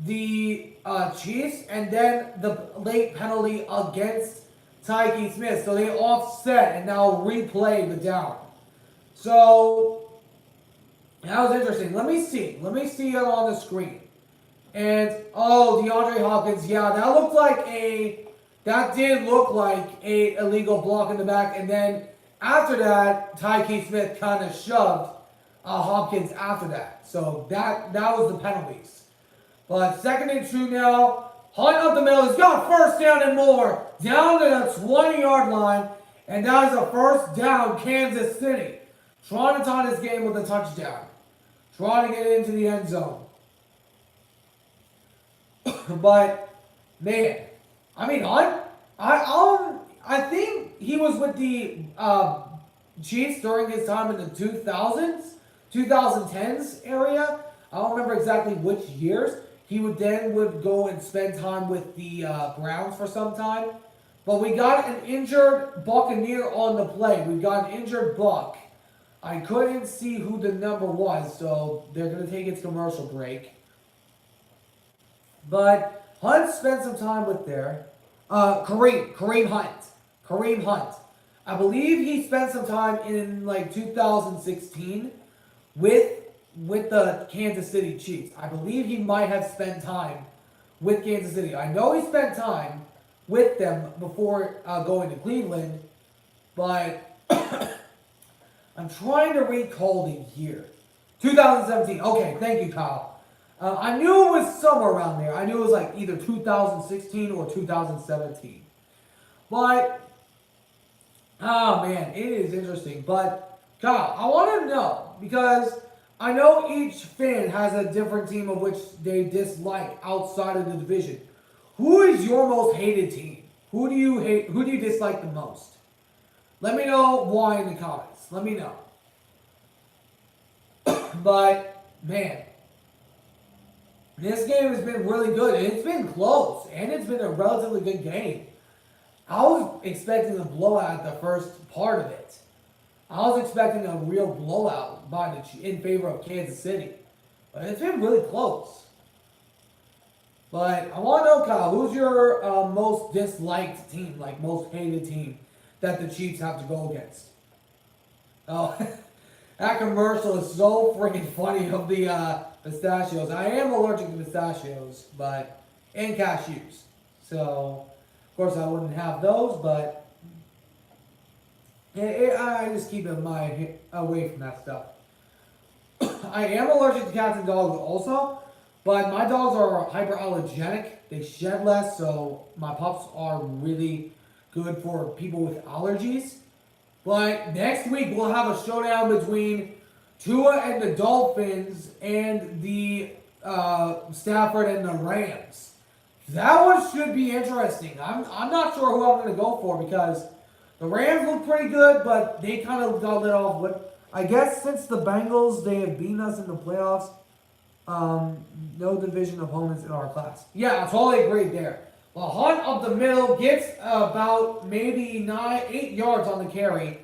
the Chiefs, and then the late penalty against Tyke Smith. So they offset and now replay the down. So that was interesting. Let me see it on the screen. And DeAndre Hopkins, yeah, that did look like a illegal block in the back, and then after that, Tyke Smith kind of shoved Hopkins after that. So that was the penalties. But 2nd and 2 now. Hunt up the middle. He's got first down and more. Down to the 20-yard line. And that is a first down, Kansas City. Trying to tie this game with a touchdown. Trying to get into the end zone. But, man. I mean, I think he was with the Chiefs during his time in the 2000s, 2010s area. I don't remember exactly which years. He would go and spend time with the Browns for some time. But we got an injured Buccaneer on the play. We got an injured Buck. I couldn't see who the number was, so they're going to take its commercial break. But Hunt spent some time with there. Kareem Hunt. I believe he spent some time in like 2016 with the Kansas City Chiefs. I believe he might have spent time with Kansas City. I know he spent time with them before going to Cleveland, but I'm trying to recall the year. 2017. Okay, thank you, Kyle. I knew it was somewhere around there. I knew it was like either 2016 or 2017. But, oh man, it is interesting. But, Kyle, I want to know, because I know each fan has a different team of which they dislike outside of the division. Who is your most hated team? Who do you hate? Who do you dislike the most? Let me know why in the comments. Let me know. But, man, this game has been really good. And it's been close. And it's been a relatively good game. I was expecting a blowout at the first part of it. I was expecting a real blowout in favor of Kansas City. But it's been really close. But I want to know, Kyle, who's your most disliked team, like most hated team that the Chiefs have to go against? Oh, that commercial is so freaking funny of the pistachios. I am allergic to pistachios, and cashews. So, of course, I wouldn't have those, but I just keep it away from that stuff. I am allergic to cats and dogs also, but my dogs are hyperallergenic. They shed less, so my pups are really good for people with allergies. But next week, we'll have a showdown between Tua and the Dolphins and the Stafford and the Rams. That one should be interesting. I'm not sure who I'm going to go for because the Rams look pretty good, but they kind of got lit off. But I guess since the Bengals, they have beaten us in the playoffs, no division opponents in our class. Yeah, I totally agree there. Well, Hunt up the middle gets about maybe 8 yards on the carry.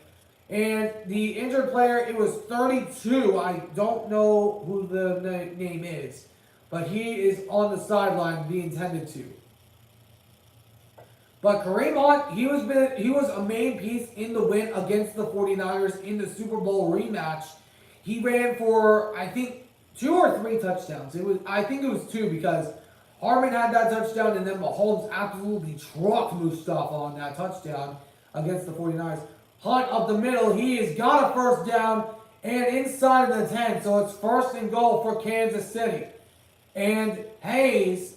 And the injured player, it was 32. I don't know who the name is. But he is on the sideline being tended to. But Kareem Hunt, he was a main piece in the win against the 49ers in the Super Bowl rematch. He ran for, I think, 2 or 3 touchdowns. I think it was 2 because Harmon had that touchdown and then Mahomes absolutely trucked Mustafa on that touchdown against the 49ers. Hunt up the middle, he has got a first down and inside of the 10, so it's 1st and goal for Kansas City. And Hayes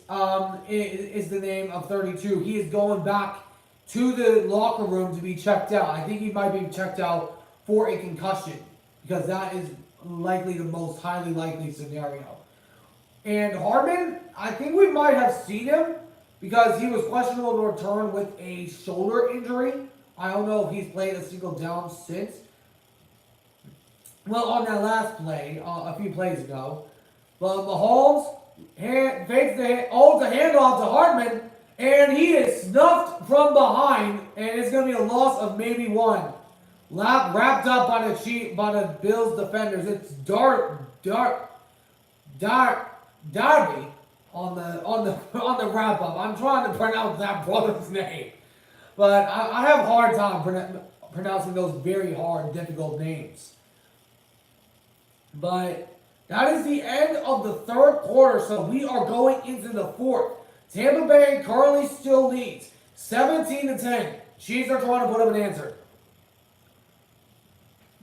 is the name of 32. He is going back to the locker room to be checked out. I think he might be checked out for a concussion because that is likely the most highly likely scenario. And Hardman, I think we might have seen him because he was questionable to return with a shoulder injury. I don't know if he's played a single down since. Well, on that last play, a few plays ago. But Mahomes fakes the handoff to Hartman, and he is snuffed from behind, and it's going to be a loss of maybe 1. Wrapped up by the Bills defenders. It's Darby on the wrap up. I'm trying to pronounce that brother's name, but I have a hard time pronouncing those very hard, difficult names. But that is the end of the 3rd quarter, so we are going into the 4th. Tampa Bay currently still leads 17-10. Chiefs are trying to put up an answer.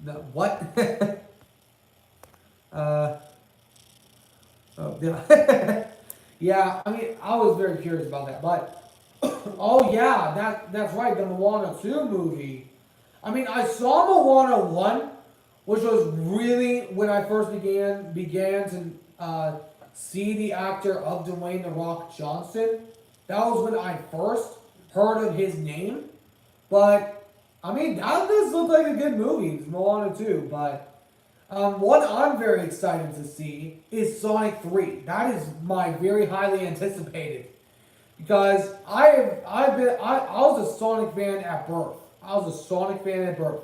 No, what? Yeah, I mean, I was very curious about that, but oh yeah, that's right, the Moana 2 movie. I mean, I saw Moana 1, which was really when I first began to see the actor of Dwayne "The Rock" Johnson. That was when I first heard of his name. But I mean, that does look like a good movie, Moana 2. But What I'm very excited to see is Sonic 3. That is my very highly anticipated. Because I was a Sonic fan at birth. I was a Sonic fan at birth.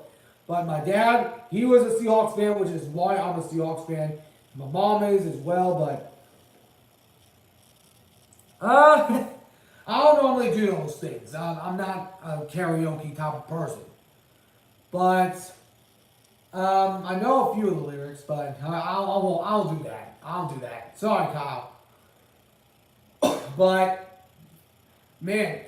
But my dad, he was a Seahawks fan, which is why I'm a Seahawks fan. My mom is as well, but I don't normally do those things. I'm not a karaoke type of person. But I know a few of the lyrics, but I'll do that. I'll do that. Sorry, Kyle. But man,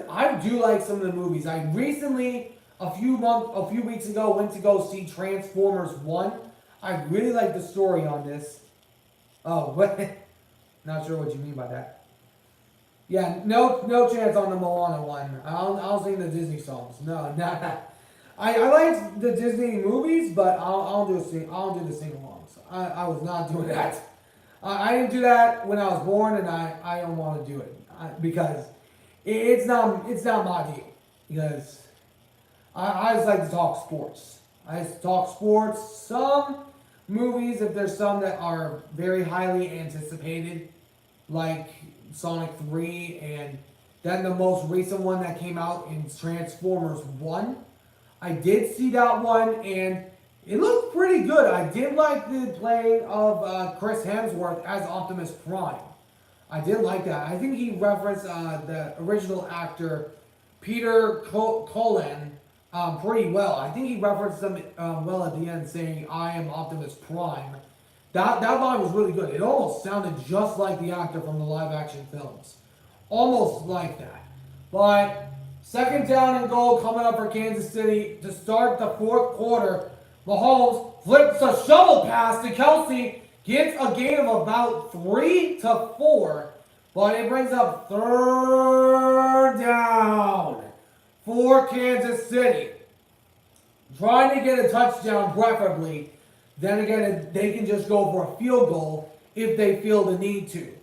I do like some of the movies. I recently, a few weeks ago, went to go see Transformers 1. I really like the story on this. Oh, what? Not sure what you mean by that. Yeah, no chance on the Moana one. I'll sing the Disney songs. No, not. I like the Disney movies, but I'll do the sing-alongs. I was not doing that. I didn't do that when I was born, and I don't want to do it because it's not my deal. Because I just like to talk sports. I just talk sports. Some movies, if there's some that are very highly anticipated, like Sonic 3, and then the most recent one that came out in Transformers 1. I did see that one, and it looked pretty good. I did like the play of Chris Hemsworth as Optimus Prime. I did like that. I think he referenced the original actor, Peter Cullen, pretty well. I think he referenced them well at the end, saying, "I am Optimus Prime." That line was really good. It almost sounded just like the actor from the live-action films. Almost like that. But second down and goal coming up for Kansas City to start the fourth quarter. Mahomes flips a shovel pass to Kelsey, gets a gain of about 3 to 4, but it brings up third down for Kansas City. Trying to get a touchdown preferably. Then again, they can just go for a field goal if they feel the need to.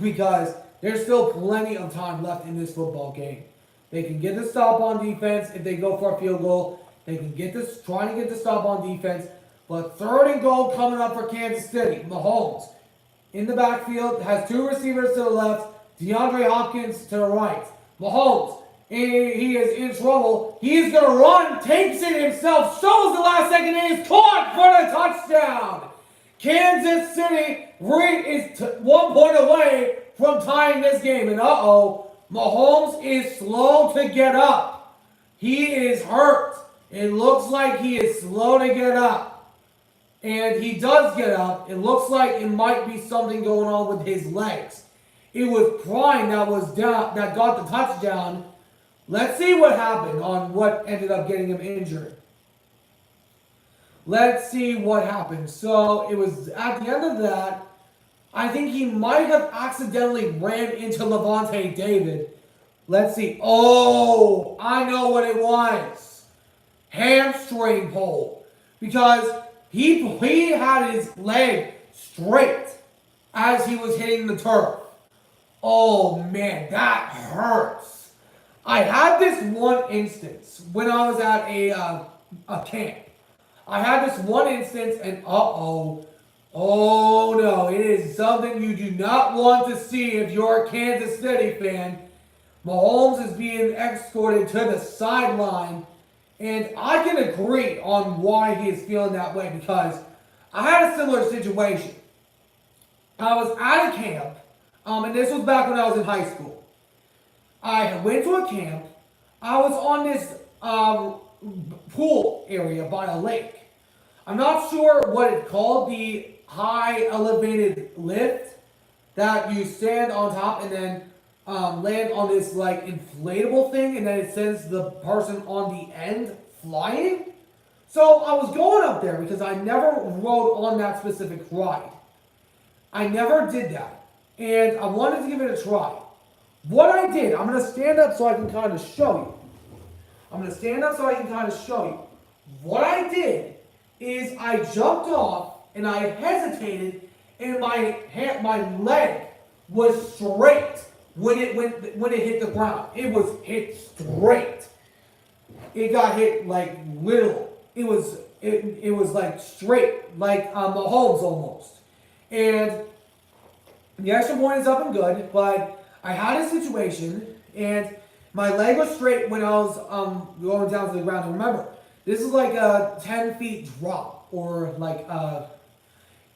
Because there's still plenty of time left in this football game. They can get the stop on defense if they go for a field goal. They can trying to get the stop on defense. But third and goal coming up for Kansas City. Mahomes in the backfield has two receivers to the left, DeAndre Hopkins to the right. Mahomes, he is in trouble. He's going to run, takes it himself, shows the last second, and is caught for the touchdown. Kansas City is 1 point away from tying this game. And Mahomes is slow to get up. He is hurt. It looks like he is slow to get up. And he does get up. It looks like it might be something going on with his legs. It was Prime that got the touchdown. Let's see what happened on what ended up getting him injured. Let's see what happened. So it was at the end of that, I think he might have accidentally ran into Levante David. Let's see. Oh, I know what it was. Hamstring pull. Because he had his leg straight as he was hitting the turf. Oh man, that hurts. I had this one instance when I was at a camp. I had this one instance and oh no, it is something you do not want to see if you're a Kansas City fan. Mahomes is being escorted to the sideline, and I can agree on why he is feeling that way because I had a similar situation. I was at a camp, and this was back when I was in high school. I went to a camp. I was on this pool area by a lake. I'm not sure what it's called, the high elevated lift that you stand on top and then land on this like inflatable thing and then it sends the person on the end flying. So I was going up there because I never rode on that specific ride. I never did that. And I wanted to give it a try. What I did, I'm going to stand up so I can kind of show you. What I did is I jumped off and I hesitated and my leg was straight when it hit the ground. It was hit straight. It got hit like little. It was it was like straight, like Mahomes almost. And the extra point is up and good, but I had a situation, and my leg was straight when I was going down to the ground. And remember, this is like a 10 feet drop, or like a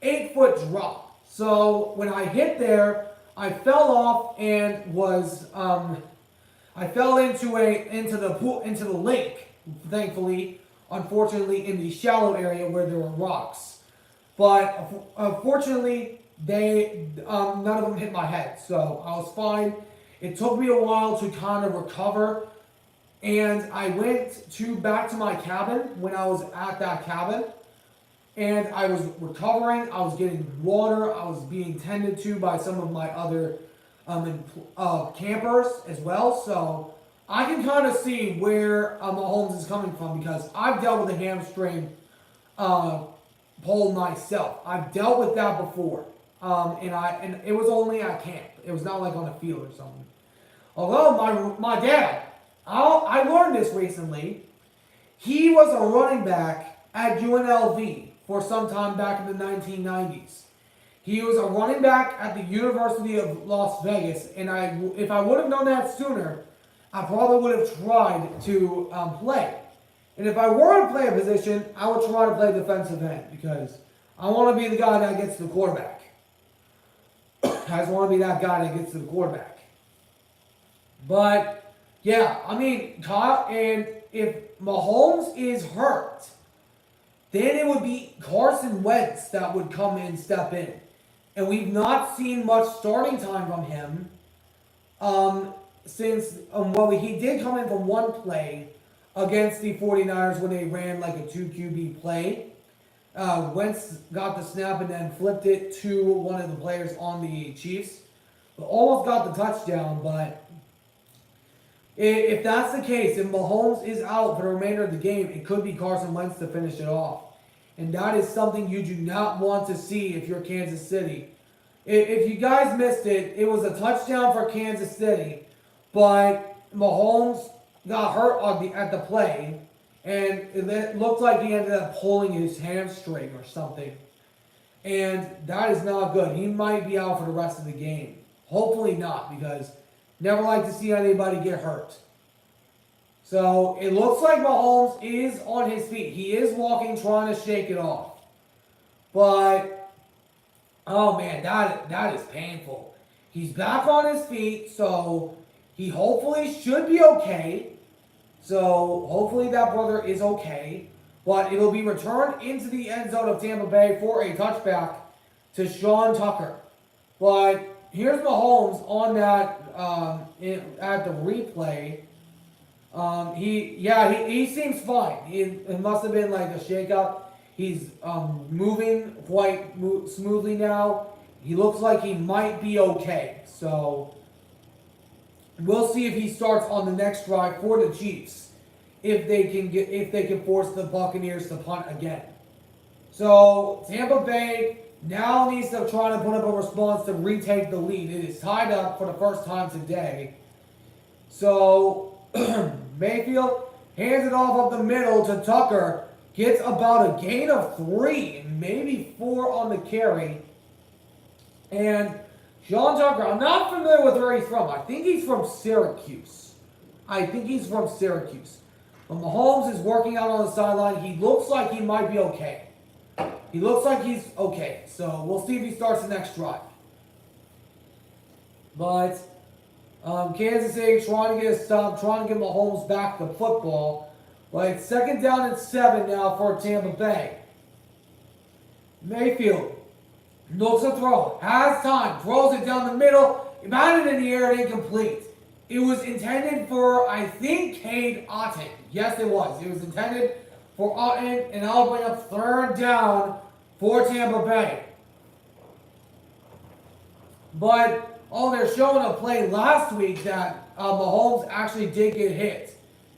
8-foot drop. So when I hit there, I fell off and was I fell into the lake. Thankfully, unfortunately, in the shallow area where there were rocks. But unfortunately, none of them hit my head, so I was fine. It took me a while to kind of recover, and I went back to my cabin when I was at that cabin, and I was recovering. I was getting water. I was being tended to by some of my other campers as well. So I can kind of see where Mahomes is coming from, because I've dealt with a hamstring pull myself. I've dealt with that before, and it was only at camp. It was not like on a field or something. Although my dad, I learned this recently. He was a running back at UNLV for some time back in the 1990s. He was a running back at the University of Las Vegas, and if I would have known that sooner, I probably would have tried to play. And if I were to play a position, I would try to play defensive end, because I want to be the guy that gets to the quarterback. I just want to be that guy that gets to the quarterback. But, yeah, I mean, Kyle, and if Mahomes is hurt, then it would be Carson Wentz that would come in, step in. And we've not seen much starting time from him since, he did come in from one play against the 49ers when they ran like a 2 QB play. Wentz got the snap and then flipped it to one of the players on the Chiefs. Almost got the touchdown, but if that's the case, if Mahomes is out for the remainder of the game, it could be Carson Wentz to finish it off. And that is something you do not want to see if you're Kansas City. If you guys missed it, it was a touchdown for Kansas City, but Mahomes got hurt at the play, and it looked like he ended up pulling his hamstring or something. And that is not good. He might be out for the rest of the game. Hopefully not, because never like to see anybody get hurt. So it looks like Mahomes is on his feet. He is walking, trying to shake it off. But, oh man, that is painful. He's back on his feet, so he hopefully should be okay. So hopefully that brother is okay. But it will be returned into the end zone of Tampa Bay for a touchback to Sean Tucker. But here's Mahomes on that at the replay. He seems fine. It must have been like a shakeup. He's moving quite smoothly now. He looks like he might be okay. So we'll see if he starts on the next drive for the Chiefs, if they can force the Buccaneers to punt again. So Tampa Bay now needs to try to put up a response to retake the lead. It is tied up for the first time today. So Mayfield hands it off up the middle to Tucker. Gets about a gain of 3, maybe 4 on the carry. And Sean Tucker, I'm not familiar with where he's from. I think he's from Syracuse. But Mahomes is working out on the sideline. He looks like he might be okay. He looks like he's okay. So we'll see if he starts the next drive. But Kansas City trying to get a stop, trying to get Mahomes back the football. But it's 2nd down and 7 now for Tampa Bay. Mayfield looks to throw, has time, throws it down the middle, batted in the air and incomplete. It was intended for, I think, Cade Otton. Yes, it was. It was intended for Otton, and that'll bring up 3rd down for Tampa Bay. But, they're showing a play last week that Mahomes actually did get hit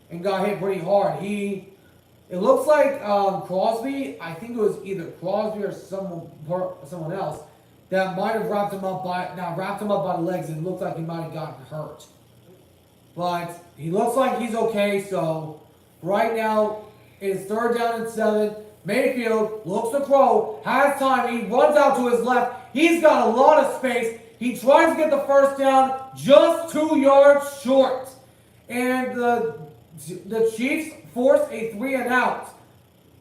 and got hit pretty hard. It looks like Crosby, I think it was either Crosby or someone else, that might have wrapped him up by the legs, and it looks like he might have gotten hurt. But he looks like he's okay, so right now it's 3rd down and 7. Mayfield looks to throw, has time, he runs out to his left. He's got a lot of space. He tries to get the first down, just 2 yards short. And the Chiefs force a 3-and-out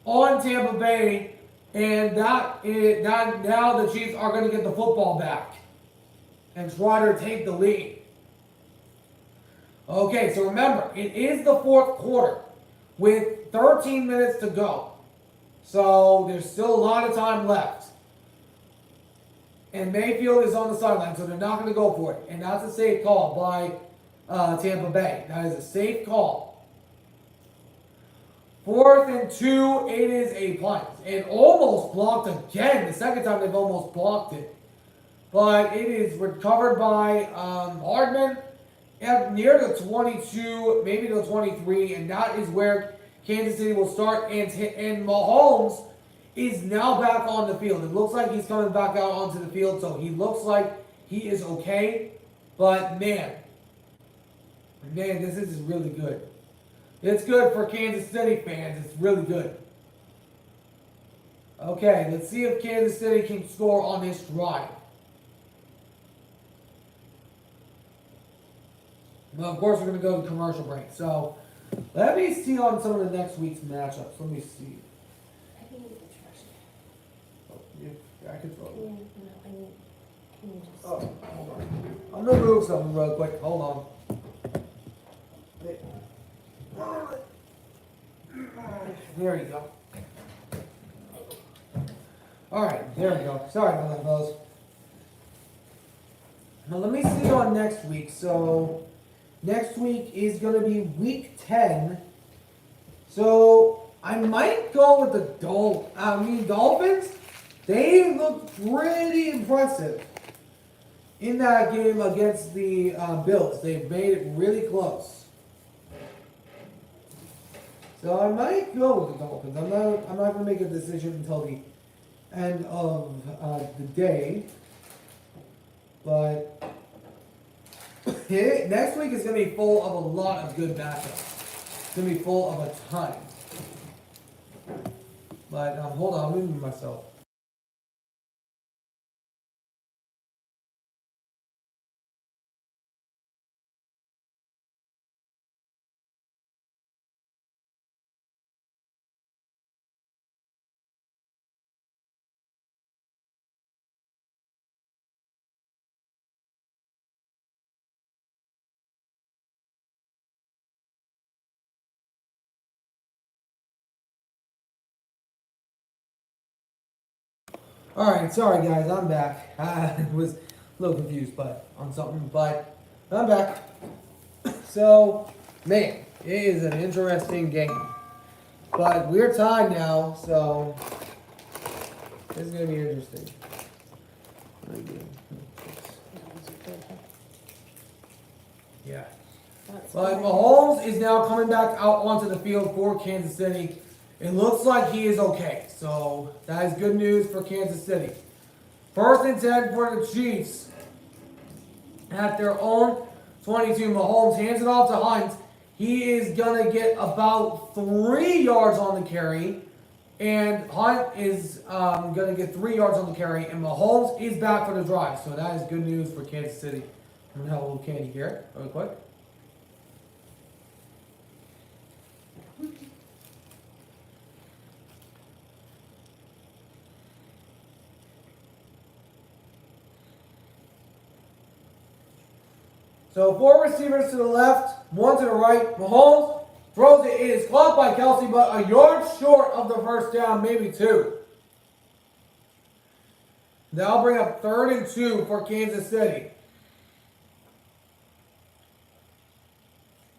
on Tampa Bay. And now the Chiefs are going to get the football back and try to take the lead. Okay, so remember, it is the fourth quarter with 13 minutes to go. So there's still a lot of time left. And Mayfield is on the sideline, so they're not going to go for it. And that's a safe call by Tampa Bay. That is a safe call. 4th and 2, it is a punt. And almost blocked again. The second time they've almost blocked it. But it is recovered by Hardman at near the 22, maybe the 23. And that is where Kansas City will start. And Mahomes is now back on the field. It looks like he's coming back out onto the field. So he looks like he is okay. But man, this is really good. It's good for Kansas City fans. It's really good. Okay, let's see if Kansas City can score on this drive. Well, of course, we're going to go to commercial break. So, let me see on some of the next week's matchups. Let me see. I think you need the trash. Oh, yeah, I can throw it. Yeah, no, can you just... Oh, hold on. I'm going to move something real quick. Hold on. There you go. Alright, there we go. Sorry about that, fellas. Now let me see on next week. So, next week is going to be week 10. So, I might go with the Dolphins. They look pretty impressive in that game against the Bills. They've made it really close. So I might go with the Dolphins. I'm not going to make a decision until the end of the day. But next week is going to be full of a lot of good matchups. It's going to be full of a ton. But hold on, I'm moving myself. Alright, sorry guys, I'm back. I was a little confused on something, but I'm back. So, man, it is an interesting game. But we're tied now, so this is going to be interesting. Yeah. But Mahomes is now coming back out onto the field for Kansas City. It looks like he is okay. So that is good news for Kansas City. 1st and 10 for the Chiefs at their own 22. Mahomes hands it off to Hunt. He is going to get about 3 yards on the carry. And Hunt is going to get 3 yards on the carry. And Mahomes is back for the drive. So that is good news for Kansas City. I'm going to have a little candy here real quick. So 4 receivers to the left, 1 to the right. Mahomes throws it. It is caught by Kelsey, but a yard short of the first down, maybe 2. That'll bring up 3rd and 2 for Kansas City.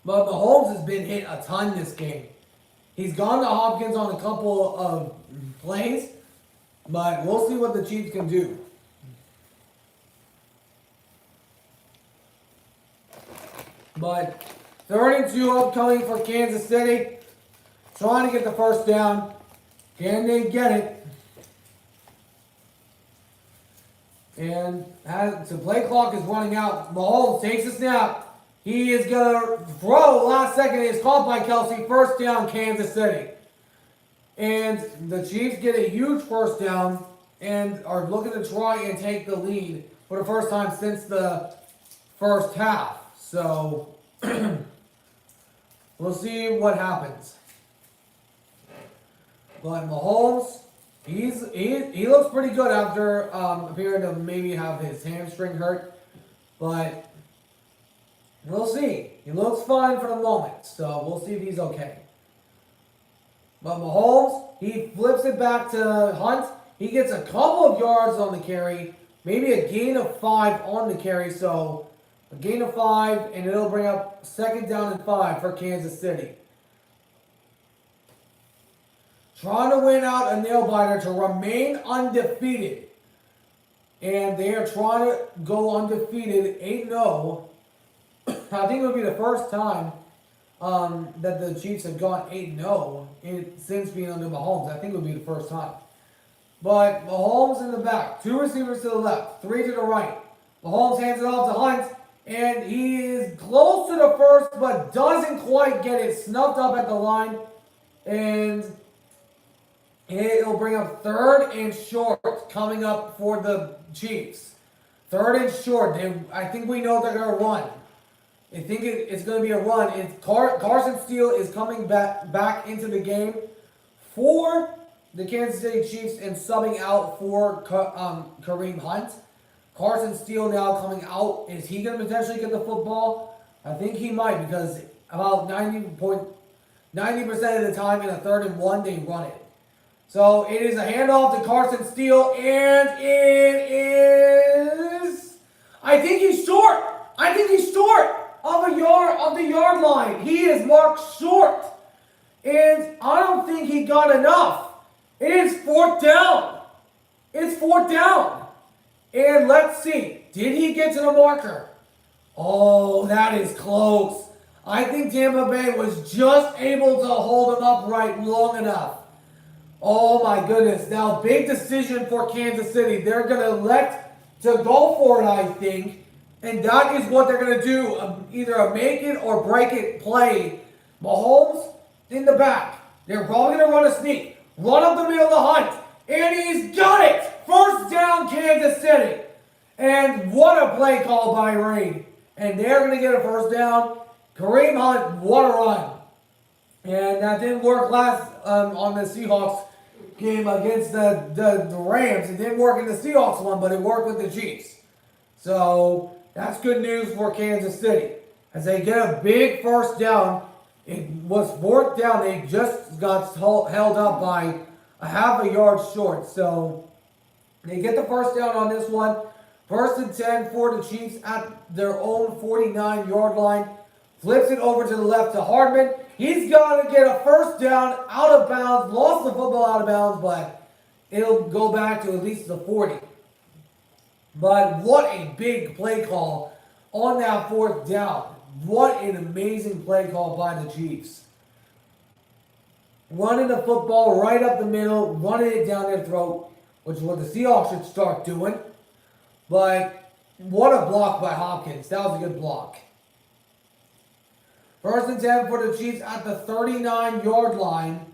But Mahomes has been hit a ton this game. He's gone to Hopkins on a couple of plays, but we'll see what the Chiefs can do. But 3rd and 2 upcoming for Kansas City. Trying to get the first down. Can they get it? And as the play clock is running out, Mahomes takes a snap. He is going to throw. Last second is caught by Kelsey. First down, Kansas City. And the Chiefs get a huge first down and are looking to try and take the lead for the first time since the first half. So we'll see what happens. But Mahomes, he looks pretty good after appearing to maybe have his hamstring hurt. But we'll see. He looks fine for the moment. So we'll see if he's okay. But Mahomes, he flips it back to Hunt. He gets a couple of yards on the carry. Maybe a gain of 5 on the carry. So a gain of 5, and it'll bring up 2nd down and 5 for Kansas City. Trying to win out a nail-biter to remain undefeated. And they are trying to go undefeated 8-0. I think it would be the first time that the Chiefs have gone 8-0 since being under Mahomes. I think it would be the first time. But Mahomes in the back. 2 receivers to the left. 3 to the right. Mahomes hands it off to Hunt. And he is close to the first, but doesn't quite get it snuffed up at the line. And it'll bring up 3rd and short coming up for the Chiefs. 3rd and short. I think we know they're going to run. I think it's going to be a run. Carson Steele is coming back into the game for the Kansas City Chiefs and subbing out for Kareem Hunt. Carson Steele now coming out. Is he going to potentially get the football? I think he might, because about 90% of the time in a 3rd and 1, they run it. So it is a handoff to Carson Steele, and it is... I think he's short of the yard line. He is marked short. And I don't think he got enough. It is 4th down. It's 4th down. And let's see. Did he get to the marker? Oh, that is close. I think Tampa Bay was just able to hold him upright long enough. Oh my goodness. Now, big decision for Kansas City. They're going to elect to go for it, I think. And that is what they're going to do. Either a make it or break it play. Mahomes in the back. They're probably going to run a sneak. Run up the middle of the Hunt. And he's got it. First down, Kansas City. And what a play call by Reed. And they're going to get a first down. Kareem Hunt, what a run. And that didn't work last on the Seahawks game against the Rams. It didn't work in the Seahawks one, but it worked with the Chiefs. So that's good news for Kansas City. As they get a big first down, it was 4th down. They just got held up by a half a yard short. So they get the first down on this one. 1st and 10 for the Chiefs at their own 49-yard line. Flips it over to the left to Hardman. He's got to get a first down out of bounds. Lost the football out of bounds, but it'll go back to at least the 40. But what a big play call on that 4th down. What an amazing play call by the Chiefs. Running the football right up the middle, running it down their throat, which is what the Seahawks should start doing. But what a block by Hopkins. That was a good block. 1st and 10 for the Chiefs at the 39-yard line.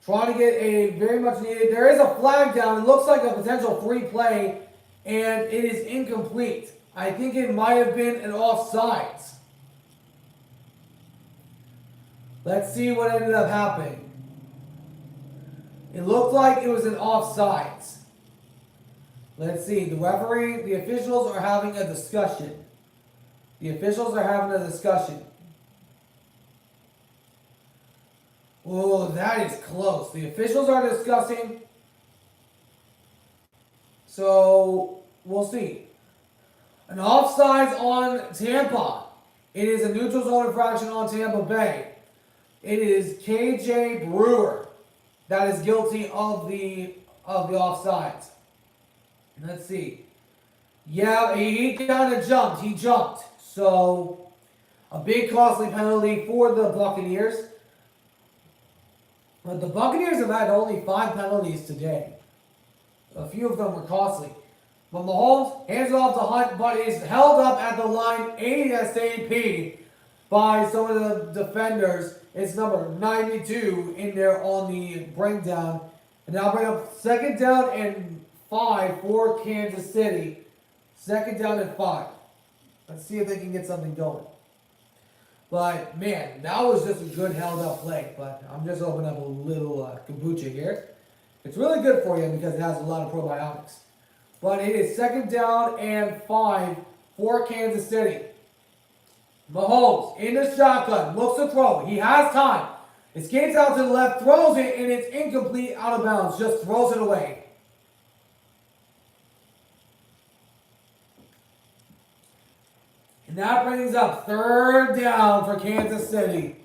Trying to get a very much needed. There is a flag down. It looks like a potential free play, and it is incomplete. I think it might have been an offsides. Let's see what ended up happening. It looked like it was an offsides. Let's see. The referee, the officials are having a discussion. Oh, that is close. The officials are discussing. So, we'll see. An offsides on Tampa. It is a neutral zone infraction on Tampa Bay. It is KJ Brewer that is guilty of the offsides. Let's see. Yeah, he kind of jumped. He jumped. So, a big costly penalty for the Buccaneers. But the Buccaneers have had only 5 penalties today. A few of them were costly. But Mahomes hands it off to Hunt, but is held up at the line ASAP. by some of the defenders. It's number 92 in there on the breakdown. And now bring up 2nd down and 5 for Kansas City. 2nd down and 5. Let's see if they can get something going. But, man, that was just a good held-up play. But I'm just opening up a little kombucha here. It's really good for you because it has a lot of probiotics. But it is 2nd down and 5 for Kansas City. Mahomes in the shotgun, looks to throw. He has time. Escapes out to the left, throws it, and it's incomplete, out of bounds. Just throws it away. And that brings up 3rd down for Kansas City.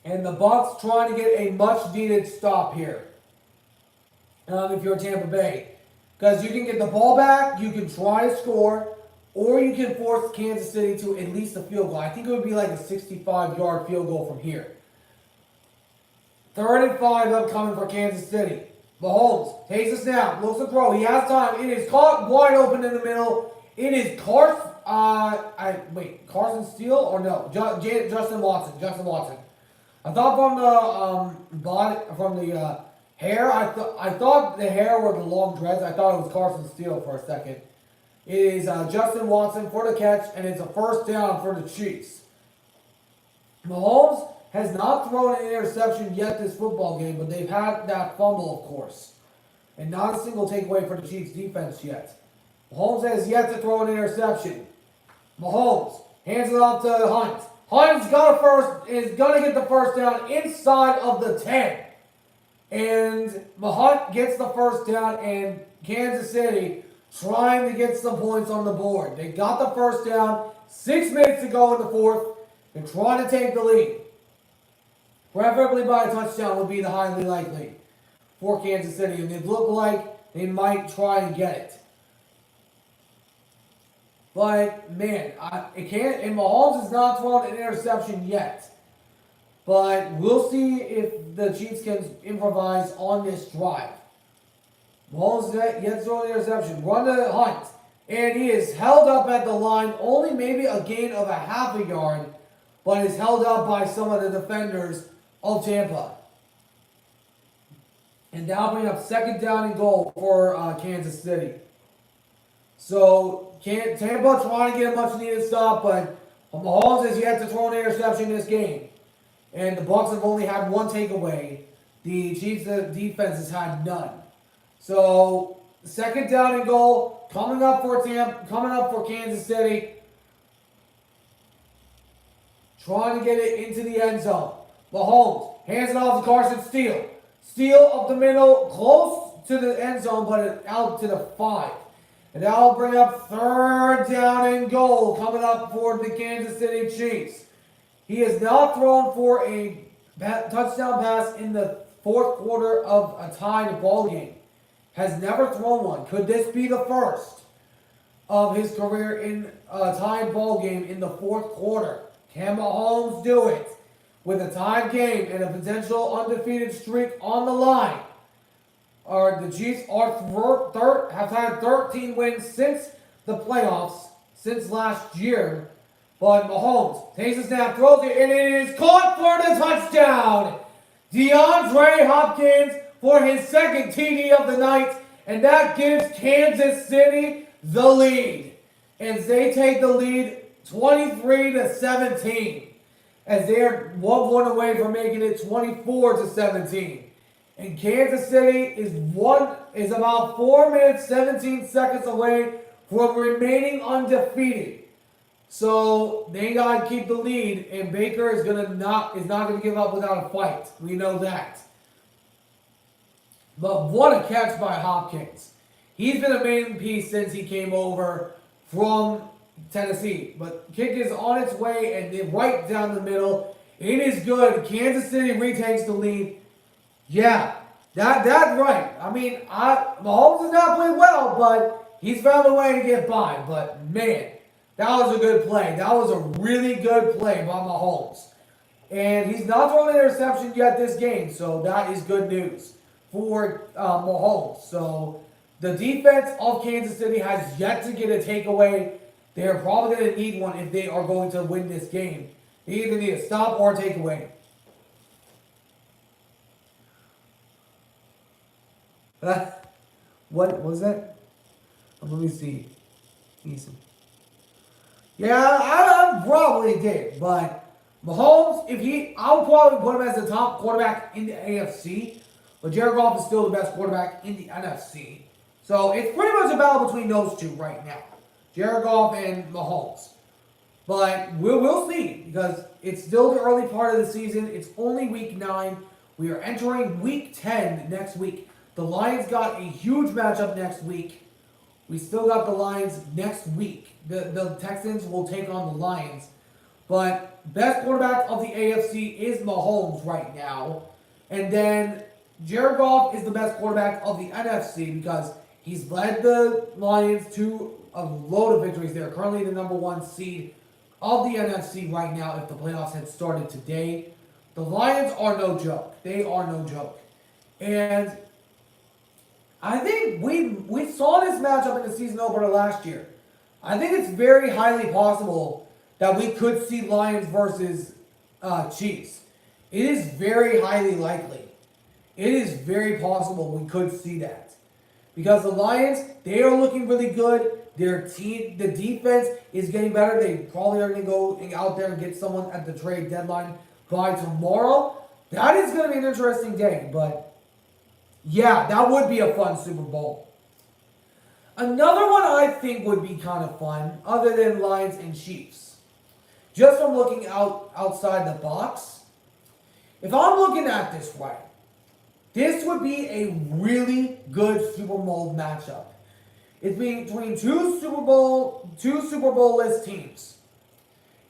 And the Bucs trying to get a much-needed stop here. If you're Tampa Bay. Because you can get the ball back, you can try to score, or you can force Kansas City to at least a field goal. I think it would be like a 65-yard field goal from here. 3rd and 5 upcoming for Kansas City. Mahomes takes a snap, looks to throw. He has time. It is caught wide open in the middle. It is Carson Steele or no? Justin Watson. Justin Watson. I thought from the hair, I thought the hair were the long dreads. I thought it was Carson Steele for a second. It is Justin Watson for the catch, and it's a 1st down for the Chiefs. Mahomes has not thrown an interception yet this football game, but they've had that fumble, of course. And not a single takeaway for the Chiefs defense yet. Mahomes has yet to throw an interception. Mahomes hands it off to Hunt. Hunt's is going to get the 1st down inside of the 10. And Hunt gets the 1st down, and Kansas City trying to get some points on the board. They got the 1st down, 6 minutes to go in the 4th, and trying to take the lead. Preferably by a touchdown would be the highly likely for Kansas City, and it looked like they might try and get it. But, man, and Mahomes has not thrown an interception yet. But we'll see if the Chiefs can improvise on this drive. Mahomes yet thrown an interception. Run to Hunt. And he is held up at the line. Only maybe a gain of a half a yard. But is held up by some of the defenders of Tampa. And now bring up 2nd down and goal for Kansas City. So Tampa trying to get a much needed stop, but Mahomes has yet to throw an interception in this game. And the Bucs have only had 1 takeaway. The Chiefs' defense has had none. So 2nd down and goal coming up for Kansas City. Trying to get it into the end zone. Mahomes hands it off to Carson Steele. Steele up the middle, close to the end zone, but out to the 5. And that'll bring up 3rd down and goal coming up for the Kansas City Chiefs. He has now thrown for a touchdown pass in the 4th quarter of a tied ball game. Has never thrown one. Could this be the first of his career in a tied ball game in the 4th quarter? Can Mahomes do it with a tied game and a potential undefeated streak on the line? The Chiefs have had 13 wins since the playoffs, since last year. But Mahomes takes a snap, throws it, and it is caught for the touchdown. DeAndre Hopkins for his 2nd TD of the night, and that gives Kansas City the lead. As they take the lead 23-17. As they are 1 away from making it 24-17. And Kansas City is about 4 minutes, 17 seconds away from remaining undefeated. So they gotta keep the lead, and Baker is not gonna give up without a fight. We know that. But what a catch by Hopkins. He's been a main piece since he came over from Tennessee. But kick is on its way and right down the middle. It is good. Kansas City retakes the lead. Yeah, that's right. I mean, Mahomes has not played well, but he's found a way to get by. But man, that was a good play. That was a really good play by Mahomes. And he's not thrown an interception yet this game, so that is good news for Mahomes. So the defense of Kansas City has yet to get a takeaway. They're probably going to need one if they are going to win this game. They either need a stop or a takeaway. What was that? Let me see. Easy. Yeah, I probably did, but Mahomes, I would probably put him as the top quarterback in the AFC, but Jared Goff is still the best quarterback in the NFC. So it's pretty much a battle between those two right now, Jared Goff and Mahomes. But we'll see, because it's still the early part of the season. It's only week 9. We are entering week 10 next week. The Lions got a huge matchup next week. We still got the Lions next week. The Texans will take on the Lions. But best quarterback of the AFC is Mahomes right now. And then Jared Goff is the best quarterback of the NFC because he's led the Lions to a load of victories. They're currently the number 1 seed of the NFC right now if the playoffs had started today. The Lions are no joke. They are no joke. And I think we saw this matchup in the season opener last year. I think it's very highly possible that we could see Lions versus Chiefs. It is very highly likely. It is very possible we could see that. Because the Lions, they are looking really good. Their team, the defense is getting better. They probably are going to go out there and get someone at the trade deadline by tomorrow. That is going to be an interesting day, but yeah, that would be a fun Super Bowl. Another one I think would be kind of fun, other than Lions and Chiefs. Just from looking outside the box, if I'm looking at this right, this would be a really good Super Bowl matchup. It's between two Super Bowl-less teams.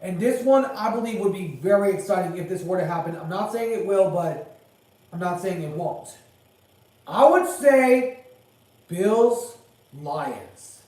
And this one, I believe, would be very exciting if this were to happen. I'm not saying it will, but I'm not saying it won't. I would say Bills-Lions.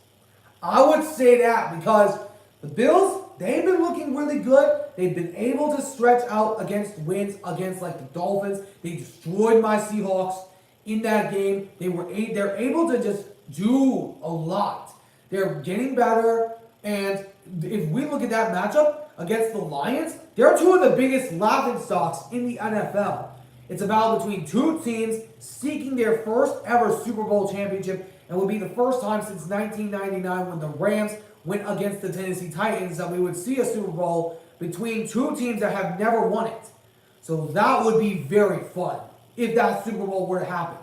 I would say that because the Bills, they've been looking really good. They've been able to stretch out against wins against like the Dolphins. They destroyed my Seahawks in that game. They're able to just do a lot. They're getting better. And if we look at that matchup against the Lions, they're two of the biggest laughingstocks in the NFL. It's a battle between two teams seeking their first ever Super Bowl championship, and would be the first time since 1999 when the Rams went against the Tennessee Titans that we would see a Super Bowl between two teams that have never won it. So that would be very fun if that Super Bowl were to happen.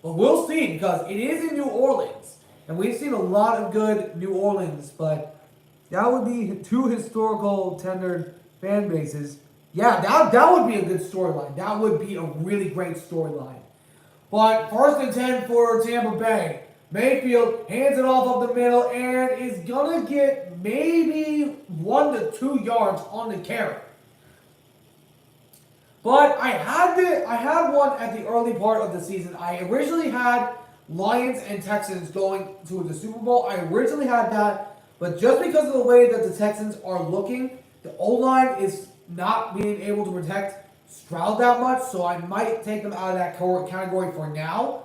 But we'll see, because it is in New Orleans, and we've seen a lot of good New Orleans, but that would be two historical tenured fan bases. Yeah, that would be a good storyline. That would be a really great storyline. But 1st and 10 for Tampa Bay. Mayfield hands it off up the middle and is going to get maybe 1 to 2 yards on the carry. But I had one at the early part of the season. I originally had Lions and Texans going to the Super Bowl. I originally had that. But just because of the way that the Texans are looking, the O-line is not being able to protect Stroud that much, so I might take them out of that category for now.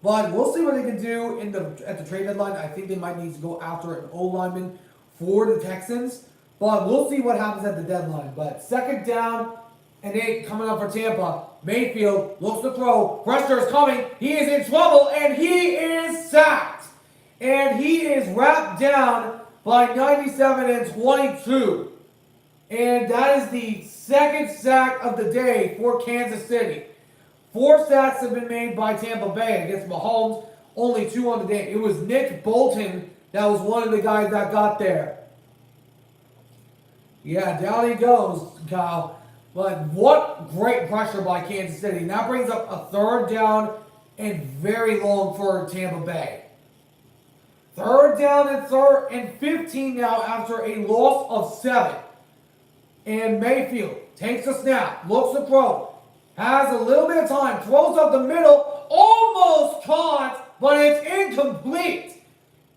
But we'll see what they can do at the trade deadline. I think they might need to go after an O-lineman for the Texans. But we'll see what happens at the deadline. But 2nd down and 8 coming up for Tampa. Mayfield looks to throw. Pressure is coming. He is in trouble, and he is sacked. And he is wrapped down by 97 and 22. And that is the 2nd sack of the day for Kansas City. 4 sacks have been made by Tampa Bay against Mahomes. Only 2 on the day. It was Nick Bolton that was one of the guys that got there. Yeah, down he goes, Kyle. But what great pressure by Kansas City. And that brings up a 3rd down and very long for Tampa Bay. 3rd down and 15 now after a loss of 7. And Mayfield takes a snap, looks to throw, has a little bit of time, throws up the middle, almost caught, but it's incomplete.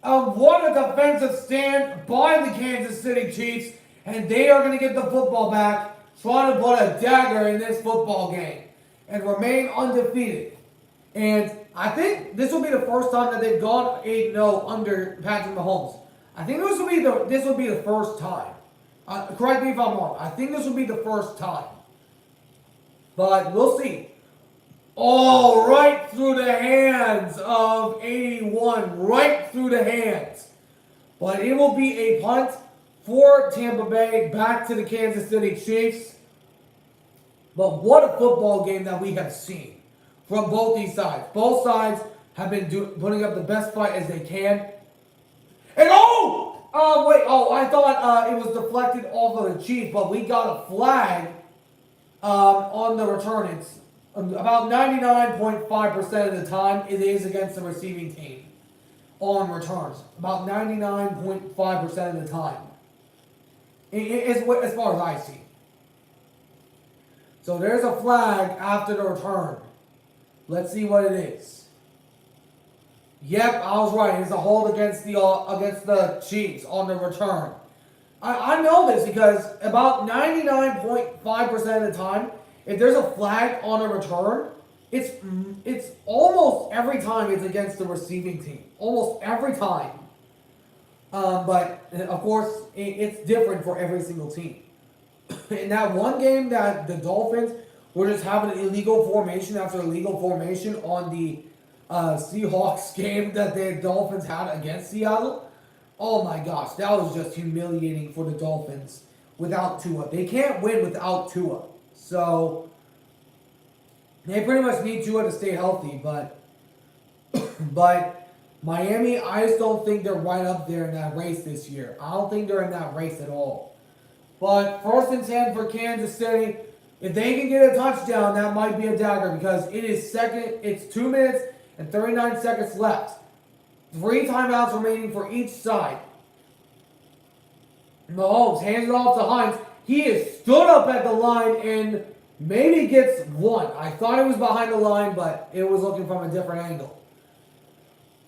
What a defensive stand by the Kansas City Chiefs, and they are going to get the football back, trying to put a dagger in this football game and remain undefeated. And I think this will be the first time that they've gone 8-0 under Patrick Mahomes. I think this would be the first time. Correct me if I'm wrong. I think this would be the first time. But we'll see. Oh, right through the hands of 81. Right through the hands. But it will be a punt for Tampa Bay back to the Kansas City Chiefs. But what a football game that we have seen from both these sides. Both sides have been putting up the best fight as they can. And I thought it was deflected off of the Chiefs, but we got a flag on the return. It's about 99.5% of the time it is against the receiving team on returns. About 99.5% of the time. As far as I see. So there's a flag after the return. Let's see what it is. Yep, I was right. It's a hold against the Chiefs on the return. I know this because about 99.5% of the time, if there's a flag on a return, it's almost every time it's against the receiving team. Almost every time. But of course, it's different for every single team. In that one game that the Dolphins were just having an illegal formation after illegal formation on the Seahawks game that the Dolphins had against Seattle. Oh my gosh, that was just humiliating for the Dolphins without Tua. They can't win without Tua. So they pretty much need Tua to stay healthy, but Miami, I just don't think they're right up there in that race this year. I don't think they're in that race at all. But 1st and 10 for Kansas City. If they can get a touchdown, that might be a dagger because it is second. It's 2 minutes and 39 seconds left. 3 timeouts remaining for each side. Mahomes hands it off to Hines. He is stood up at the line and maybe gets one. I thought it was behind the line, but it was looking from a different angle.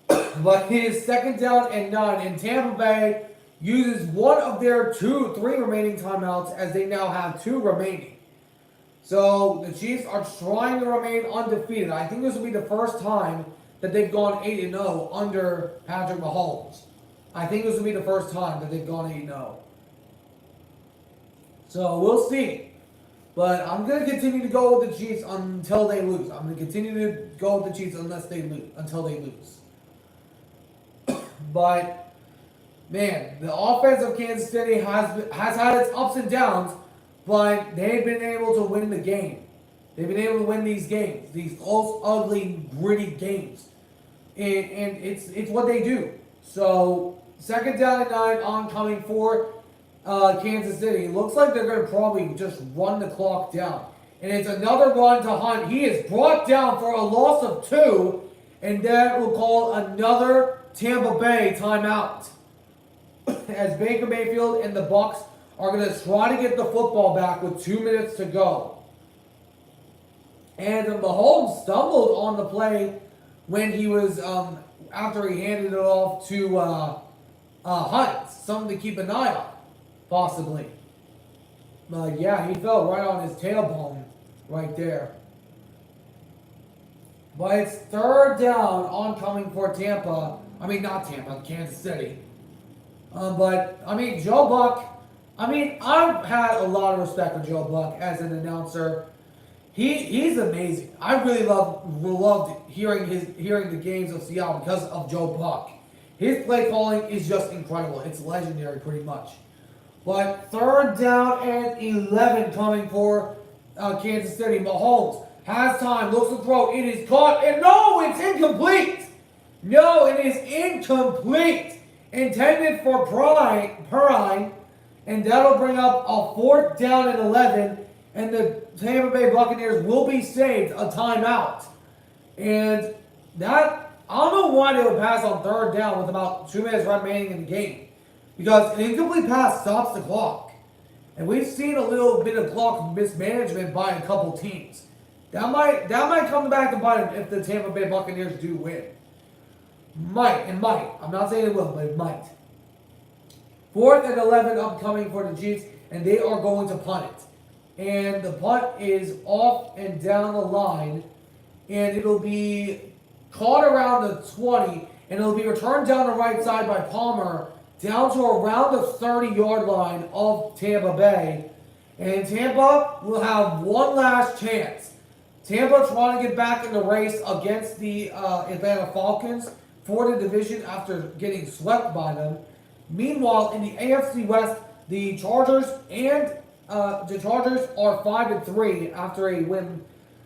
But it is 2nd down and 9, and Tampa Bay uses one of their 3 remaining timeouts as they now have 2 remaining. So the Chiefs are trying to remain undefeated. I think this will be the first time that they've gone 8-0 under Patrick Mahomes. I think this will be the first time that they've gone 8-0. So we'll see. But I'm going to continue to go with the Chiefs until they lose. I'm going to continue to go with the Chiefs until they lose. But man, the offense of Kansas City has had its ups and downs, but they've been able to win the game. They've been able to win these games, these close, ugly, gritty games, and it's what they do. So 2nd down and 9, oncoming for Kansas City. It looks like they're going to probably just run the clock down, and it's another run to Hunt. He is brought down for a loss of 2, and that will call another Tampa Bay timeout. As Baker Mayfield and the Bucs are going to try to get the football back with 2 minutes to go. And Mahomes stumbled on the play when he was, after he handed it off to Hunt. Something to keep an eye on, possibly. But yeah, he fell right on his tailbone right there. But it's 3rd down, oncoming for Kansas City. Joe Buck, I've had a lot of respect for Joe Buck as an announcer. He's amazing. I really loved hearing the games of Seattle because of Joe Buck. His play calling is just incredible. It's legendary pretty much. But 3rd down and 11 coming for Kansas City. Mahomes has time, looks to throw. It is caught, and no, it's incomplete. No, it is incomplete. Intended for Perrine, and that'll bring up a 4th down and 11, and the Tampa Bay Buccaneers will be saved a timeout. And that, I don't know why they would pass on 3rd down with about 2 minutes remaining in the game, because an incomplete pass stops the clock. And we've seen a little bit of clock mismanagement by a couple teams. That might come back to bite them if the Tampa Bay Buccaneers do win. Might. I'm not saying it will, but it might. 4th and 11 upcoming for the Chiefs, and they are going to punt it. And the punt is off and down the line, and it'll be caught around the 20, and it'll be returned down the right side by Palmer down to around the 30-yard line of Tampa Bay. And Tampa will have one last chance. Tampa trying to get back in the race against the Atlanta Falcons for the division after getting swept by them. Meanwhile, in the AFC West, the Chargers are 5-3 after a win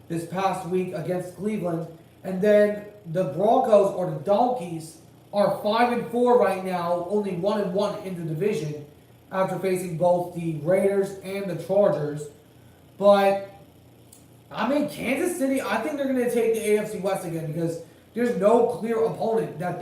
this past week against Cleveland. And then the Broncos, or the Donkeys, are 5-4 right now, only 1-1 in the division after facing both the Raiders and the Chargers. But I mean, Kansas City, I think they're going to take the AFC West again because there's no clear opponent that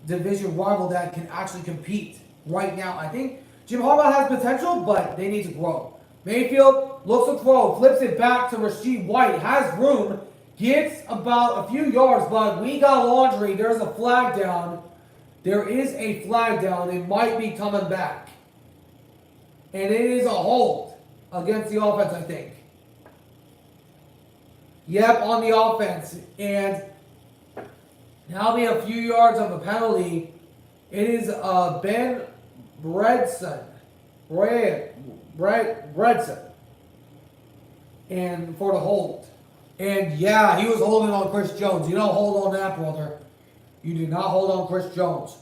division rival that can actually compete right now. I think Jim Harbaugh has potential, but they need to grow. Mayfield looks to throw, flips it back to Rasheed White, has room, gets about a few yards, but we got laundry. There's a flag down. There is a flag down. It might be coming back. And it is a hold against the offense, I think. Yep, on the offense. And now we have a few yards of a penalty. It is Ben Bredson. Bredson. And for the hold. And yeah, he was holding on Chris Jones. You don't hold on that, brother. You do not hold on Chris Jones.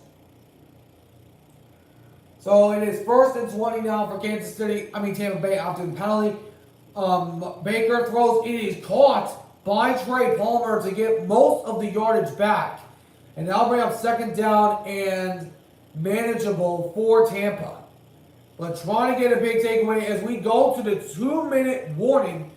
So it is 1st and 20 now for Tampa Bay after the penalty. Baker throws. It is caught by Trey Palmer to get most of the yardage back. And that'll bring up 2nd down and manageable for Tampa. But trying to get a big takeaway as we go to the 2-minute warning.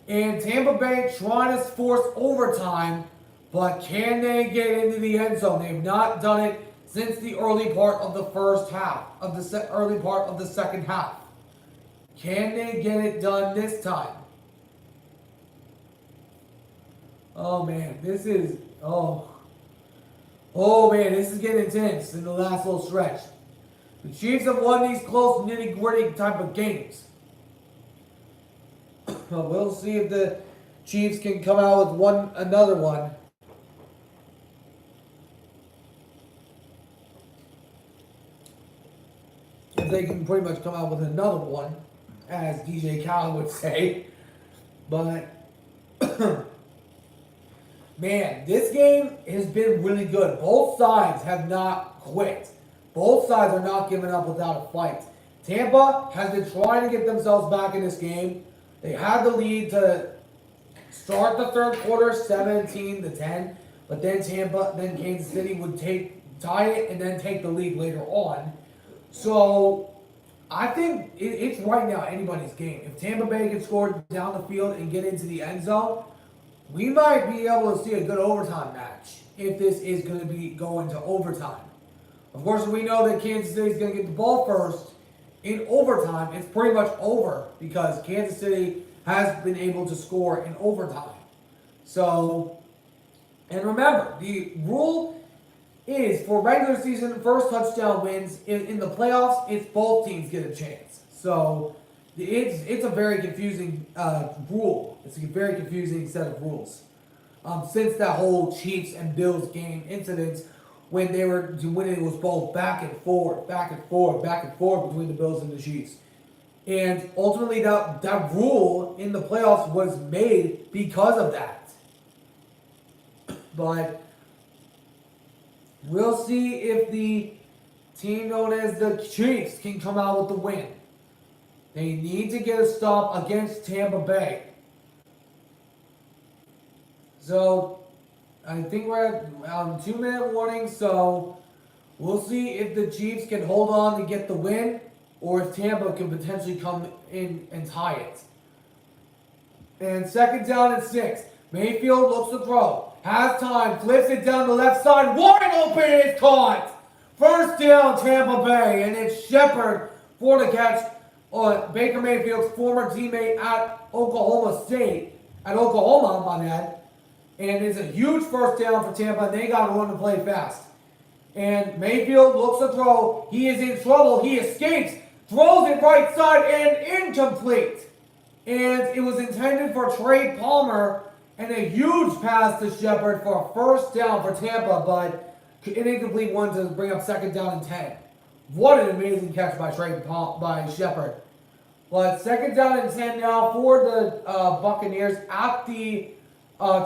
And Tampa Bay trying to force overtime. But can they get into the end zone? They've not done it since the early part of the first half, early part of the second half. Can they get it done this time? Oh man, this is getting intense in the last little stretch. The Chiefs have won these close, nitty-gritty type of games. We'll see if the Chiefs can come out with another one. If they can pretty much come out with another one, as DJ Khaled would say. But, man, this game has been really good. Both sides have not quit. Both sides are not giving up without a fight. Tampa has been trying to get themselves back in this game. They had the lead to start the third quarter, 17-10. But then Kansas City would tie it and then take the lead later on. So, I think it's right now anybody's game. If Tampa Bay can score down the field and get into the end zone, we might be able to see a good overtime match if this is going to be going to overtime. Of course, we know that Kansas City is going to get the ball first. In overtime, it's pretty much over because Kansas City has been able to score in overtime. So, and remember, the rule is for regular season, first touchdown wins. In the playoffs, it's both teams get a chance. So it's a very confusing rule. It's a very confusing set of rules. Since that whole Chiefs and Bills game incident when it was both back and forth between the Bills and the Chiefs. And ultimately that rule in the playoffs was made because of that. But we'll see if the team known as the Chiefs can come out with the win. They need to get a stop against Tampa Bay. So, I think we're at 2-minute warning, so we'll see if the Chiefs can hold on to get the win or if Tampa can potentially come in and tie it. And 2nd down and 6. Mayfield looks to throw. Has time, flips it down the left side, wide open, it's caught! 1st down, Tampa Bay, and it's Shepard for the catch on Baker Mayfield's former teammate at Oklahoma, my bad. And it's a huge 1st down for Tampa, and they got to run the play fast. And Mayfield looks to throw, he is in trouble, he escapes, throws it right side, and incomplete. And it was intended for Trey Palmer, and a huge pass to Shepard for a 1st down for Tampa, but an incomplete one to bring up 2nd down and 10. What an amazing catch by Shepard. But second down and 10 now for the Buccaneers at the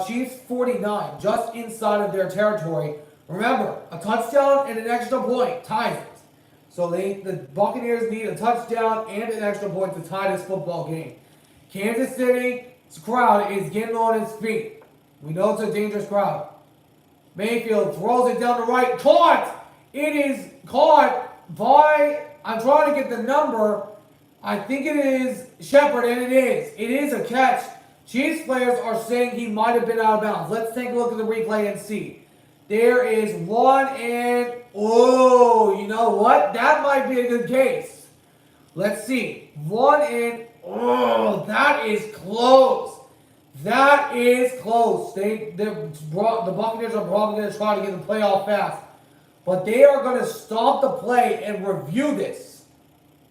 Chiefs 49, just inside of their territory. Remember, a touchdown and an extra point ties it. So the Buccaneers need a touchdown and an extra point to tie this football game. Kansas City's crowd is getting on its feet. We know it's a dangerous crowd. Mayfield throws it down the right. Caught! It is caught by, I'm trying to get the number. I think it is Shepard, and it is. It is a catch. Chiefs players are saying he might have been out of bounds. Let's take a look at the replay and see. There is one, and oh, you know what? That might be a good case. Let's see. One, and oh, that is close. That is close. The Buccaneers are probably going to try to get the play off fast. But they are going to stop the play and review this.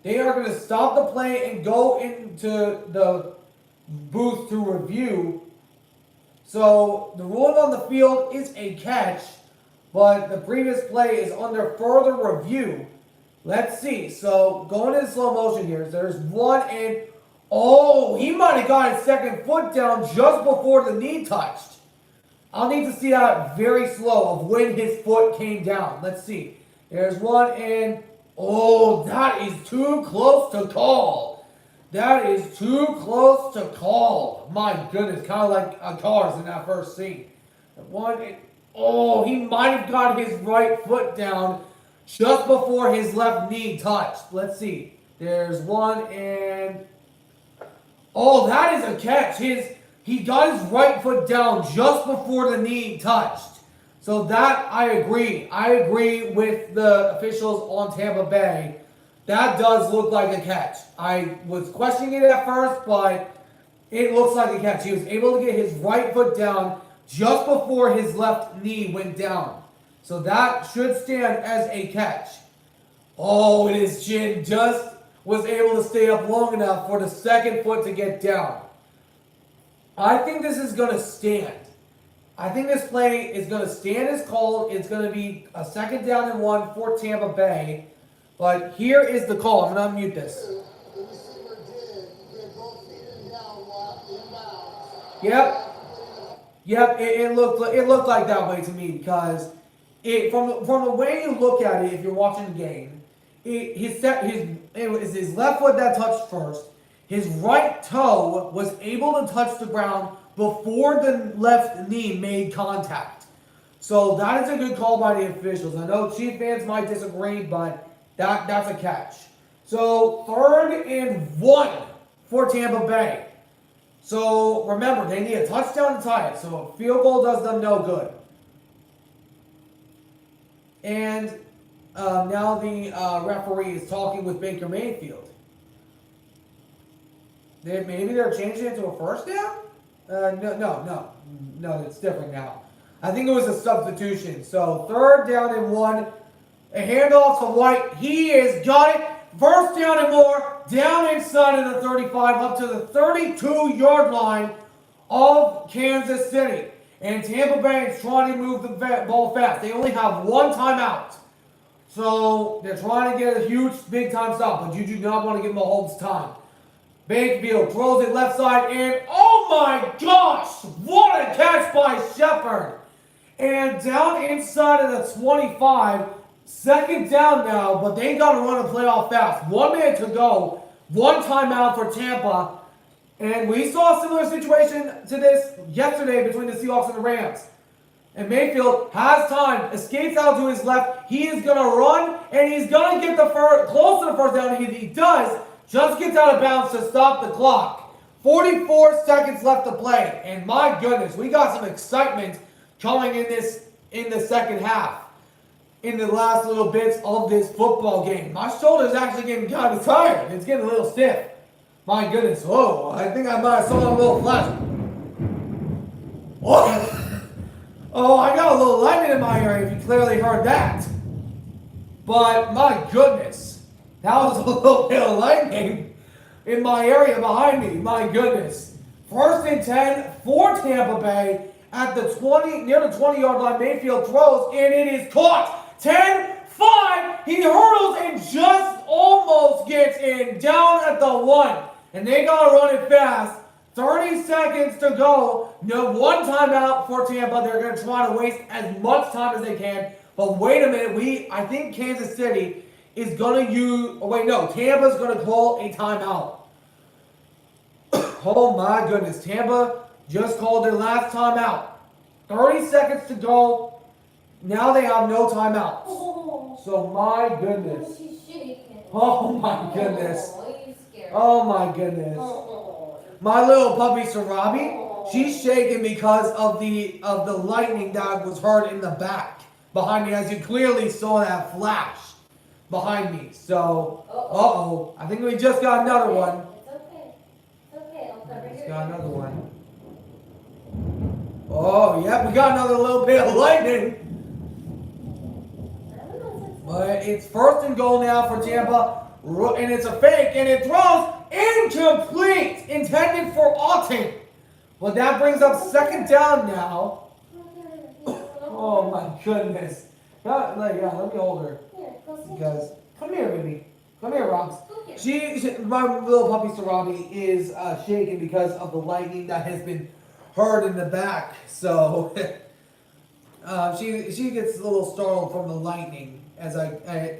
They are going to stop the play and go into the booth to review. So the ruling on the field is a catch, but the previous play is under further review. Let's see. So going in slow motion here, there's one, and oh, he might have got his second foot down just before the knee touched. I'll need to see that very slow of when his foot came down. Let's see. There's one, and oh, that is too close to call. That is too close to call. My goodness, kind of like cars in that first scene. One, and oh, he might have got his right foot down just before his left knee touched. Let's see. There's one, and oh, that is a catch. He got his right foot down just before the knee touched. So that, I agree. I agree with the officials on Tampa Bay. That does look like a catch. I was questioning it at first, but it looks like a catch. He was able to get his right foot down just before his left knee went down. So that should stand as a catch. Oh, and his chin just was able to stay up long enough for the second foot to get down. I think this is going to stand. I think this play is going to stand as called. It's going to be a second down and 1 for Tampa Bay. But here is the call. I'm going to unmute this. Yep. It looked like that way to me, because from the way you look at it, if you're watching the game, it was his left foot that touched first. His right toe was able to touch the ground before the left knee made contact. So that is a good call by the officials. I know Chief fans might disagree, but that's a catch. So 3rd and 1 for Tampa Bay. So remember, they need a touchdown to tie it. So a field goal does them no good. And now the referee is talking with Baker Mayfield. Maybe they're changing it to a first down? No, it's different now. I think it was a substitution. So 3rd down and 1. A handoff to White. He has got it. First down and more. Down inside of the 35 up to the 32-yard line of Kansas City. And Tampa Bay is trying to move the ball fast. They only have one timeout. So they're trying to get a huge, big-time stop. But you do not want to give Mahomes time. Mayfield throws it left side, and oh my gosh, what a catch by Shepard. And down inside of the 25, second down now, but they got to run a playoff fast. 1 minute to go, one timeout for Tampa. And we saw a similar situation to this yesterday between the Seahawks and the Rams. And Mayfield has time, escapes out to his left. He is going to run, and he's going to get close to the first down. He does. Just gets out of bounds to stop the clock. 44 seconds left to play. And my goodness, we got some excitement coming in the second half. In the last little bits of this football game. My shoulder's actually getting kind of tired. It's getting a little stiff. My goodness. Whoa, I think I might have saw a little flash. Oh, I got a little lightning in my ear if you clearly heard that. But my goodness. That was a little bit of lightning in my area behind me. My goodness. 1st and 10 for Tampa Bay at the 20, near the 20-yard line. Mayfield throws, and it is caught. 10-5. He hurdles and Mahomes gets in down at the 1, and they gotta run it fast. 30 seconds to go. No, one timeout for Tampa. They're gonna try to waste as much time as they can. But wait a minute, I think Kansas City is gonna use. Oh wait, no, Tampa's gonna call a timeout. Oh my goodness, Tampa just called their last timeout. 30 seconds to go. Now they have no timeouts. So my goodness. She's shaking. Oh my goodness. You scared. Oh my goodness. My little puppy Sarabi, she's shaking because of the lightning that was heard in the back behind me, as you clearly saw that flash behind me. So, I think we just got another one. It's okay. It's okay. I'll cover your Just got another one. Oh, yep, we got another little bit of lightning. But it's 1st and goal now for Tampa, and it's a fake, and it throws incomplete, intended for Alton. Well, that brings up 2nd down now. Oh my goodness. Let me hold her. Here, go sit. Because, come here, baby. Come here, Robs. Go here. My little puppy Sarabi is shaking because of the lightning that has been heard in the back. So, she gets a little startled from the lightning. As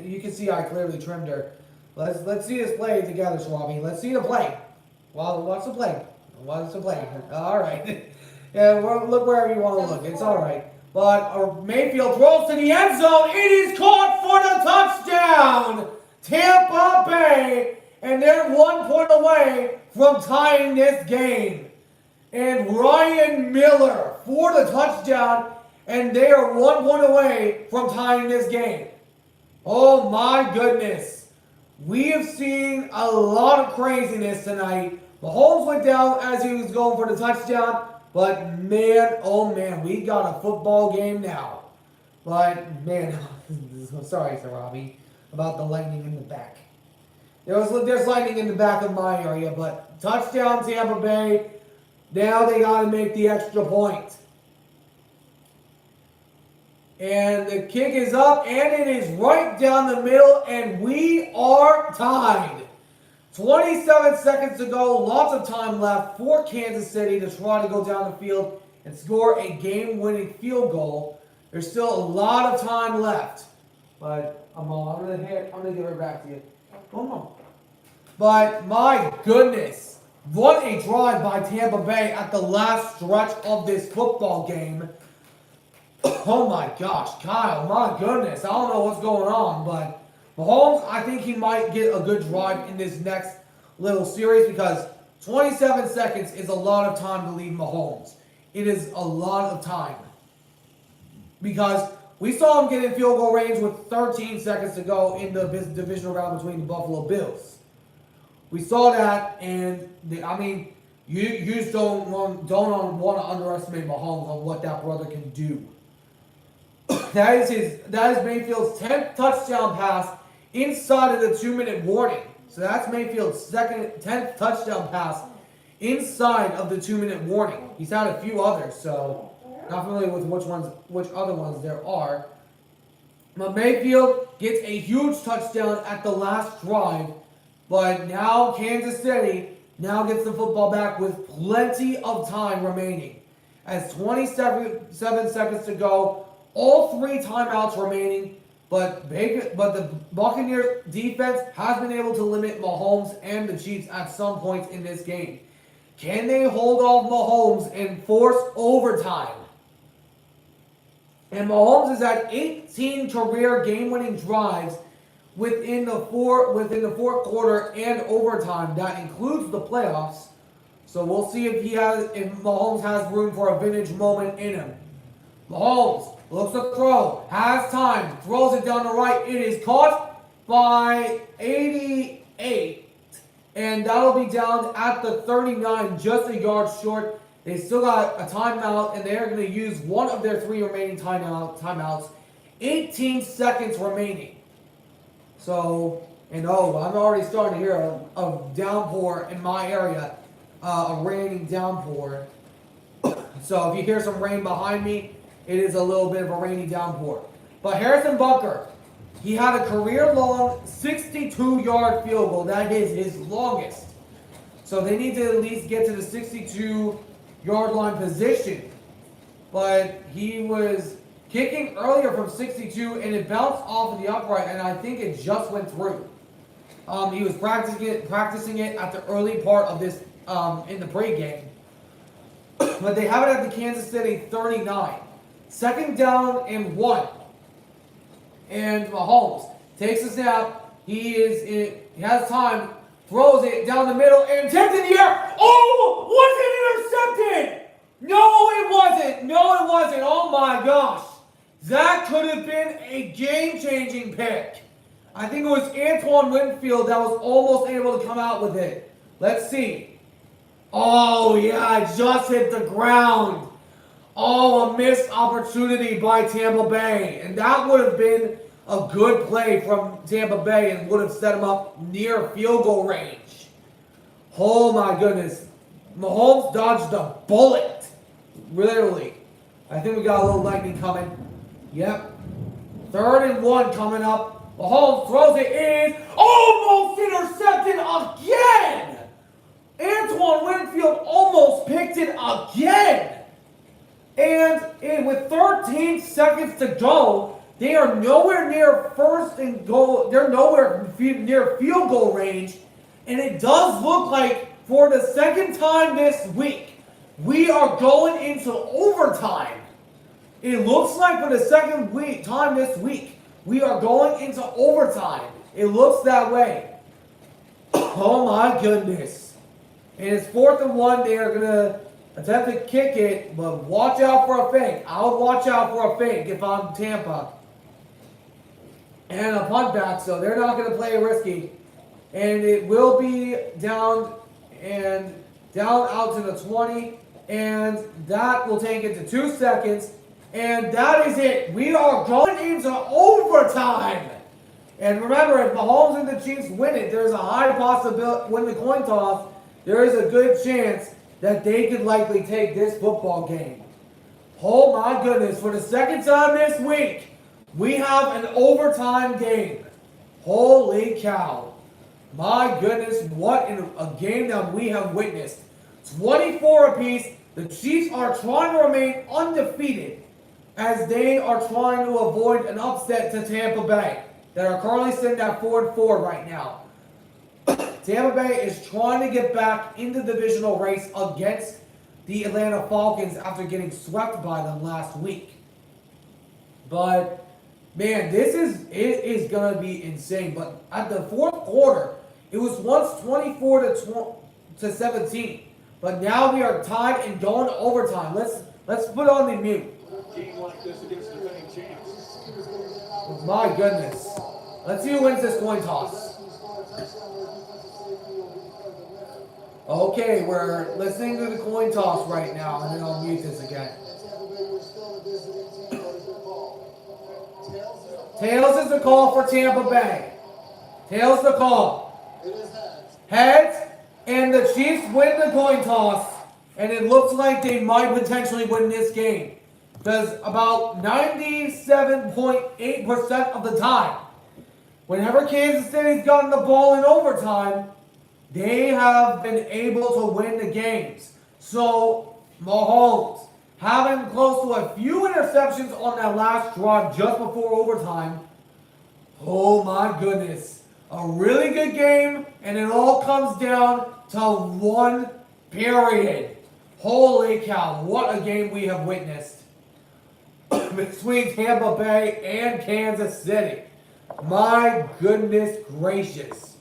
you can see, I clearly trimmed her. Let's see this play together, Swabi. Let's see the play. Watch the play. Watch the play. All right. Yeah, look wherever you want to look. It's all right. But Mayfield throws to the end zone. It is caught for the touchdown. Tampa Bay, and they're 1 point away from tying this game. And Ryan Miller for the touchdown, and they are 1 point away from tying this game. Oh my goodness. We have seen a lot of craziness tonight. Mahomes went down as he was going for the touchdown. But man, oh man, we got a football game now. But man, sorry, Sarabi, about the lightning in the back. There's lightning in the back of my area, but touchdown Tampa Bay. Now they got to make the extra point. And the kick is up, and it is right down the middle, and we are tied. 27 seconds to go, lots of time left for Kansas City to try to go down the field and score a game-winning field goal. There's still a lot of time left. But I'm gonna give her back to you. Come on. But my goodness, what a drive by Tampa Bay at the last stretch of this football game. Oh my gosh, Kyle, my goodness. I don't know what's going on, but Mahomes, I think he might get a good drive in this next little series because 27 seconds is a lot of time to leave Mahomes. It is a lot of time. Because we saw him get in field goal range with 13 seconds to go in the divisional round between the Buffalo Bills. We saw that, and you just don't want to underestimate Mahomes on what that brother can do. That is Mayfield's 10th touchdown pass inside of the 2-minute warning. So that's Mayfield's 10th touchdown pass inside of the 2-minute warning. He's had a few others, so not familiar with which other ones there are. But Mayfield gets a huge touchdown at the last drive, but now Kansas City now gets the football back with plenty of time remaining. As 27 seconds to go, all 3 timeouts remaining, but the Buccaneers defense has been able to limit Mahomes and the Chiefs at some points in this game. Can they hold off Mahomes and force overtime? And Mahomes has had 18 career game-winning drives within the fourth quarter and overtime. That includes the playoffs. So we'll see if Mahomes has room for a vintage moment in him. Mahomes looks to throw, has time, throws it down the right. It is caught by 88, and that'll be down at the 39, just a yard short. They still got a timeout, and they're going to use one of their 3 remaining timeouts. 18 seconds remaining. So, I'm already starting to hear a downpour in my area, a raining downpour. So if you hear some rain behind me, it is a little bit of a rainy downpour. But Harrison Butker He had a career-long 62-yard field goal. That is his longest. So they need to at least get to the 62-yard line position. But he was kicking earlier from 62, and it bounced off of the upright, and I think it just went through. He was practicing it at the early part of this in the pregame. But they have it at the Kansas City 39. Second down and 1. And Mahomes takes a snap. He has time, throws it down the middle, and tipped in the air. Oh, was it intercepted? No, it wasn't. No, it wasn't. Oh my gosh. That could have been a game-changing pick. I think it was Antoine Winfield that was almost able to come out with it. Let's see. Oh, yeah, it just hit the ground. Oh, a missed opportunity by Tampa Bay. And that would have been a good play from Tampa Bay and would have set him up near field goal range. Oh, my goodness. Mahomes dodged a bullet. Literally. I think we got a little lightning coming. Yep. 3rd and 1 coming up. Mahomes throws it in. Almost intercepted again. Antoine Winfield almost picked it again. And with 13 seconds to go, they are nowhere near first and goal. They're nowhere near field goal range. And it does look like for the second time this week, we are going into overtime. It looks like for the second time this week, we are going into overtime. It looks that way. Oh my goodness. And it's 4th and 1. They are going to attempt to kick it, but watch out for a fake. I would watch out for a fake if I'm Tampa. And a punt back, so they're not going to play risky. And it will be down out to the 20. And that will take it to 2 seconds. And that is it. We are going into overtime. And remember, if Mahomes and the Chiefs win it, there's a high possibility, win the coin toss, there is a good chance that they could likely take this football game. Oh my goodness, for the second time this week, we have an overtime game. Holy cow. My goodness, what a game that we have witnessed. 24 apiece. The Chiefs are trying to remain undefeated as they are trying to avoid an upset to Tampa Bay that are currently sitting at 4-4 right now. Tampa Bay is trying to get back into the divisional race against the Atlanta Falcons after getting swept by them last week. But man, it is going to be insane. But at the 4th quarter, it was once 24 to 17. But now we are tied and going to overtime. Let's put on the mute. Game like this against the defending champs. My goodness. Let's see who wins this coin toss. Okay, we're listening to the coin toss right now, and then I'll mute this again. Tails is the call for Tampa Bay. Tails the call. Heads, and the Chiefs win the coin toss, and it looks like they might potentially win this game. Because about 97.8% of the time, whenever Kansas City's gotten the ball in overtime, they have been able to win the games. So, Mahomes, having close to a few interceptions on that last drive just before overtime, oh my goodness. A really good game, and it all comes down to one period. Holy cow, what a game we have witnessed between Tampa Bay and Kansas City. My goodness gracious.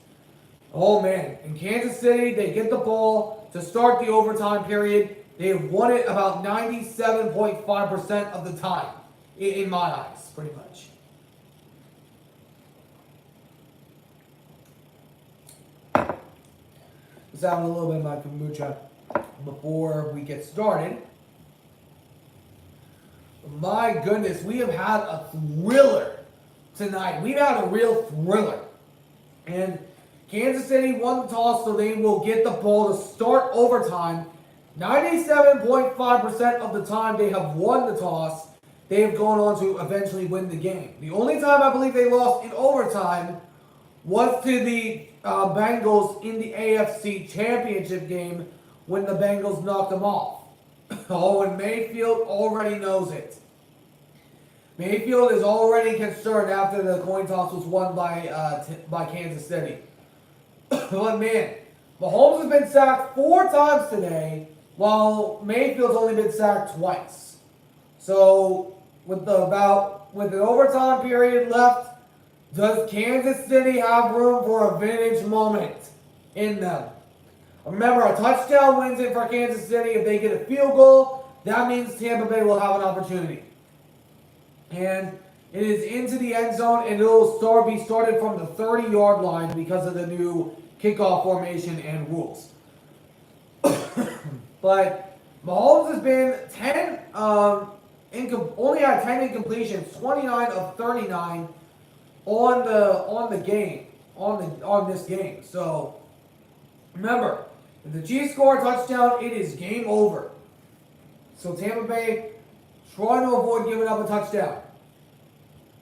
Oh man, in Kansas City, they get the ball to start the overtime period. They have won it about 97.5% of the time, in my eyes, pretty much. Just having a little bit of my kombucha before we get started. My goodness, we have had a thriller tonight. We've had a real thriller. And Kansas City won the toss, so they will get the ball to start overtime. 97.5% of the time they have won the toss. they have gone on to eventually win the game. The only time I believe they lost in overtime was to the Bengals in the AFC Championship game when the Bengals knocked them off. Oh, and Mayfield already knows it. Mayfield is already concerned after the coin toss was won by Kansas City. But man, Mahomes has been sacked 4 times today, while Mayfield's only been sacked twice. So with an overtime period left, does Kansas City have room for a vintage moment in them? Remember, a touchdown wins it for Kansas City. If they get a field goal, that means Tampa Bay will have an opportunity. And it is into the end zone, and it will be started from the 30-yard line because of the new kickoff formation and rules. But Mahomes has been only had 10 incompletions, 29 of 39 on this game. So remember, if the Chiefs score a touchdown, it is game over. So Tampa Bay trying to avoid giving up a touchdown.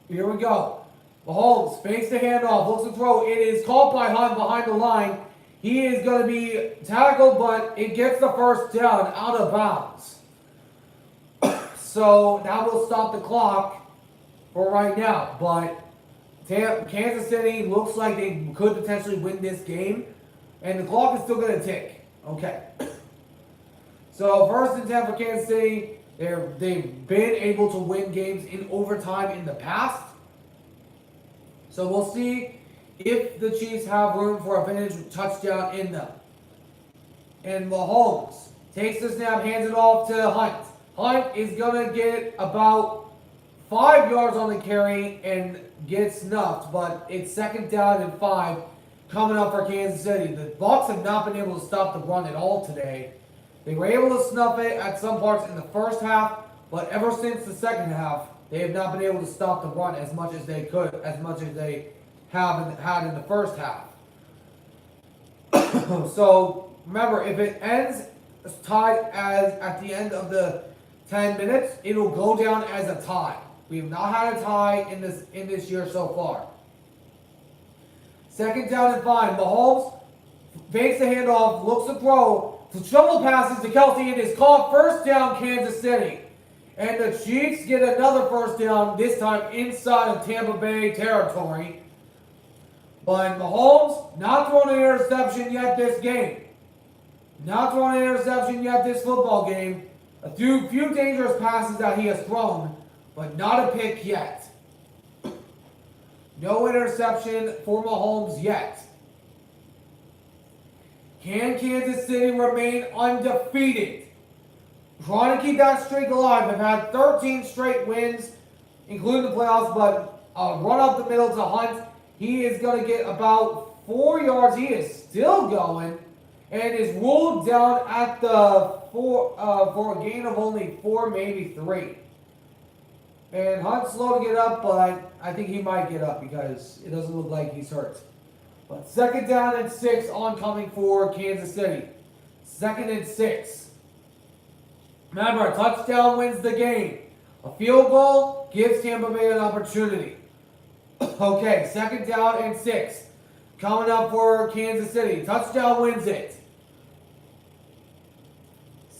Here we go. Mahomes fakes the handoff, looks to throw. It is caught by Hunt behind the line. He is going to be tackled, but it gets the first down out of bounds. So that will stop the clock for right now. But Kansas City looks like they could potentially win this game. And the clock is still going to tick. Okay. So 1st and 10 for Kansas City. They've been able to win games in overtime in the past. So we'll see if the Chiefs have room for a vintage touchdown in them. And Mahomes takes the snap, hands it off to Hunt. Hunt is going to get about 5 yards on the carry and get snuffed, but it's 2nd down and 5 coming up for Kansas City. The Bucs have not been able to stop the run at all today. They were able to snuff it at some parts in the first half, but ever since the second half, they have not been able to stop the run as much as they have had in the first half. So remember, if it ends tied as at the end of the 10 minutes, it will go down as a tie. We have not had a tie in this year so far. 2nd down and 5. Mahomes fakes the handoff, looks to throw. The shovel passes to Kelsey. It is called 1st down, Kansas City. And the Chiefs get another 1st down, this time inside of Tampa Bay territory. But Mahomes not throwing an interception yet this game. Not throwing an interception yet this football game. A few dangerous passes that he has thrown, but not a pick yet. No interception for Mahomes yet. Can Kansas City remain undefeated? Trying to keep that streak alive. They've had 13 straight wins, including the playoffs, but run up the middle to Hunt. He is going to get about 4 yards. He is still going and is ruled down at the for a gain of only 4, maybe 3. And Hunt's slow to get up, but I think he might get up because it doesn't look like he's hurt. But 2nd down and 6 oncoming for Kansas City. 2nd and 6. Remember, a touchdown wins the game. A field goal gives Tampa Bay an opportunity. Okay, 2nd down and 6. Coming up for Kansas City. Touchdown wins it.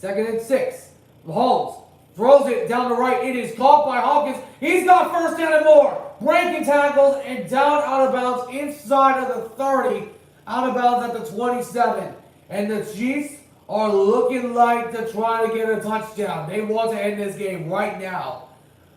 2nd and 6. Mahomes throws it down the right. It is caught by Hopkins. He's got 1st down and more. Breaking tackles and down out of bounds inside of the 30. Out of bounds at the 27. And the Chiefs are looking like to try to get a touchdown. They want to end this game right now.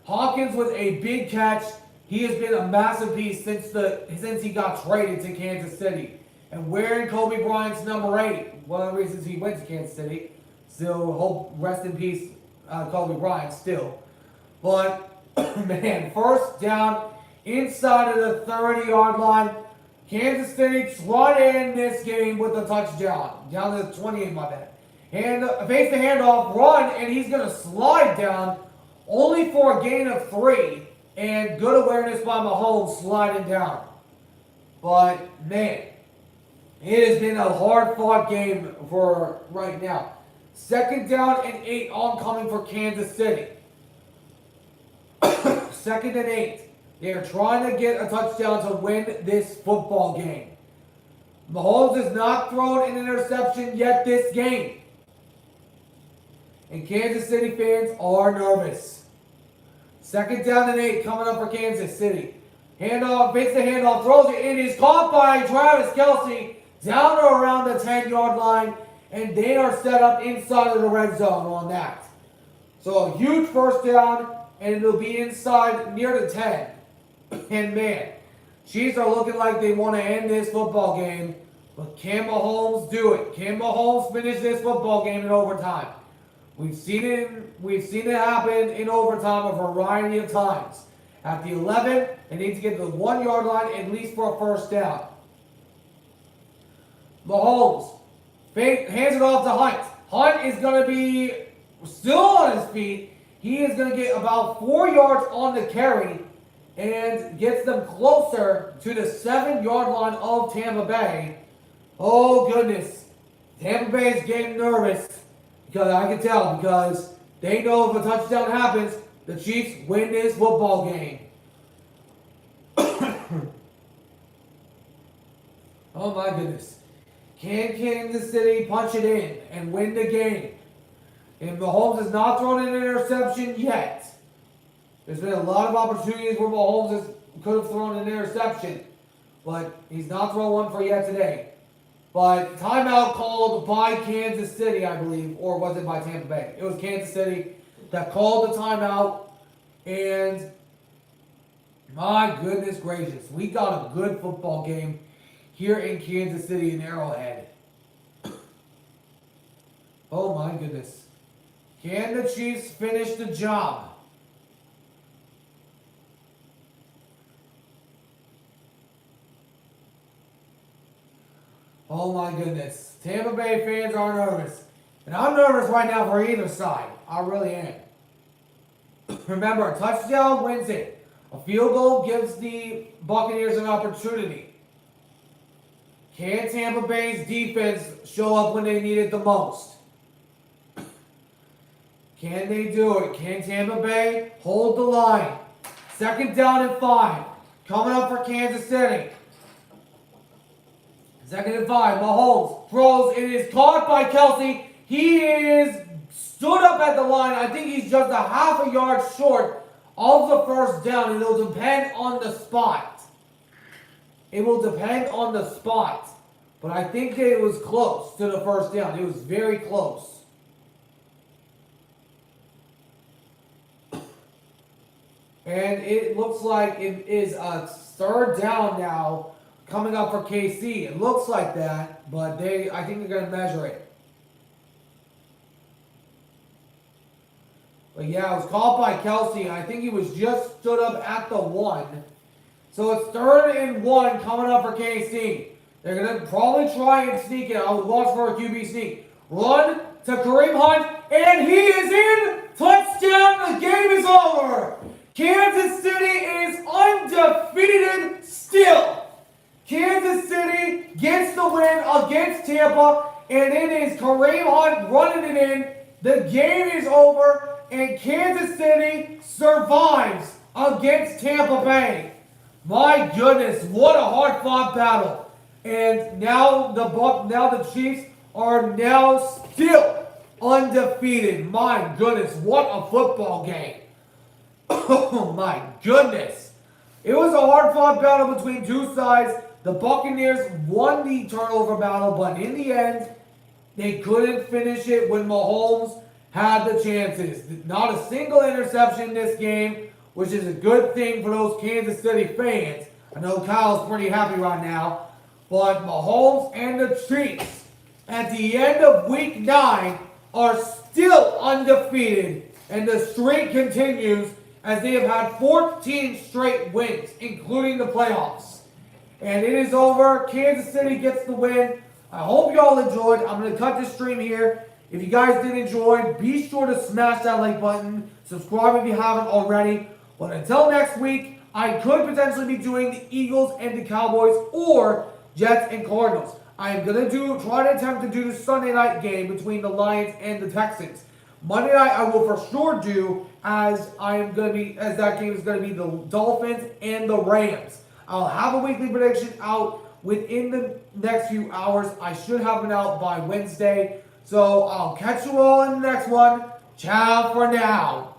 Hopkins with a big catch. He has been a massive piece since he got traded to Kansas City. And wearing Kobe Bryant's number 8. One of the reasons he went to Kansas City. Still, hope rest in peace, Kobe Bryant still. But, man, 1st down inside of the 30-yard line. Kansas City trying to end this game with a touchdown. Down to the 28, my bad. And fakes the handoff, run, and he's going to slide down only for a gain of 3. And good awareness by Mahomes sliding down. But, man, it has been a hard-fought game for right now. 2nd down and 8 oncoming for Kansas City. Second and 8. They are trying to get a touchdown to win this football game. Mahomes has not thrown an interception yet this game. And Kansas City fans are nervous. Second down and 8 coming up for Kansas City. Handoff, fakes the handoff, throws it in. Is caught by Travis Kelce down to around the 10-yard line. And they are set up inside of the red zone on that. So a huge first down, and it'll be inside near the 10. And man, Chiefs are looking like they want to end this football game. But can Mahomes do it? Can Mahomes finish this football game in overtime? We've seen it happen in overtime a variety of times. At the 11, they need to get to the 1-yard line at least for a first down. Mahomes hands it off to Hunt. Hunt is going to be still on his feet. He is going to get about 4 yards on the carry and gets them closer to the 7-yard line of Tampa Bay. Oh, goodness. Tampa Bay is getting nervous. Because I can tell, because they know if a touchdown happens, the Chiefs win this football game. Oh my goodness. Can Kansas City punch it in and win the game? And Mahomes has not thrown an interception yet. There's been a lot of opportunities where Mahomes could have thrown an interception, but he's not thrown one for yet today. But timeout called by Kansas City, I believe, or was it by Tampa Bay? It was Kansas City that called the timeout, and my goodness gracious, we got a good football game here in Kansas City in Arrowhead. Oh my goodness. Can the Chiefs finish the job? Oh my goodness. Tampa Bay fans are nervous. And I'm nervous right now for either side. I really am. Remember, a touchdown wins it. A field goal gives the Buccaneers an opportunity. Can Tampa Bay's defense show up when they need it the most? Can they do it? Can Tampa Bay hold the line? Second down and 5. Coming up for Kansas City. Second and 5. Mahomes throws. It is caught by Kelce. He is stood up at the line. I think he's just a half a yard short of the first down. And it'll depend on the spot. It will depend on the spot. But I think that it was close to the first down. It was very close. And it looks like it is a third down now coming up for KC. It looks like that, but I think they're going to measure it. But yeah, it was caught by Kelce, and I think he was just stood up at the 1. So it's 3rd and 1 coming up for KC. They're going to probably try and sneak it. I would watch for a QB sneak. Run to Kareem Hunt, and he is in. Touchdown, the game is over. Kansas City is undefeated still. Kansas City gets the win against Tampa, and it is Kareem Hunt running it in. The game is over, and Kansas City survives against Tampa Bay. My goodness, what a hard-fought battle. And now the Chiefs are now still undefeated. My goodness, what a football game. Oh my goodness. It was a hard-fought battle between two sides. The Buccaneers won the turnover battle, but in the end, they couldn't finish it when Mahomes had the chances. Not a single interception in this game, which is a good thing for those Kansas City fans. I know Kyle's pretty happy right now. But Mahomes and the Chiefs, at the end of Week 9, are still undefeated. And the streak continues as they have had 14 straight wins, including the playoffs. And it is over. Kansas City gets the win. I hope y'all enjoyed. I'm going to cut this stream here. If you guys did enjoy, be sure to smash that like button. Subscribe if you haven't already. But until next week, I could potentially be doing the Eagles and the Cowboys or Jets and Cardinals. I am going to try to attempt to do the Sunday night game between the Lions and the Texans. Monday night I will for sure do, as that game is gonna be the Dolphins and the Rams. I'll have a weekly prediction out within the next few hours. I should have it out by Wednesday. So I'll catch you all in the next one. Ciao for now.